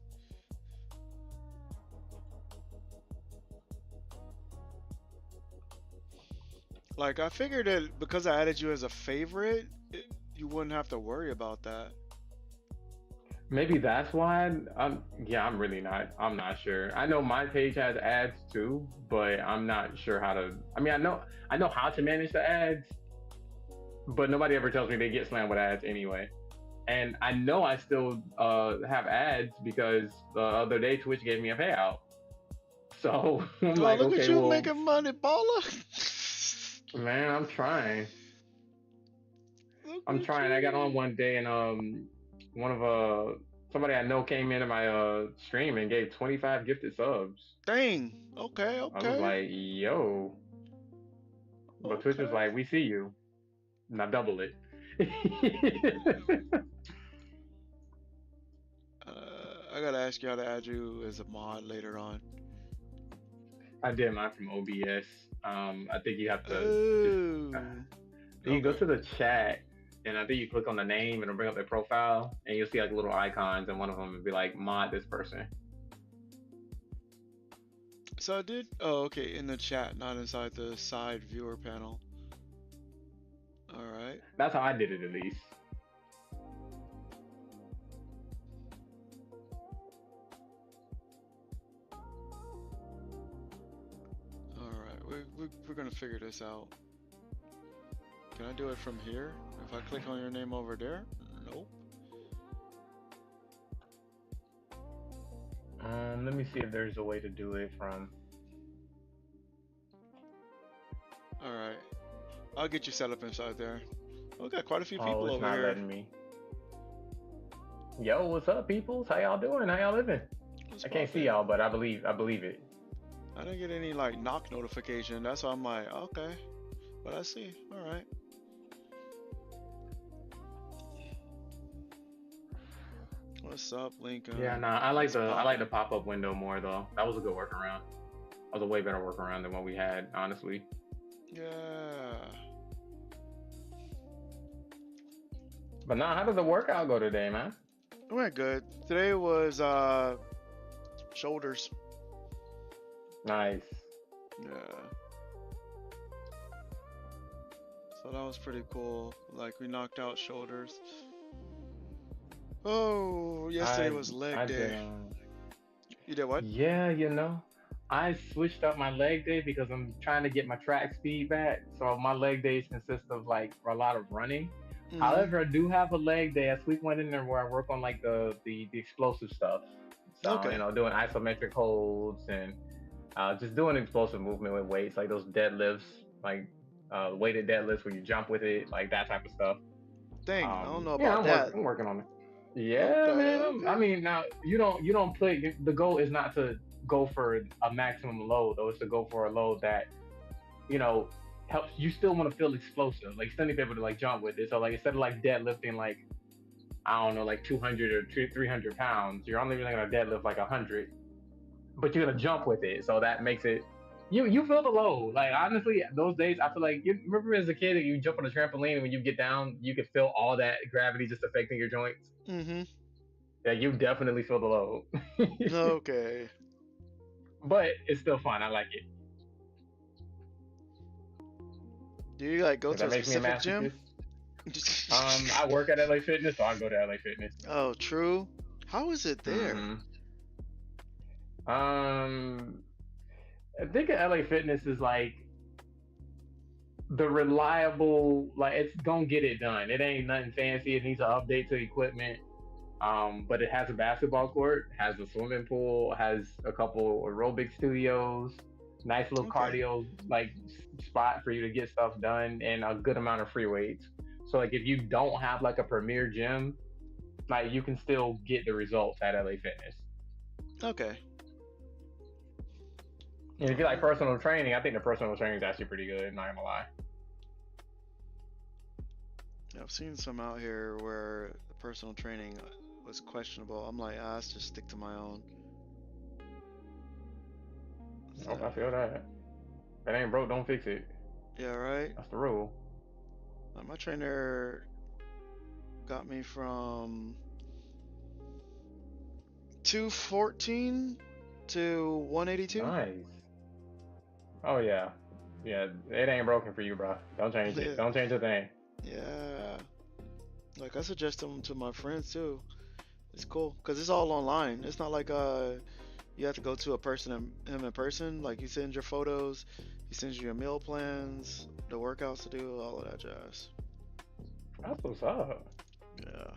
Like I figured that because I added you as a favorite, you wouldn't have to worry about that. Maybe that's why. Yeah, I'm not sure. I know my page has ads too, but I'm not sure how to. I mean, I know how to manage the ads, but nobody ever tells me they get slammed with ads anyway. And I know I still have ads because the other day Twitch gave me a payout. So I'm Oh, like, look at okay, you well, making money, baller. man, I'm trying. Look I'm at trying. I got on you. one day and one of somebody I know came into my stream and gave 25 gifted subs. Dang. Okay. I was Okay. like, yo. But Twitch was Okay. like, we see you. Now double it. I gotta ask you how to add you as a mod later on. I did mine from OBS. I think you have to Oh. you go Okay. to the chat and I think you click on the name and it'll bring up their profile and you'll see like little icons and one of them will be like mod this person. So I did. Oh, okay. In the chat, not inside the side viewer panel. All right. That's how I did it at least. All right. We're gonna figure this out. Can I do it from here? If I click on your name over there? Nope. Let me see if there's a way to do it from. All right. I'll get you set up inside there. We got quite a few people Oh, it's over not here. letting me. Yo, what's up, peoples? How y'all doing? How y'all living? What's I can't see poppin'? y'all, but I believe it. I didn't get any like knock notification. That's why I'm like, okay. But I see. All right. What's up, Lincoln? Yeah, nah, I like What's the pop-up window more though. That was a good workaround. That was a way better workaround than what we had, honestly. Yeah. But nah, how did the workout go today, man? It went good. Today was shoulders. Nice. Yeah. So that was pretty cool. Like we knocked out shoulders. Oh, yesterday was leg day. You did what? Yeah, I switched up my leg day because I'm trying to get my track speed back. So my leg days consist of like a lot of running. Mhm. However, I do have a leg day. I squeak one in there where I work on like the explosive stuff. So Okay. doing isometric holds and just doing explosive movement with weights, like those deadlifts, like weighted deadlifts where you jump with it, like that type of stuff. Dang, I don't know Yeah, about that. I'm working on it. Yeah, Okay, man. okay. I mean, now you don't put the goal is not to go for a maximum load, though. It's to go for a load that helps. You still want to feel explosive, like still need to be able to like jump with it. So like instead of like deadlifting like I don't know like 200 or 300 pounds, you're only really gonna deadlift like 100, but you're gonna jump with it. So that makes it. You feel the load. Like honestly, those days I feel like you remember as a kid that you jump on a trampoline and when you get down, you can feel all that gravity just affecting your joints. Mm-hmm. Yeah, you definitely feel the load. Okay. But it's still fun. I like it. Do you like go to That a makes me a specific gym? masochist. I work at LA Fitness, so I go to LA Fitness. Oh, true. How is it there? Um, I think LA Fitness is like the reliable, like it's gonna get it done. It ain't nothing fancy. It needs an update to equipment. But it has a basketball court, has a swimming pool, has a couple aerobic studios, nice little Okay. cardio like spot for you to get stuff done, and a good amount of free weights. So like if you don't have like a premier gym, like you can still get the results at LA Fitness. Okay. And if you All like right. personal training, I think the personal training is actually pretty good. Not gonna lie. Yeah, I've seen some out here where the personal training was questionable. I'm like, ah, let's just stick to my own. So, Oh, I feel that. If it ain't broke, don't fix it. yeah, right. That's the rule. My trainer got me from 214 to 182. Nice. Oh yeah, yeah. It ain't broken for you, bro. Don't change it. Yeah, Don't change a thing. yeah. Like I suggest them to my friends too. It's cool because it's all online. It's not like you have to go to a person him in person. Like you send your photos, he sends you your meal plans, the workouts to do, all of that jazz. That's what's up. Yeah.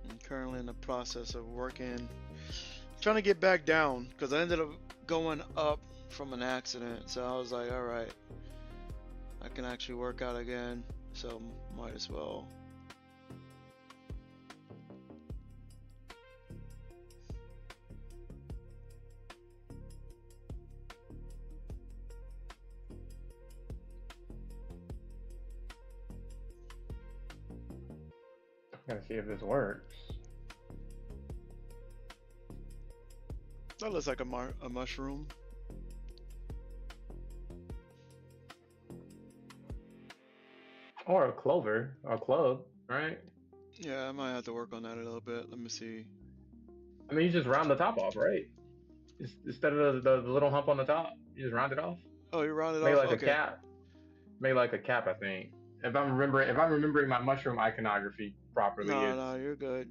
I'm currently in the process of working, trying to get back down because I ended up going up from an accident. So I was like, all right, I can actually work out again. So might as well. Gotta see if this works. That looks like a mushroom. Or a clover, or a club, right? Yeah, I might have to work on that a little bit. Let me see. I mean, you just round the top off, right? Instead of the little hump on the top, you just round it off. Oh, you rounded Make off? like a Okay. cap. Make like a cap, I think. If I'm remembering my mushroom iconography properly, No, it's no, you're good.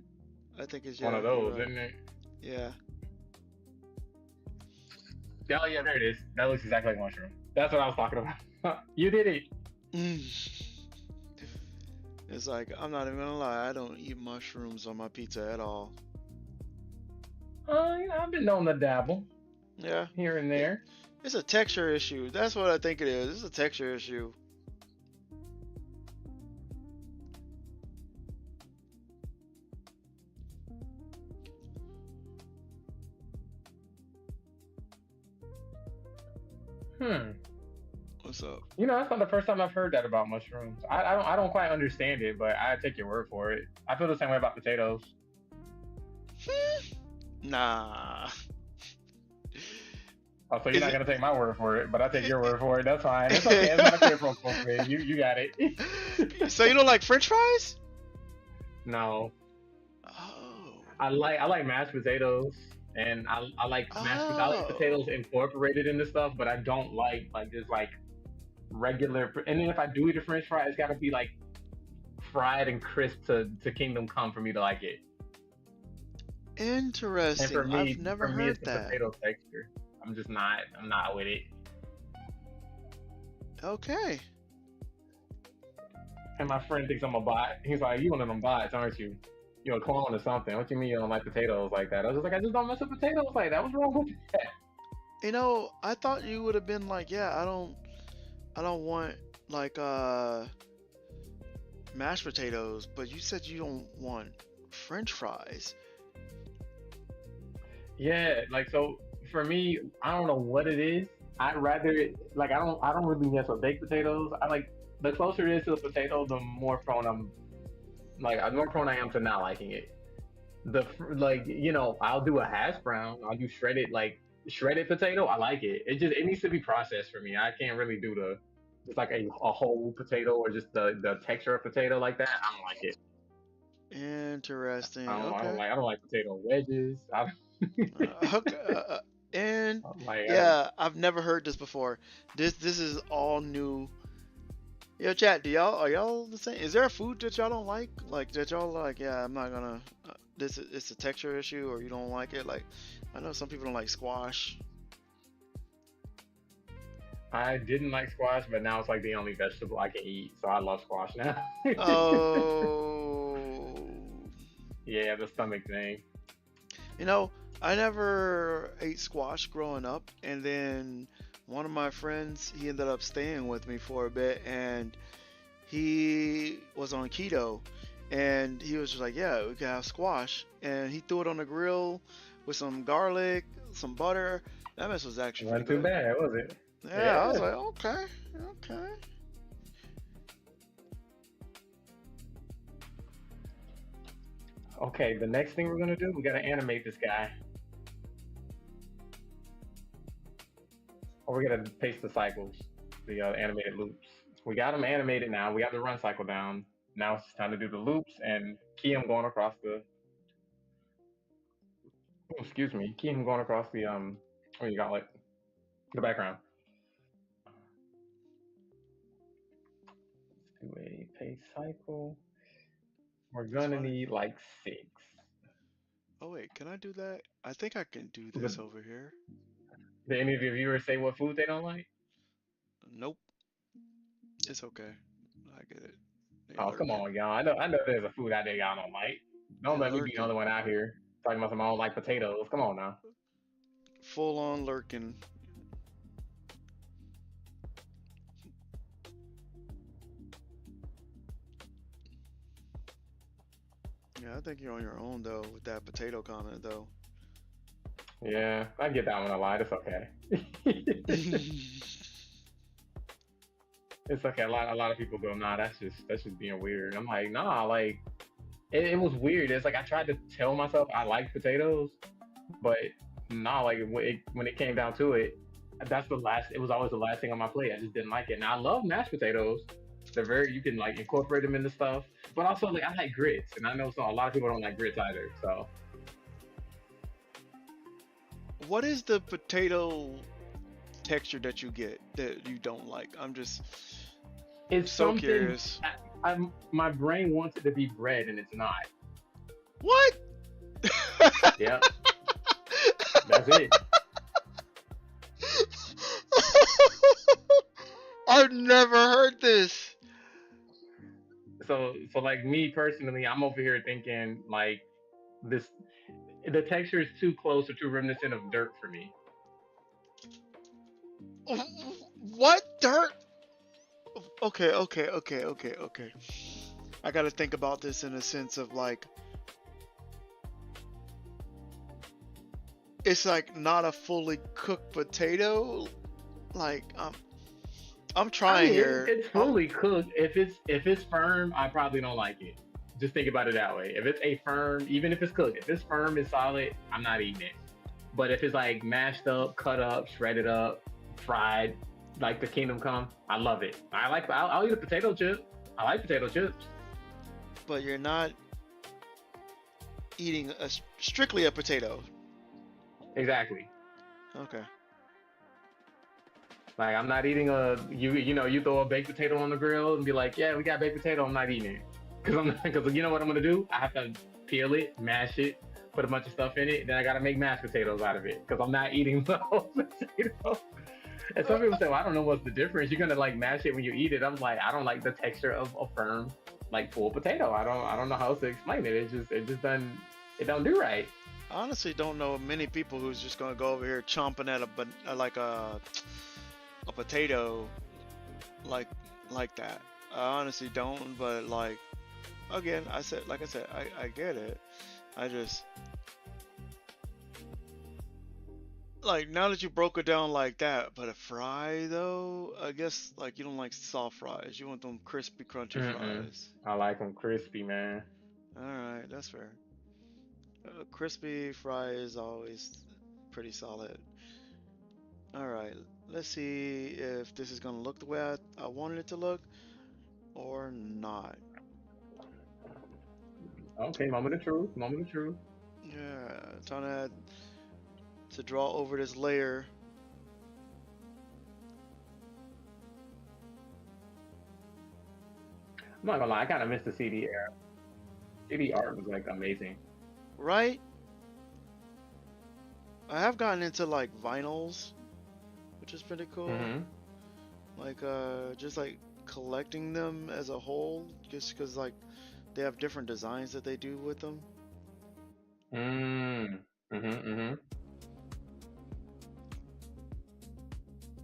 I think it's, one yeah, of you're those, right. isn't it? Yeah. Oh yeah, there it is. That looks exactly like mushroom. That's what I was talking about. You did it. It's like, I'm not even gonna lie, I don't eat mushrooms on my pizza at all. Yeah, I've been known to dabble Yeah. here and It, there. it's a texture issue. That's what I think it is. It's a texture issue. Hmm. What's up? That's not the first time I've heard that about mushrooms. I don't quite understand it, but I take your word for it. I feel the same way about potatoes. Nah. Oh, so you're Is not it? gonna take my word for it, but I take your word for it. That's fine. It's okay. It's not a quid pro quo thing. You got it. So you don't like French fries? No, Oh. I like mashed potatoes, and I like I like Oh. potatoes incorporated into stuff, but I don't like just like regular. And then if I do eat a French fry, it's gotta be like fried and crisp to kingdom come for me to like it. And Interesting. I've never for me, heard it's the that. potato texture. I'm just not. I'm not with it. Okay. And my friend thinks I'm a bot. He's like, "You one of them bots, aren't you? You're a clone or something. What you mean you don't like potatoes like that?" I was just like, "I just don't mess with potatoes like that. What's wrong with that?" I thought you would have been like, yeah, I don't want like mashed potatoes, but you said you don't want French fries. Yeah, like so for me, I don't know what it is. I'd rather like I don't really mess with baked potatoes. I like the closer it is to the potato, the more prone I'm like the more prone I am to not liking it. Like I'll do a hash brown. I'll do shredded potato. I like it. It needs to be processed for me. I can't really do the just like a whole potato or just the texture of potato like that. I don't like it. Interesting. Okay. I don't like potato wedges. Okay. And I'm like, yeah, I've never heard this before. This is all new. Yo, chat. Do y'all are y'all the same? Is there a food that y'all don't like? Like that y'all like? Yeah, I'm not gonna. This it's a texture issue, or you don't like it. Like, I know some people don't like squash. I didn't like squash, but now it's like the only vegetable I can eat, so I love squash now. Oh, Yeah, the stomach thing. you know, I never ate squash growing up, and then one of my friends he ended up staying with me for a bit, and he was on keto, and he was just like, "Yeah, we can have squash," and he threw it on the grill with some garlic, some butter. That mess was actually pretty Wasn't too good. bad, was it? Yeah, I was Yeah. like, okay, okay. Okay, the next thing we're gonna do, we gotta animate this guy, or we're gonna paste the cycles, the animated loops. We got them animated now. We got the run cycle down. Now it's time to do the loops and key him going across the. Oh, excuse me, key him going across the what you got like the background. Let's do a paste cycle. We're It's gonna funny. need like 6. Oh wait, can I do that? I think I can do But this over here. did any of your viewers say what food they don't like? Nope, it's okay. I get it. They Oh, come lurking. on, y'all. I know there's a food out there y'all don't like. Don't They let me be the lurking. only one out here talking about some I don't like potatoes. Come on now. Full on lurking. Yeah, I think you're on your own though with that potato comment though. Yeah, I get that one a lot. It's okay. It's okay. A lot of people go, nah, that's just being weird. I'm like, nah, like it was weird. It's like I tried to tell myself I like potatoes, but nah, like when it came down to it, that's the last. It was always the last thing on my plate. I just didn't like it. Now I love mashed potatoes. They're very you can like incorporate them into stuff, but also like I like grits, and I know a lot of people don't like grits either. So What is the potato texture that you get that you don't like? I'm just it's so something. curious. My brain wants it to be bread, and it's not. What? Yep, that's it. I've never heard this. So like me personally, I'm over here thinking like this. The texture is too close or too reminiscent of dirt for me. What dirt? Okay, okay, okay, okay, okay. I gotta think about this in a sense of like, it's like not a fully cooked potato. Like, I'm I trying mean, here. it's fully cooked. If it's firm, I probably don't like it. Just think about it that way. If it's a firm, even if it's cooked, if it's firm and solid, I'm not eating it. But if it's like mashed up, cut up, shredded up, fried, like the Kingdom Come, I love it. I'll eat a potato chip. I like potato chips. But you're not eating strictly a potato. Exactly. Okay. Like I'm not eating you throw a baked potato on the grill and be like, yeah, we got baked potato. I'm not eating it because you know what I'm gonna do? I have to peel it, mash it, put a bunch of stuff in it, then I gotta make mashed potatoes out of it because I'm not eating the whole potato. And some people say, well, I don't know what's the difference. You're gonna like mash it when you eat it. I'm like, I don't like the texture of a firm, like full potato. I don't know how else to explain it. It just doesn't it don't do right. I honestly don't know many people who's just gonna go over here chomping at like a potato like like that. I honestly don't, but like again, like I said, I get it. I just like now that you broke it down like that, but a fry though, I guess like you don't like soft fries. You want them crispy, crunchy Mm-mm. fries. I like them crispy, man. All right, that's fair. Crispy fry is always pretty solid. All right, let's see if this is gonna look the way I wanted it to look or not. Okay, moment of truth. Moment of truth. Yeah, trying to draw over this layer. I'm not gonna lie, I kind of miss the CD era. CD art was like amazing. Right? I have gotten into like vinyls, which is pretty cool. Mm-hmm. Like just like collecting them as a whole, just because like they have different designs that they do with them. Mm. Mm-hmm. Mm-hmm.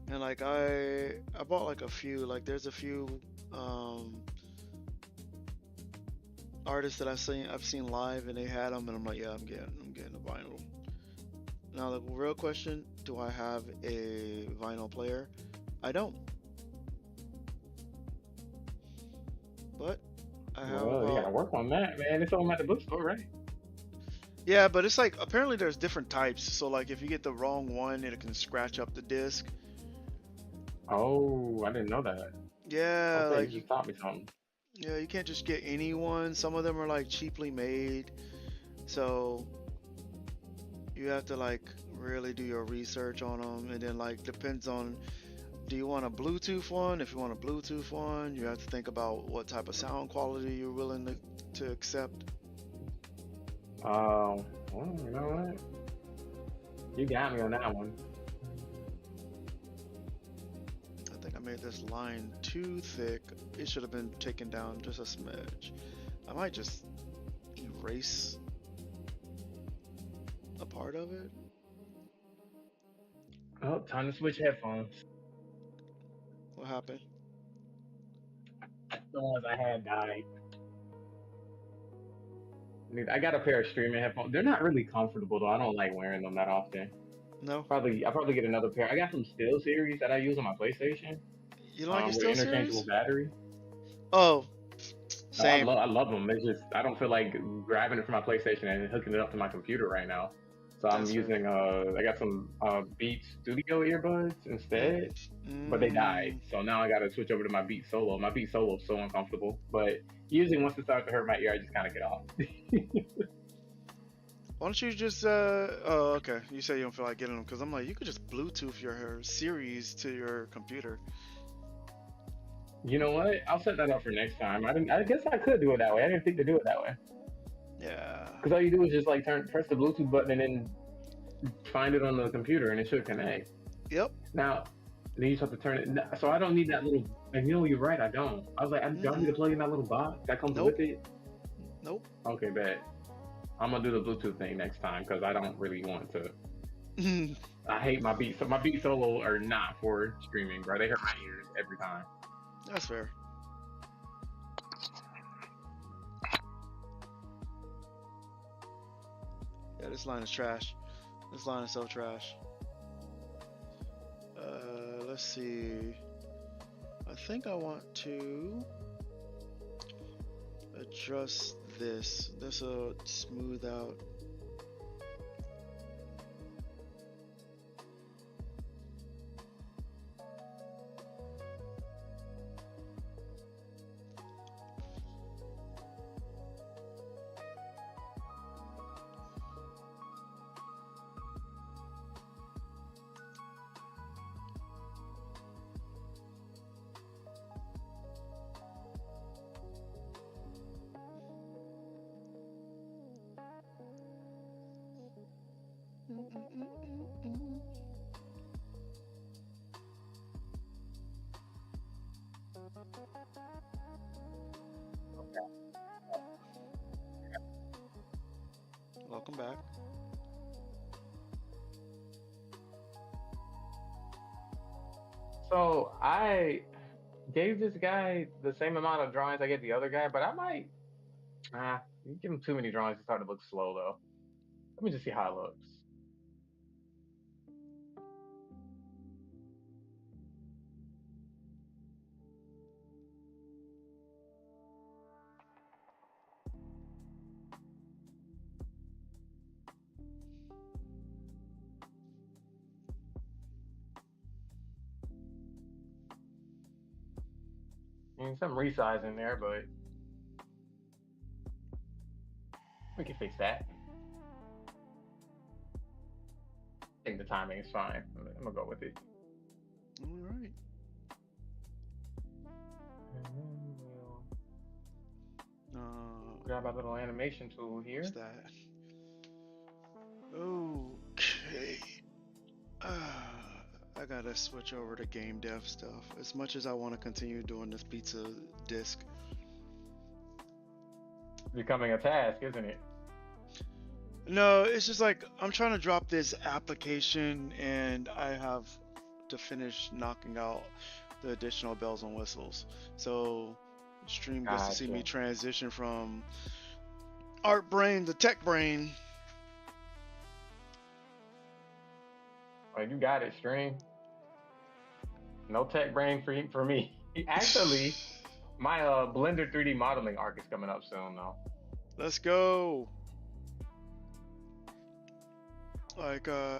And like I bought like a few. Like there's a few um artists that I've seen live and they had them and I'm like, yeah, I'm getting a vinyl. Now the real question, do I have a vinyl player? I don't, but I have Well, you gotta about. work on that, man. It's all at the bookstore, right? Yeah, but it's like apparently there's different types. So like if you get the wrong one, it can scratch up the disc. Oh, I didn't know that. Yeah, Okay, you like you just taught me something. yeah, you can't just get any one. Some of them are like cheaply made. So you have to like really do your research on them and then like depends on, do you want a Bluetooth one? If you want a Bluetooth one, you have to think about what type of sound quality you're willing to accept. Well, you know what? You got me on that one. I think I made this line too thick. It should have been taken down just a smidge. I might just erase a part of it. Oh, time to switch headphones. What happened? The ones I had died. I got a pair of streaming headphones. They're not really comfortable though. I don't like wearing them that often. No? I'll probably get another pair. I got some Steel Series that I use on my PlayStation. You don't like your With Steel interchangeable Series? battery. Oh, No, same. I love them. It's just I don't feel like grabbing it from my PlayStation and hooking it up to my computer right now. So I'm That's fair. using I got some Beats Studio earbuds Mm. instead, but they died. Mm. So now I got to switch over to my Beat Solo. My Beat Solo is so uncomfortable, but usually once it starts to hurt my ear, I just kind of get off. Why don't you just oh okay. You say you don't feel like getting them because I'm like you could just Bluetooth your series to your computer. You know what? I'll set that up for next time. I didn't. I guess I could do it that way. I didn't think to do it that way. Yeah. Because all you do is just like press the Bluetooth button, and then find it on the computer, and it should connect. Yep. Now, then you just have to turn it. So I don't need that little. And you know, you're right. I don't. I was like, do I need to plug in that little box that comes Nope. with it? Nope. Okay, bet. I'm gonna do the Bluetooth thing next time because I don't really want to. I hate my Beats. So my Beat Solo are not for streaming, bro. They hurt my ears every time. That's fair. Yeah, this line is trash. This line is so trash. Let's see. I think I want to adjust this. This will smooth out. Welcome back. So I gave this guy the same amount of drawings I gave the other guy, but I might. You give him too many drawings, it's starting to look slow though. Let me just see how it looks. I mean, some resize in there, but we can fix that. I think the timing is fine. I'm gonna go with it. All right. And then Uh, grab our little animation tool here. what's that? Okay. I gotta switch over to game dev stuff. As much as I want to continue doing this pizza disc. Becoming a task, isn't it? No, it's just like I'm trying to drop this application and I have to finish knocking out the additional bells and whistles. So stream gets to see me Gotcha. transition from art brain to tech brain. Oh, you got it, Stream. No tech brain for me. Actually, my Blender 3D modeling arc is coming up soon, though. Let's go. Like I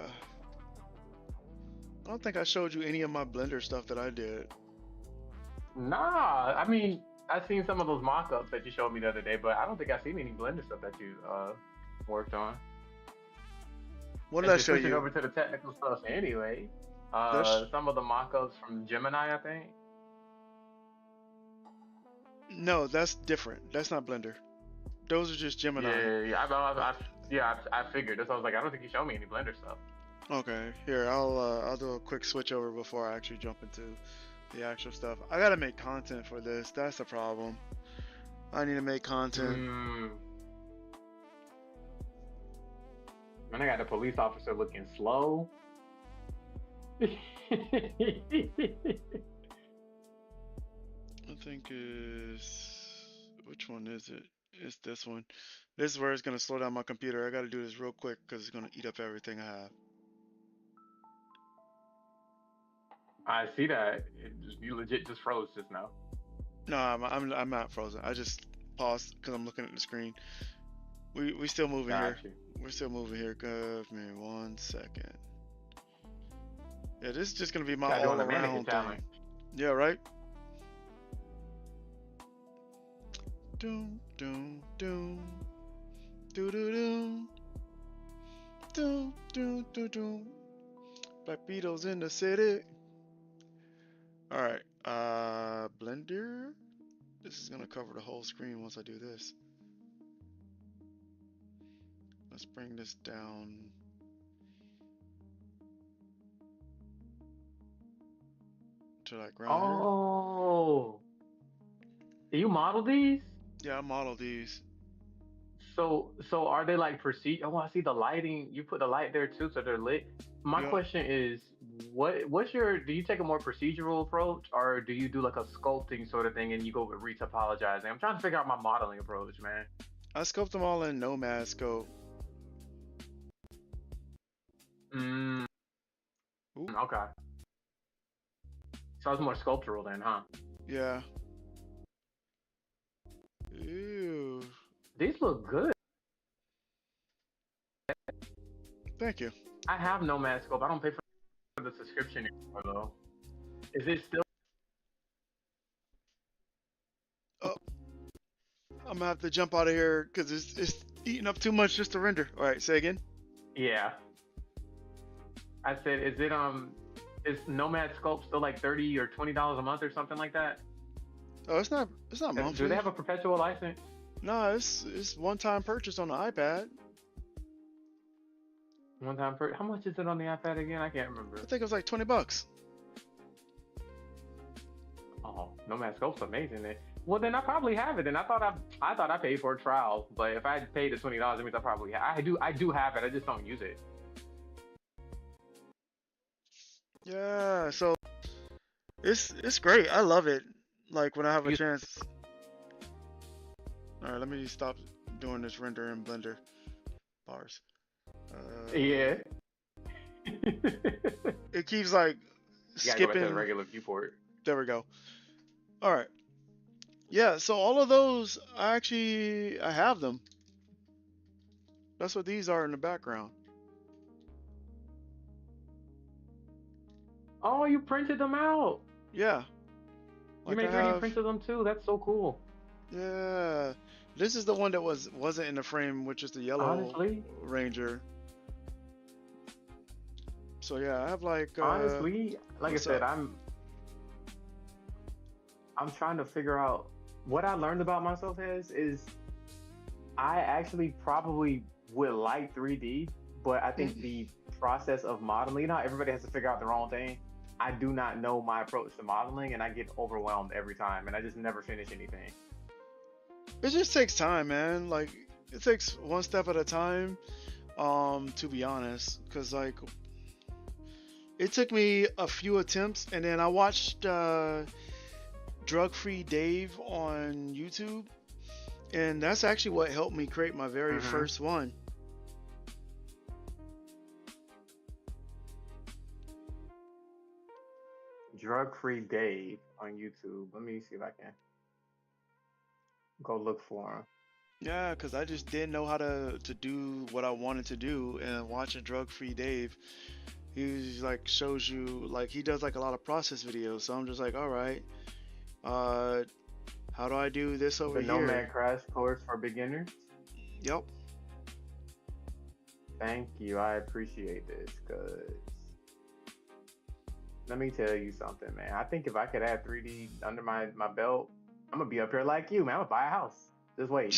don't think I showed you any of my Blender stuff that I did. Nah, I mean, I seen some of those mock-ups that you showed me the other day, but I don't think I've seen any Blender stuff that you worked on. What did I If show you're switching you? over to the technical stuff anyway, There's some of the mock-ups from Gemini, I think. no, that's different. That's not Blender. Those are just Gemini. I figured. That's why I was like, I don't think you showed me any Blender stuff. Okay, here I'll do a quick switch over before I actually jump into the actual stuff. I gotta make content for this. That's the problem. I need to make content. And I got the police officer looking slow. I think which one is it? It's this one. This is where it's gonna slow down my computer. I gotta do this real quick because it's gonna eat up everything I have. I see that. You legit just froze just now. No, I'm not frozen. I just paused because I'm looking at the screen. We still moving here. Gotcha. We're still moving here. Give me 1 second. Yeah, this is just gonna be my Gotta do all the mannequin around thing. challenge. Yeah, right. Doom doom doom doo doo doom doom doom doom doom. Black Beatles in the city. All right, Blender. This is gonna cover the whole screen once I do this. Let's bring this down. To like around here. Oh, you model these? Yeah, I modeled these. So are they like Oh, I see the lighting. You put the light there too, so they're lit. My Yeah. question is, what's your? Do you take a more procedural approach, or do you do like a sculpting sort of thing and you go with retopologizing? I'm trying to figure out my modeling approach, man. I scoped them all in Nomad scope. Ooh. Okay. So it's more sculptural then, huh? Yeah. Ew. These look good. Thank you. I have Nomad Scope. I don't pay for the subscription anymore, though. Is it still? Oh, I'm gonna have to jump out of here because it's eating up too much just to render. All right, say again. Yeah. I said, is Nomad Scope still like $30 or $20 a month or something like that? Oh, it's not monthly. Do they have a perpetual license? No, it's one-time purchase on the iPad. One time per. How much is it on the iPad again? I can't remember. I think it was like $20. Oh, Nomad Scope's amazing. Then. Well, then I probably have it. And I thought I paid for a trial, but if I paid the $20, it means I do have it. I just don't use it. Yeah, so it's great. I love it. Like when I have a chance. All right, let me stop doing this render in Blender. Bars. Yeah. It keeps like You gotta go back skipping. to the regular viewport. There we go. All right. Yeah, so all of those, I have them. That's what these are in the background. Oh, you printed them out. Yeah. You made 3D prints of them too. That's so cool. Yeah. This is the one that wasn't in the frame, which is the yellow Honestly, Ranger. So yeah, I have like honestly, like I what's said, up? I'm trying to figure out what I learned about myself is I actually probably would like 3D, but I think Mm. the process of modeling, you know, how everybody has to figure out their own thing. I do not know my approach to modeling, and I get overwhelmed every time, and I just never finish anything. It just takes time, man. Like it takes one step at a time. To be honest, because like it took me a few attempts, and then I watched Drug Free Dave on YouTube, and that's actually what helped me create my very Hmm. first one. Drug Free Dave on YouTube. Let me see if I can go look for him. Yeah, because I just didn't know how to do what I wanted to do, and watching Drug Free Dave, he's like shows you like he does like a lot of process videos. So I'm just like, all right, uh, how do I do this over The here? Nomad Crash Course for Beginners. Yep. Thank you. I appreciate this because let me tell you something, man. I think if I could add 3D under my belt, I'm gonna be up here like you, man. I'm gonna buy a house. Just wait.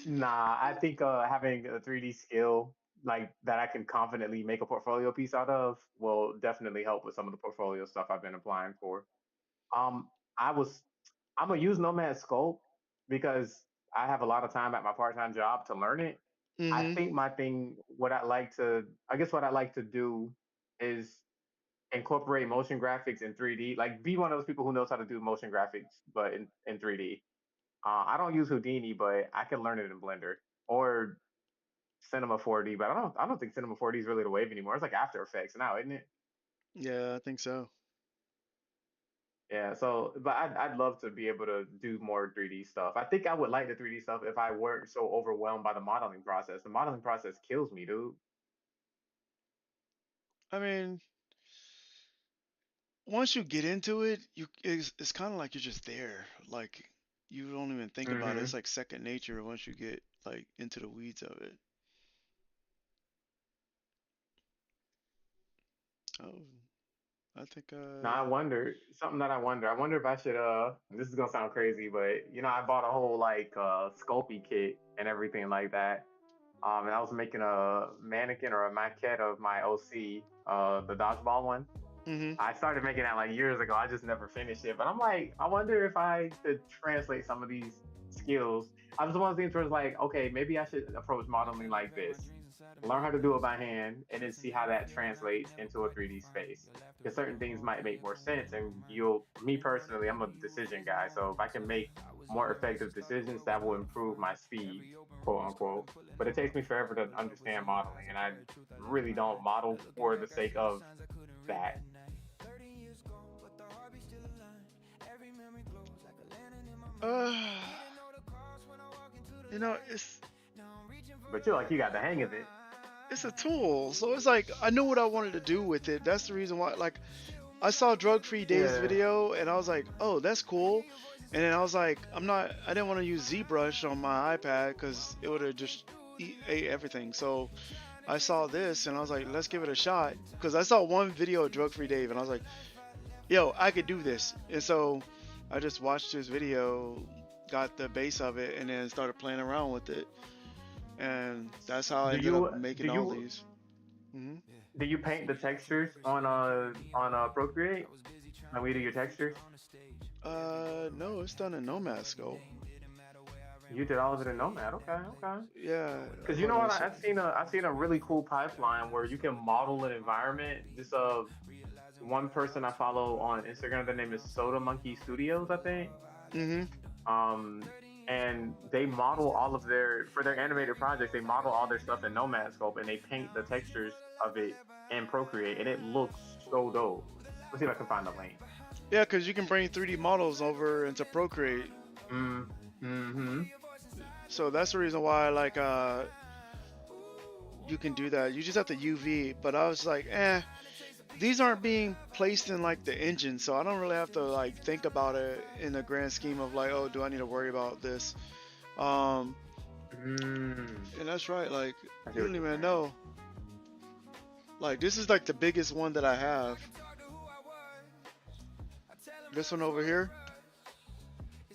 Nah, I think having a 3D skill like that I can confidently make a portfolio piece out of will definitely help with some of the portfolio stuff I've been applying for. Um, I was I'm gonna use Nomad Sculpt because I have a lot of time at my part-time job to learn it. I Mhm. think my thing, I guess what I like to do is incorporate motion graphics in 3D. Like, be one of those people who knows how to do motion graphics, but in 3D. I don't use Houdini, but I can learn it in Blender or Cinema 4D. But I don't think Cinema 4D is really the wave anymore. It's like After Effects now, isn't it? Yeah, I think so. Yeah, so but I'd love to be able to do more 3D stuff. I think I would like the 3D stuff if I weren't so overwhelmed by the modeling process. The modeling process kills me, dude. I mean, once you get into it, it's kind of like you're just there. Like you don't even think about it. It's Hmm. like second nature once you get like into the weeds of it. Oh, I think Now I wonder something that I wonder. I wonder if I should this is gonna sound crazy, but you know, I bought a whole like Sculpey kit and everything like that. And I was making a mannequin or a maquette of my OC, the dodgeball one. Mhm. I started making that like years ago. I just never finished it. But I'm like, I wonder if I could translate some of these skills. I was one of those things where it's like, okay, maybe I should approach modeling like this. Learn how to do it by hand and then see how that translates into a 3D space. Because certain things might make more sense. And me personally, I'm a decision guy. So if I can make more effective decisions, that will improve my speed, quote unquote. But it takes me forever to understand modeling. And I really don't model for the sake of that. uh you know, But you're like, you got the hang of it. it's a tool. So it's like I knew what I wanted to do with it. That's the reason why like I saw Drug Free Dave's Yeah. video and I was like, "Oh, that's cool." And then I was like, I didn't want to use ZBrush on my iPad cuz it would have just ate everything. So I saw this and I was like, "Let's give it a shot." Cuz I saw one video of Drug Free Dave and I was like, "Yo, I could do this." And so I just watched his video, got the base of it and then started playing around with it. And that's how I Do ended up you do making all you these. Hmm. do you paint the textures on Procreate? When we do your textures, No, it's done in Nomad Scope. you did all of it in Nomad. Okay, okay. Yeah, Because you hold know on. what, I've seen a really cool pipeline where you can model an environment. This one person I follow on Instagram, their name is Soda Monkey Studios, I think. Hmm. Um, and they model all of for their animated projects. They model all their stuff in Nomad Scope and they paint the textures of it in Procreate, and it looks so dope. Let's see if I can find the link. Yeah, because you can bring 3D models over into Procreate. Mm, mm-hmm. So that's the reason why, like, you can do that. You just have to UV. But I was like, these aren't being placed in like the engine, so I don't really have to like think about it in the grand scheme of like, oh, do I need to worry about this? Um, Mm, and that's right. Like I see you what don't you're even saying. know. Like this is like the biggest one that I have. This one over here,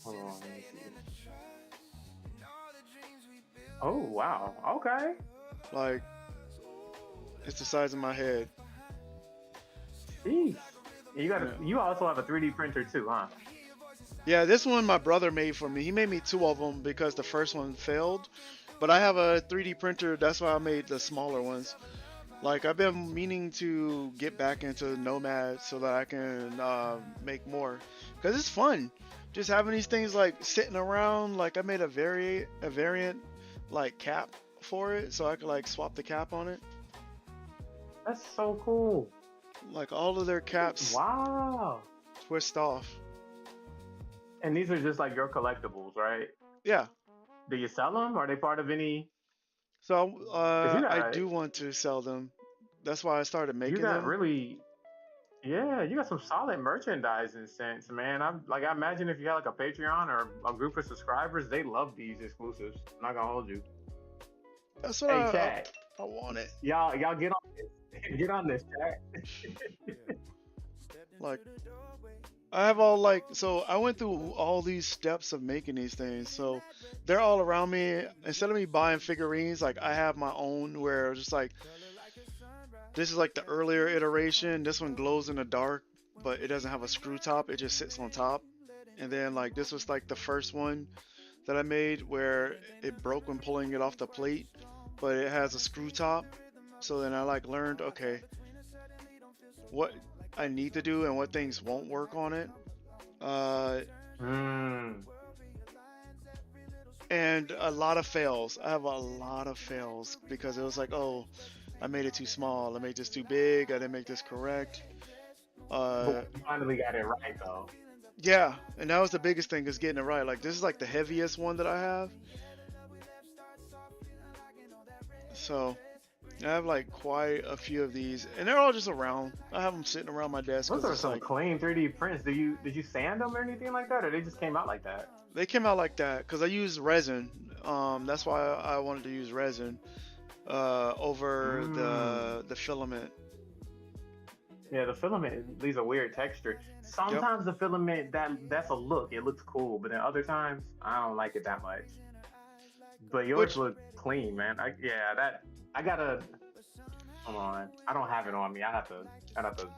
Hold on, let me see. Oh wow. Okay. like it's the size of my head. Jeez. You got Yeah. you also have a 3D printer too, huh? Yeah, this one my brother made for me. He made me two of them because the first one failed. But I have a 3D printer. That's why I made the smaller ones. Like I've been meaning to get back into Nomad so that I can make more, cause it's fun. Just having these things like sitting around. Like I made a variant like cap for it, so I could like swap the cap on it. That's so cool. Like all of their caps Wow. twist off. And these are just like your collectibles, right? Yeah. Do you sell them? Are they part of any? So Cause I do want to sell them. That's why I started you making got them. really yeah, you got some solid merchandising sense, man. I'm like I imagine if you had like a Patreon or a group of subscribers, they love these exclusives. I'm not gonna hold you. That's what Hey, chat, I wanted. y'all get on this, get on this, chat. Like I have all like so I went through all these steps of making these things. So they're all around me. Instead of me buying figurines, like I have my own where it's just like this is like the earlier iteration. This one glows in the dark, but it doesn't have a screw top. It just sits on top. And then like this was like the first one that I made where it broke when pulling it off the plate, but it has a screw top. So then I like learned okay, what I need to do and what things won't work on it. Uh, Mm. and a lot of fails. I have a lot of fails because it was like, oh, I made it too small. I made this too big. I didn't make this correct. Uh, But you finally got it right though. yeah, and that was the biggest thing is getting it right. Like this is like the heaviest one that I have. So I have like quite a few of these, and they're all just around. I have them sitting around my desk Those because are it's some like clean 3D prints. Did you sand them or anything like that, or they just came out like that? they came out like that because I use resin. That's why I wanted to use resin over Mm. the filament. Yeah, the filament leaves a weird texture. Yep. Sometimes the filament that's a look. It looks cool, but then other times I don't like it that much. But yours Which look clean, man. Yeah, that I gotta. Hold on, I don't have it on me. I have to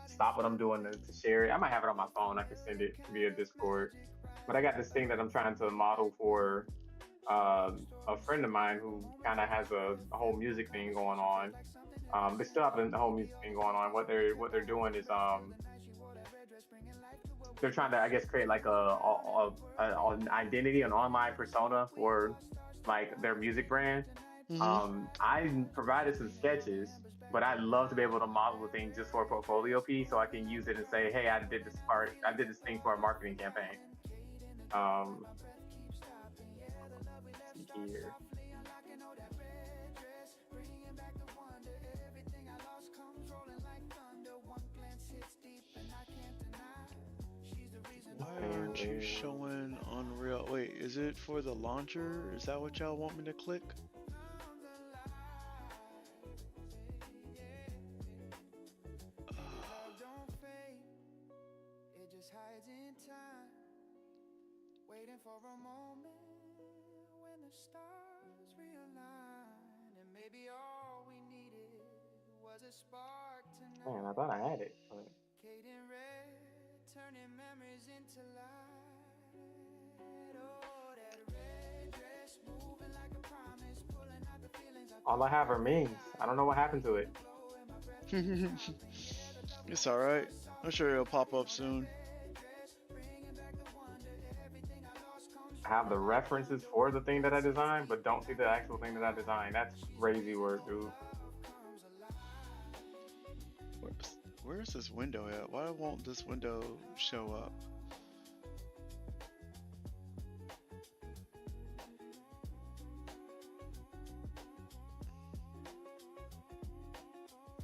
stop what I'm doing to share it. I might have it on my phone. I can send it via Discord. But I got this thing that I'm trying to model for a friend of mine who kind of has a whole music thing going on. They still have the whole music thing going on. What they're doing is they're trying to I guess create like an identity, an online persona for like their music brand. hmm I provided some sketches, but I'd love to be able to model the thing just for a portfolio piece, so I can use it and say, "Hey, I did this thing for a marketing campaign." Um, let's see here. why Thing aren't you is, showing Unreal? Wait, is it for the launcher? Is that what y'all want me to click? man, I thought I had it, but all I have are memes. I don't know what happened to it. It's all right. I'm sure it'll pop up soon. I have the references for the thing that I designed, but don't see the actual thing that I designed. That's crazy work, dude. Where's, where's this window at? Why won't this window show up?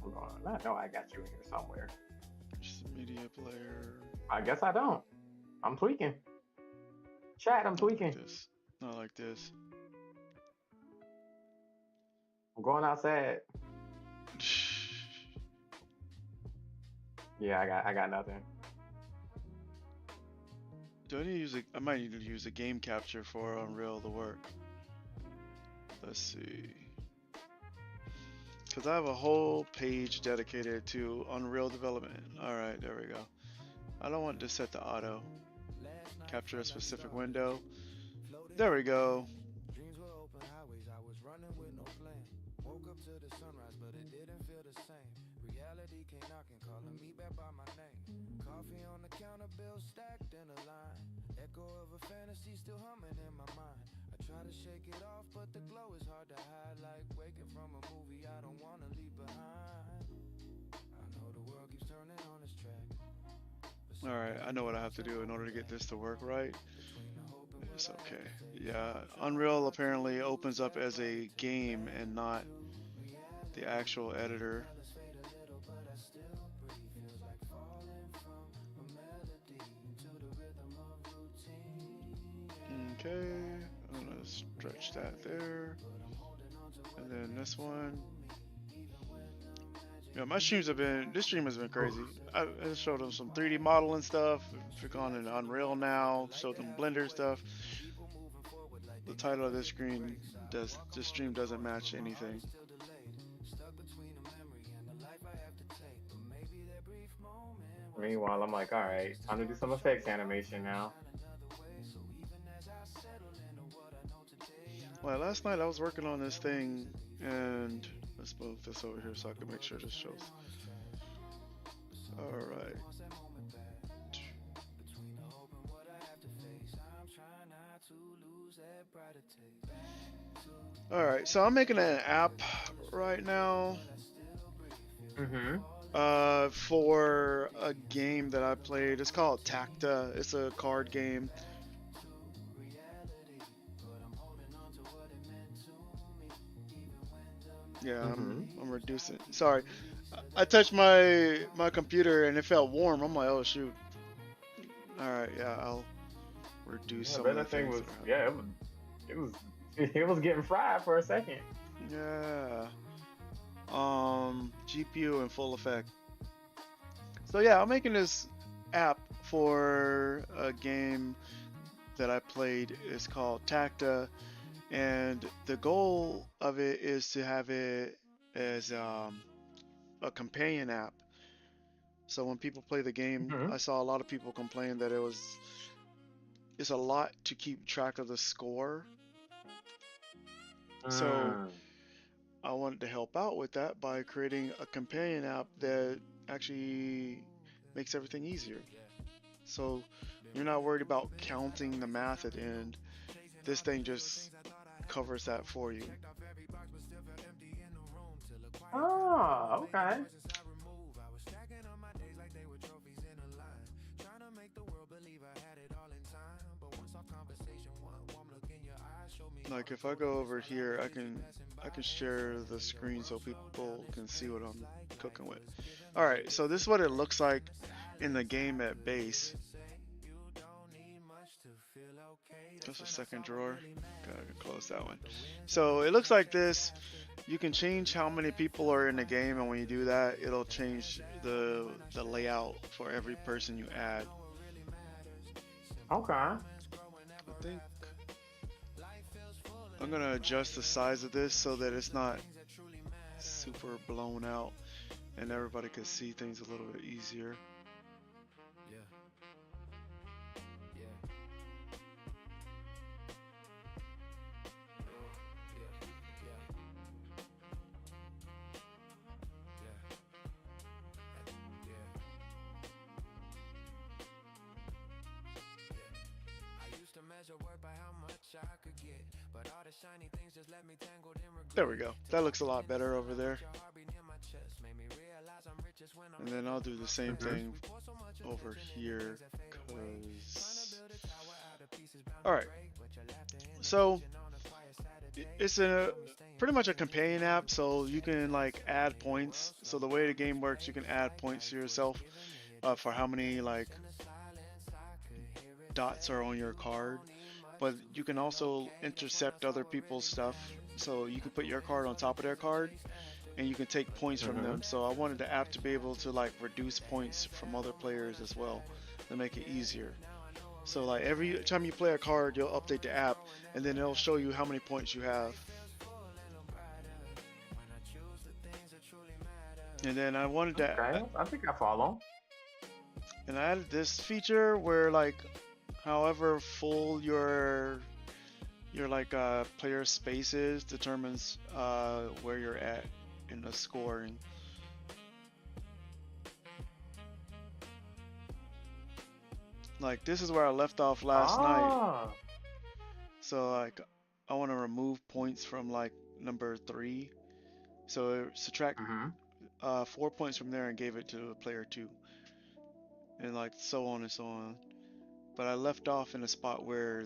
Hold on. I know I got you in here somewhere. Media player. I guess I don't. I'm tweaking. Chat, I'm Not like tweaking. this. Not like this. I'm going outside. Yeah, I got nothing. Do I need to use a? I might need to use a game capture for Unreal to work. Let's see. Because I have a whole page dedicated to Unreal development. Alright, there we go. I don't want to set the auto. Capture a specific window. There we go. Alright, I know what I have to do in order to get this to work right. It's okay. Yeah, Unreal apparently opens up as a game and not the actual editor. Okay, I'm gonna stretch that there. And then this one. Yeah, my streams have been, this stream has been crazy. I showed them some 3D modeling stuff. We've gone into Unreal now, showed them Blender stuff. The title of this stream doesn't match anything. Meanwhile, I'm like, all right, time to do some effects animation now. Well, last night I was working on this thing, and let's move this over here so I can make sure this shows. All right. All right, so I'm making an app right now. For a game that I played. It's called Tacta. It's a card game. Yeah, I'm reducing. Sorry, I touched my computer and it felt warm. I'm like, oh shoot. All right, yeah, I'll reduce some of the things. It was getting fried for a second. Yeah. GPU in full effect. So yeah, I'm making this app for a game that I played. It's called Tacta, and the goal of it is to have it as a companion app. So when people play the game, I saw a lot of people complain that it's a lot to keep track of the score. So I wanted to help out with that by creating a companion app that actually makes everything easier. So you're not worried about counting the math at the end. This thing just covers that for you. Oh, okay. Like if I go over here, I can share the screen so people can see what I'm cooking with. All right, so this is what it looks like in the game at base. That's a second drawer. Gotta close that one. So it looks like this. You can change how many people are in the game, and when you do that, it'll change the layout for every person you add. Okay. I think I'm gonna adjust the size of this so that it's not super blown out and everybody can see things a little bit easier. There we go. That looks a lot better over there. And then I'll do the same thing over here. Alright. So it's pretty much a companion app, so you can like add points. So the way the game works, you can add points to yourself. for how many like dots are on your card. But you can also intercept other people's stuff. So you can put your card on top of their card, and you can take points from Mm-hmm. them. So I wanted the app to be able to like reduce points from other players as well to make it easier. So like every time you play a card, you'll update the app, and then it'll show you how many points you have. And then I wanted Okay, to, I think I follow. and I added this feature where like, however full your like player space is determines where you're at in the scoring. Like this is where I left off last night. Ah. So like I want to remove points from like number 3. So subtract Mm-hmm. 4 points from there and gave it to player 2, and like so on and so on. But I left off in a spot where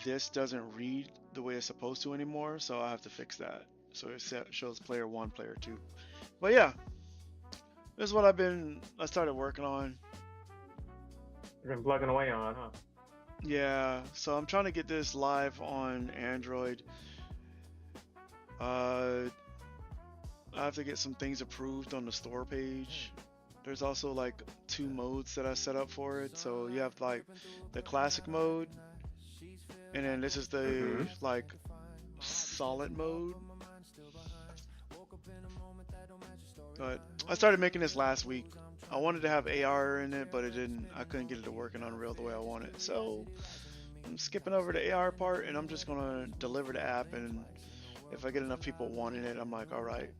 this doesn't read the way it's supposed to anymore, so I have to fix that. So it shows player 1, player 2. But yeah, this is what I started working on. You've been plugging away on, huh? Yeah, so I'm trying to get this live on Android. Uh, I have to get some things approved on the store page. There's also like 2 modes that I set up for it. So you have like the classic mode, and then this is the Mm-hmm. like solid mode. But I started making this last week. I wanted to have AR in it, but it didn't. I couldn't get it to work in Unreal the way I wanted. So I'm skipping over the AR part, and I'm just gonna deliver the app. And if I get enough people wanting it, I'm like, all right.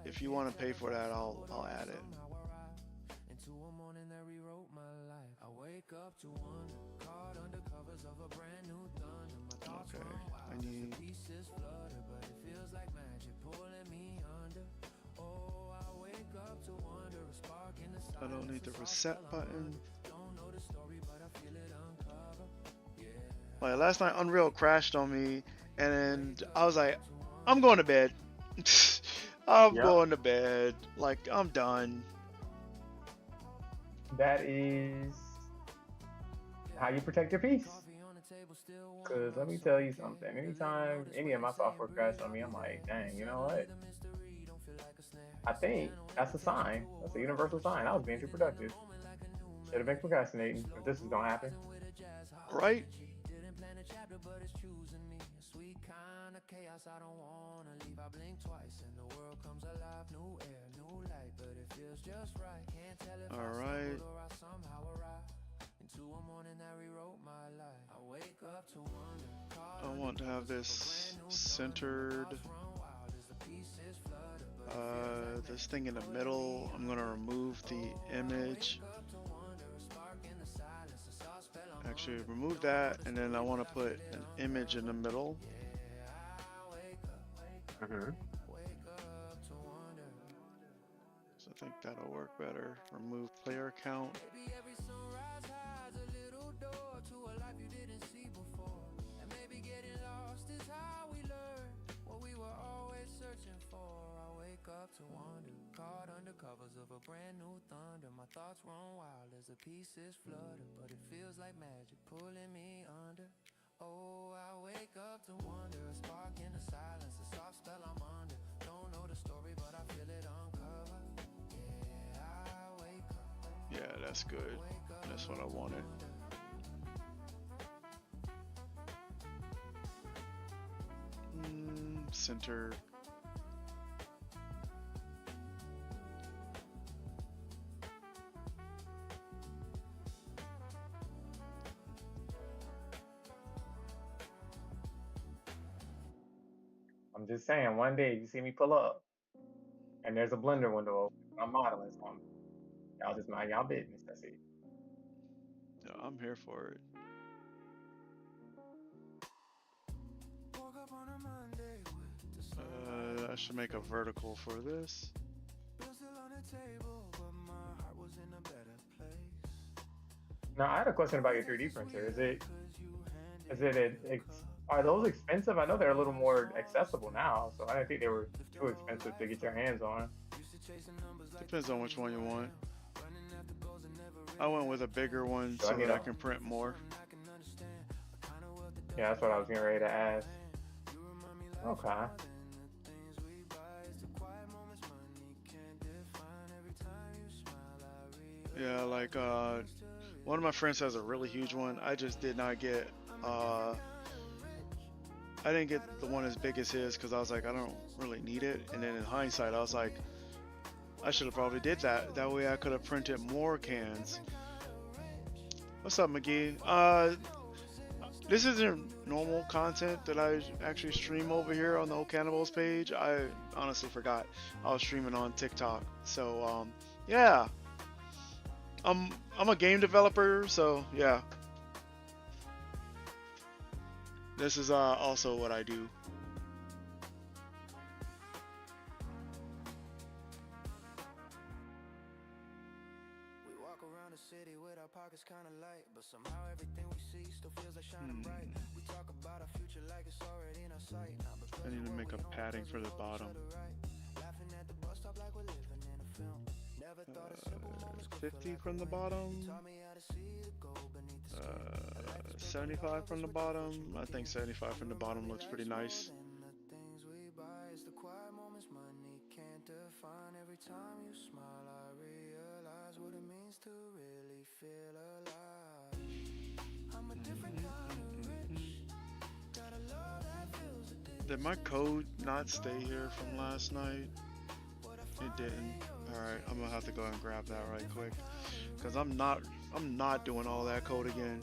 If you want to pay for that, I'll add it. Okay, I need. I don't need the reset button. Like last night, Unreal crashed on me, and I was like, I'm going to bed. I'm Yep. going to bed. Like I'm done. That is how you protect your peace. Because let me tell you something. Anytime any of my software crashes on me, I'm like, dang, you know what? I think that's a sign. That's a universal sign. I was being too productive. Should have been procrastinating if this is going to happen. Right? All right. I want to have this centered. This thing in the middle, I'm gonna remove the image. Actually, remove that, and then I want to put an image in the middle. Mm-hmm. So I think that'll work better. Remove player count. Yeah, that's good. That's what I wanted. Center. I'm just saying, one day you see me pull up and there's a blender window open. I'm modeling something. Y'all just mind y'all business. That's it. Yeah, I'm here for it. I should make a vertical for this. Now I had a question about your 3D printer. Are those expensive? I know they're a little more accessible now, so I didn't think they were too expensive to get your hands on. Depends on which one you want. I went with a bigger one Do I so need that I a? can print more. Yeah, that's what I was getting ready to ask. Okay. Yeah, like one of my friends has a really huge one. I just did not get uh I didn't get the one as big as his because I was like I don't really need it. And then in hindsight, I was like I should have probably did that. That way I could have printed more cans. What's up, McGee? This isn't normal content that I actually stream over here on the Old Cannibals page. I honestly forgot I was streaming on TikTok. So yeah, I'm a game developer. So yeah, this is also what I do. I need to make a padding for the bottom. 50 from the bottom. 75 from the bottom. I think 75 from the bottom looks pretty nice. Did my code not stay here from last night? It didn't. Alright, I'm gonna have to go and grab that right quick. Cause I'm not doing all that code again.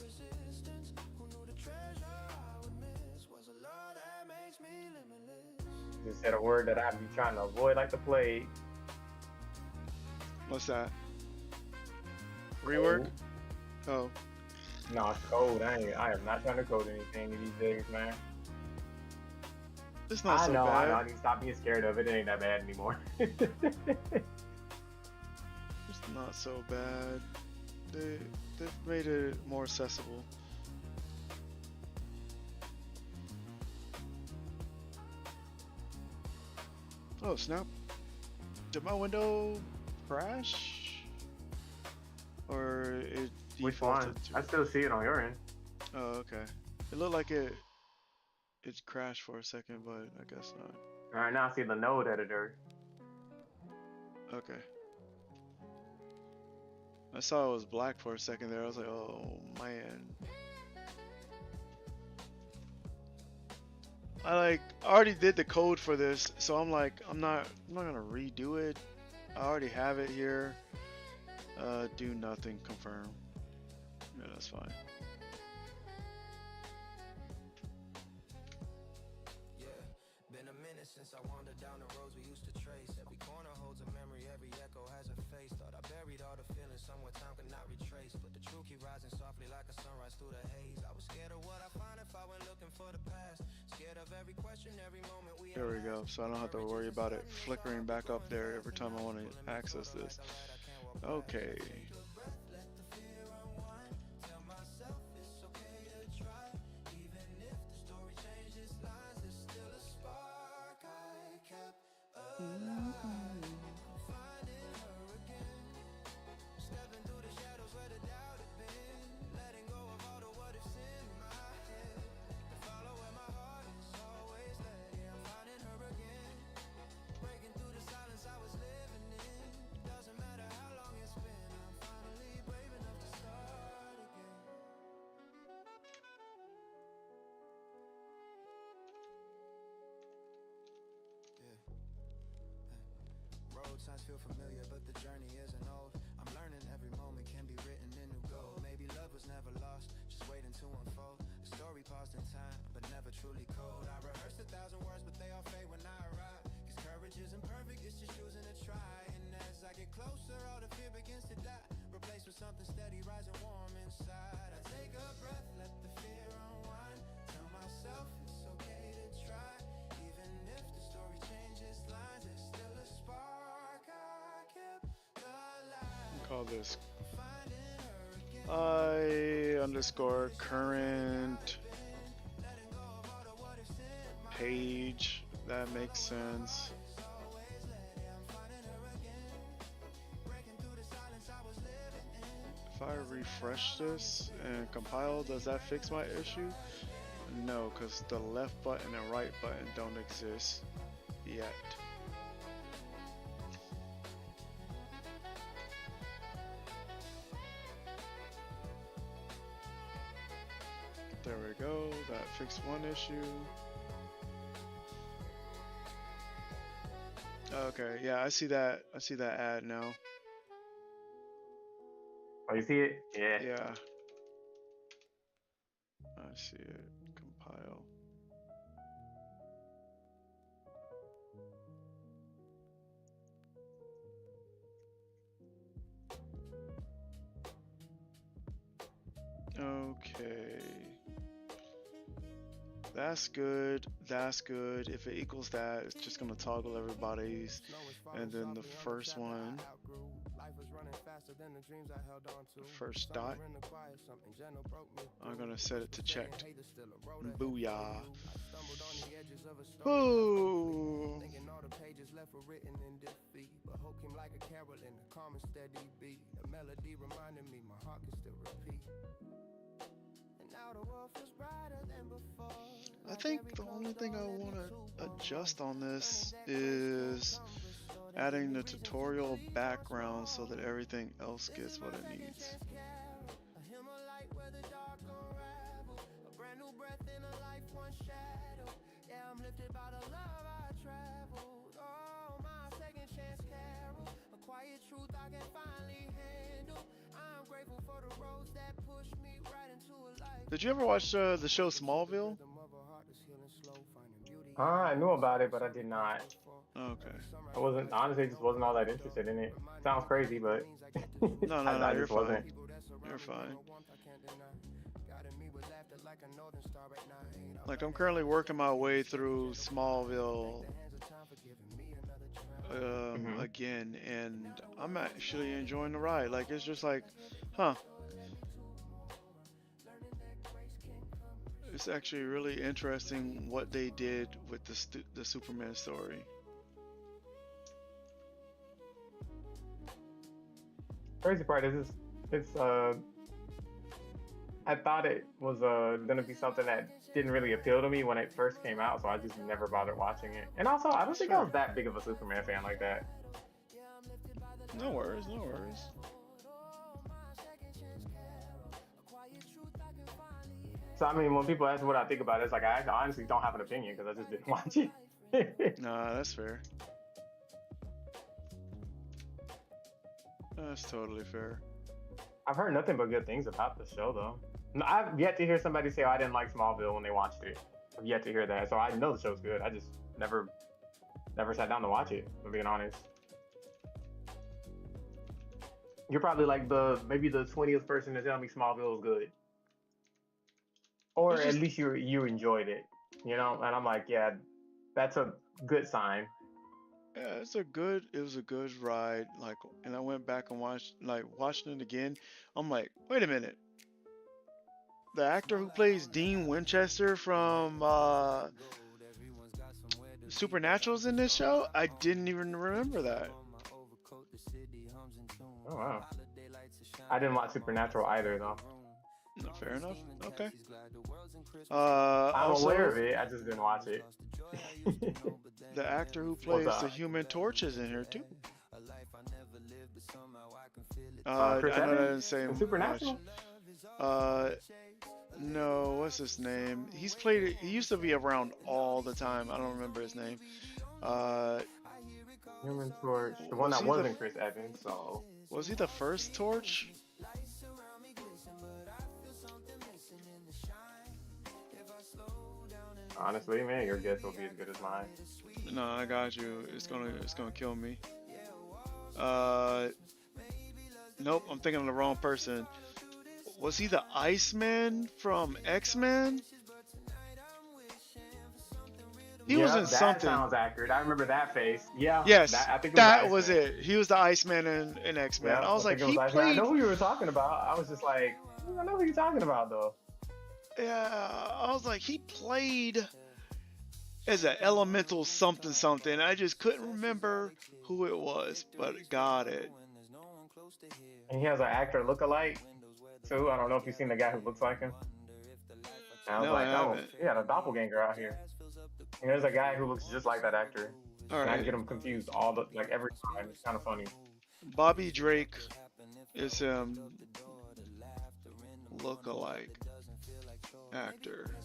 Just said a word that I'd be trying to avoid like the plague. What's that? Rework? Oh. No, it's code. I am not trying to code anything these days, man. It's not so bad. I know. I need to stop being scared of it. It ain't that bad anymore. It's not so bad. They've made it more accessible. Oh snap! Did my window crash? Or it Which one? I still see it on your end. Oh, okay. It looked like it crashed for a second, but I guess not. All right, now I see the node editor. Okay. I saw it was black for a second there. I was like, oh man. I already did the code for this, so I'm like, I'm not gonna redo it. I already have it here. Do nothing, confirm. Yeah, that's fine. Since I wandered down the roads we used to trace. Every corner holds a memory, every echo has a face. Thought I buried all the feelings somewhere time could not retrace. But the truth keep rising softly like a sunrise through the haze. I was scared of what I find if I went looking for the past. Scared of every question, every moment we. There we go. So I don't have to worry about it flickering back up there every time I want to access this. Okay. Signs feel familiar, but the journey isn't old. I'm learning every moment can be written in new gold. Maybe love was never lost, just waiting to unfold. The story paused in time, but never truly cold. I rehearsed 1,000 words, but they all fade when I arrive. Cause courage isn't perfect, it's just choosing to try. And as I get closer, all the fear begins to die. Replaced with something steady, rising warm inside. I take a breath, let the fear unwind. Tell myself it's okay to try. Even if the story changes lines, there's still a spark. Call this I_current page. That makes sense. If I refresh this and compile, does that fix my issue? No, because the left button and right button don't exist yet. There we go, that fixed one issue. Okay, yeah, I see that ad now. Oh, you see it? Yeah. Yeah. I see it. Compile. Okay. That's good. That's good. If it equals that, it's just gonna toggle everybody's. And then the first one, the first dot, I'm gonna set it to checked. Booyah. Ooh. I think the only thing I want to adjust on this is adding the tutorial background so that everything else gets what it needs. Did you ever watch the show Smallville? I knew about it, but I did not. Okay. I wasn't, honestly, just wasn't all that interested in it. Sounds crazy, but No, I you're just wasn't. fine. You're fine. Like, I'm currently working my way through Smallville again, and I'm actually enjoying the ride. Like, it's just like, huh. It's actually really interesting what they did with the Superman story. Crazy part is it's I thought it was gonna be something that didn't really appeal to me when it first came out, so I just never bothered watching it. And also, I don't think I was that big of a Superman fan like that. No worries, no worries. So I mean, when people ask what I think about it, it's like I honestly don't have an opinion because I just didn't watch it. Nah, that's fair. That's totally fair. I've heard nothing but good things about the show, though. I've yet to hear somebody say, "Oh, I didn't like Smallville" when they watched it. I've yet to hear that, so I know the show's good. I just never sat down to watch it. If I'm being honest. You're probably like maybe the 20th person to tell me Smallville is good, or at least you enjoyed it, you know. And I'm like, yeah, that's a good sign. Yeah, it was a good ride. Like, and I went back and watching it again. I'm like, wait a minute. The actor who plays Dean Winchester from Supernatural's in this show? I didn't even remember that. Oh wow. I didn't watch Supernatural either, though. No, fair enough. Okay. I'm also, aware of it. I just didn't watch it. The actor who plays the Human Torch is in here too. Chris I know Evans? that didn't say In much. Supernatural? No, what's his name? He used to be around all the time. I don't remember his name. Human Torch. The one that wasn't Chris Evans, so. Was he the first Torch? Honestly, man, your guess will be as good as mine. No, I got you. It's gonna kill me. Nope, I'm thinking of the wrong person. Was he the Iceman from X-Men? He was in that something. Sounds accurate. I remember that face. Yeah. Yes, I think that was it. He was the Iceman in X-Men. Yeah, I was like, he I played. know who you were talking about. I was just like, I know who you're talking about, though. Yeah, I was like, he played as an elemental something. I just couldn't remember who it was, but got it. And he has an actor look-alike. too. I don't know if you've seen the guy who looks like him. And I was No, I like, oh, haven't. he had a doppelganger out here. And there's a guy who looks just like that actor. All And I right. get him confused all the like every time. It's kind of funny. Bobby Drake is look-alike actor.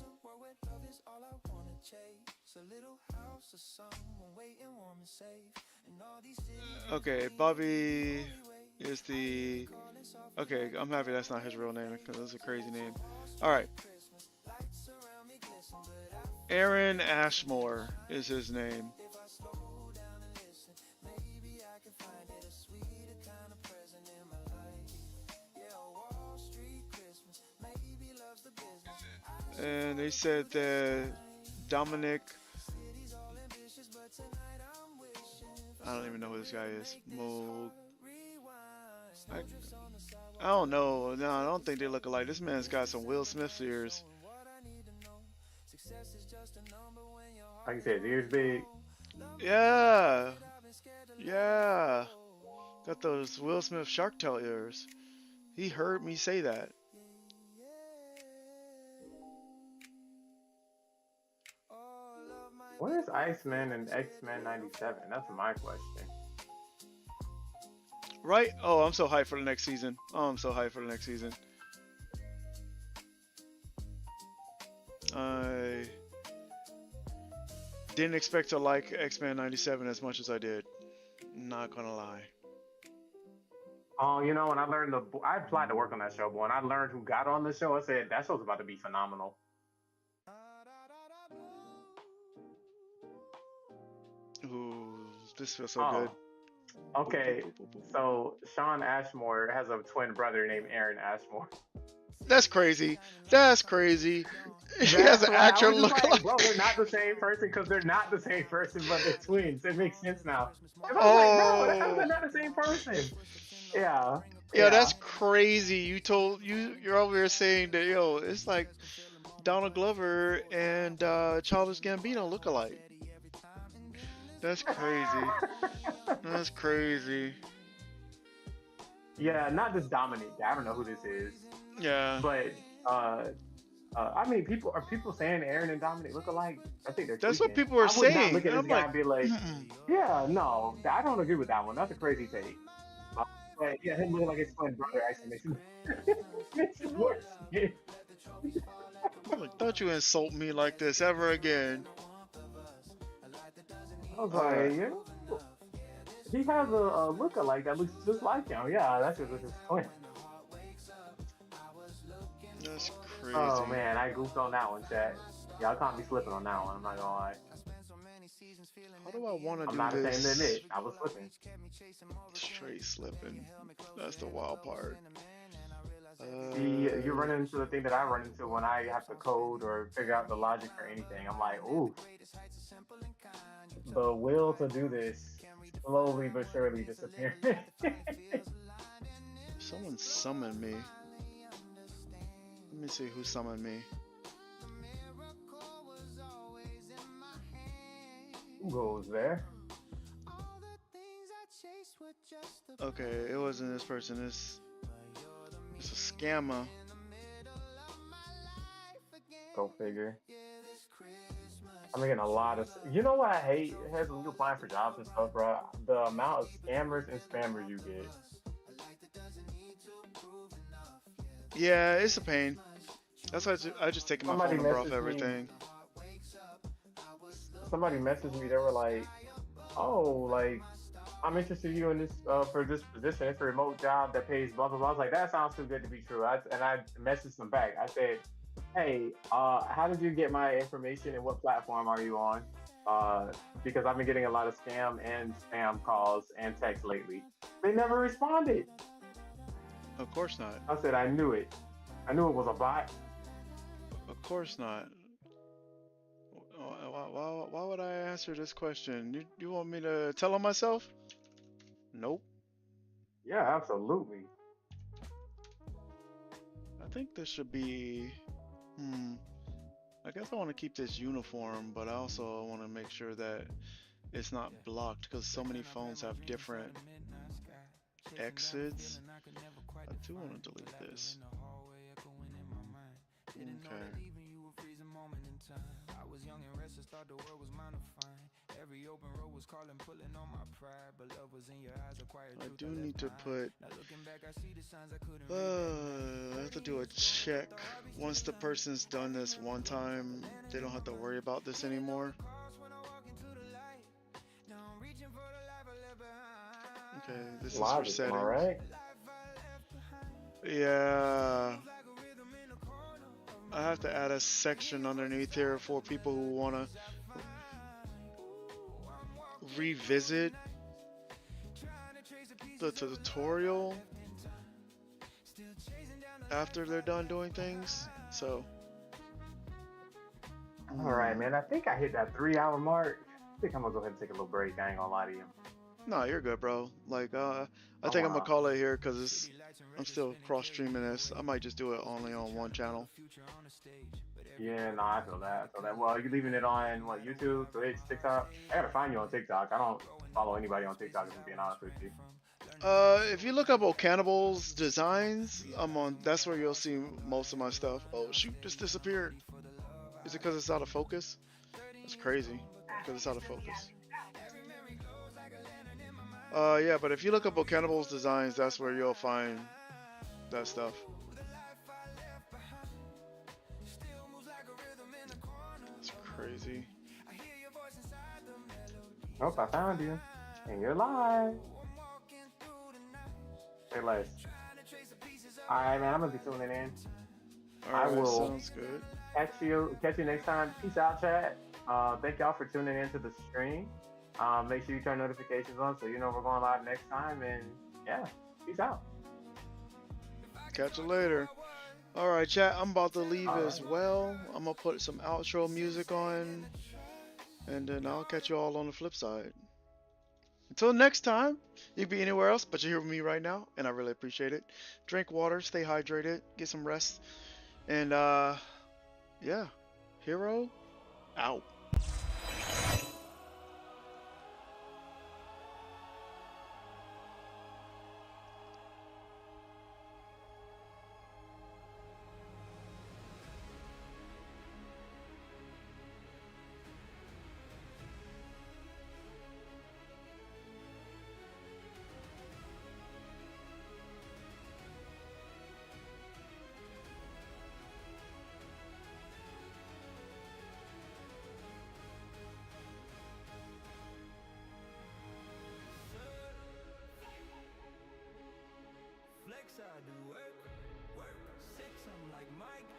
Okay, Bobby is the. Okay, I'm happy that's not his real name because that's a crazy name. All right. Aaron Ashmore is his name. And they said that Dominic. I don't even know who this guy is. I don't know. No, I don't think they look alike. This man's got some Will Smith ears. Like you said, his ears big. Yeah. Yeah. Got those Will Smith Shark Tale ears. He heard me say that. Where's Iceman and X-Men 97? That's my question. Right? Oh, I'm so hyped for the next season. Oh, I'm so hyped for the next season. I didn't expect to like X-Men 97 as much as I did. Not gonna lie. Oh, you know, when I applied to work on that show, boy, and I learned who got on the show. I said, that show's about to be phenomenal. Ooh, this feels so good. Okay, so Sean Ashmore has a twin brother named Aaron Ashmore. That's crazy. That's crazy. He has an actor look like, bro, they're not the same person because they're not the same person, but they're twins. It makes sense now. And I was like, bro, they're not the same person. Yeah. Yeah, that's crazy. You're over here saying that, yo, it's like Donald Glover and Childish Gambino look alike. That's crazy. That's crazy. Yeah, not just Dominic. I don't know who this is. Yeah. But I mean, people saying Aaron and Dominic look alike. I think they're. That's tweaking. what people are saying. I would not look at this I'm guy like, and be like, yeah, no, I don't agree with that one. That's a crazy take. But yeah, him looking like his twin brother actually makes it worse. like, don't you insult me like this ever again. I was like, yeah. He has a look-alike that looks just like him. Yeah, that's just his twin. That's crazy. Oh man, I goofed on that one, chat. Y'all caught me slipping on that one. I'm not gonna lie. How do I want to do I'm not ashamed this? to admit, I was slipping. Straight slipping. That's the wild part. See, you run into the thing that I run into when I have to code or figure out the logic for anything. I'm like, ooh. The will to do this slowly but surely disappears. Someone summoned me. Let me see who summoned me. Who goes there? Okay, it wasn't this person. It's a scammer. Go figure. I'm getting a lot of. You know what I hate has when you applying for jobs and stuff, bro? The amount of scammers and spammers you get. Yeah, it's a pain. That's why I just take my phone number off messaged everything. Somebody messaged me. They were like, "Oh, like I'm interested in you in this for this position. It's a remote job that pays blah blah blah." I was like, "That sounds too good to be true." I messaged them back. I said, "Hey, how did you get my information and what platform are you on? Because I've been getting a lot of scam and spam calls and texts lately." They never responded. Of course not. I said, "I knew it. I knew it was a bot." Of course not. Why would I answer this question? You want me to tell on myself? Nope. Yeah, absolutely. I think this should be. I guess I want to keep this uniform, but I also want to make sure that it's not blocked because so many phones have different exits. I do want to delete this. Okay. I was young and restless, thought the world was mine to find. Every open road was calling, pulling on my pride. But love was in your eyes, acquired I truth do I need left to behind. put. Now looking back, I see the signs I couldn't read. I have to do a check. Once the person's done this one time, they don't have to worry about this anymore. Okay, this is for Logic, am I settings. right? Yeah. I have to add a section underneath here for people who want to revisit the tutorial after they're done doing things. So. All right, man. I think I hit that 3-hour mark. I think I'm gonna go ahead and take a little break. I ain't gonna lie to you. No, you're good, bro. Like, I I think I'm gonna wanna. call it here because I'm still cross streaming this. I might just do it only on one channel. Yeah, no, I feel that. I feel that. Well, you leaving it on what, YouTube, Twitch, TikTok? I gotta find you on TikTok. I don't follow anybody on TikTok, if I'm being honest with you. If you look up Cannibals Designs, I'm on. That's where you'll see most of my stuff. Oh shoot, this disappeared. Is it because it's out of focus? That's crazy. Because it's out of focus. Yeah, but if you look up Cannibals Designs, that's where you'll find that stuff. It's crazy. Oh, I found you. And you're live. Say less. Alright, man, I'm gonna be tuning in. Alright, will- sounds good. Catch you next time. Peace out, chat. Thank y'all for tuning into the stream. Make sure you turn notifications on so you know we're going live next time. And yeah, peace out. Catch you later. Alright, chat, I'm about to leave All as well. I'm gonna put some outro music on, and then I'll catch you all on the flip side. Until next time, you can be anywhere else, but you're here with me right now, and I really appreciate it. Drink water, stay hydrated, get some rest, and yeah, Hero out. Flex, I do work, work. Sex, I'm like Mike.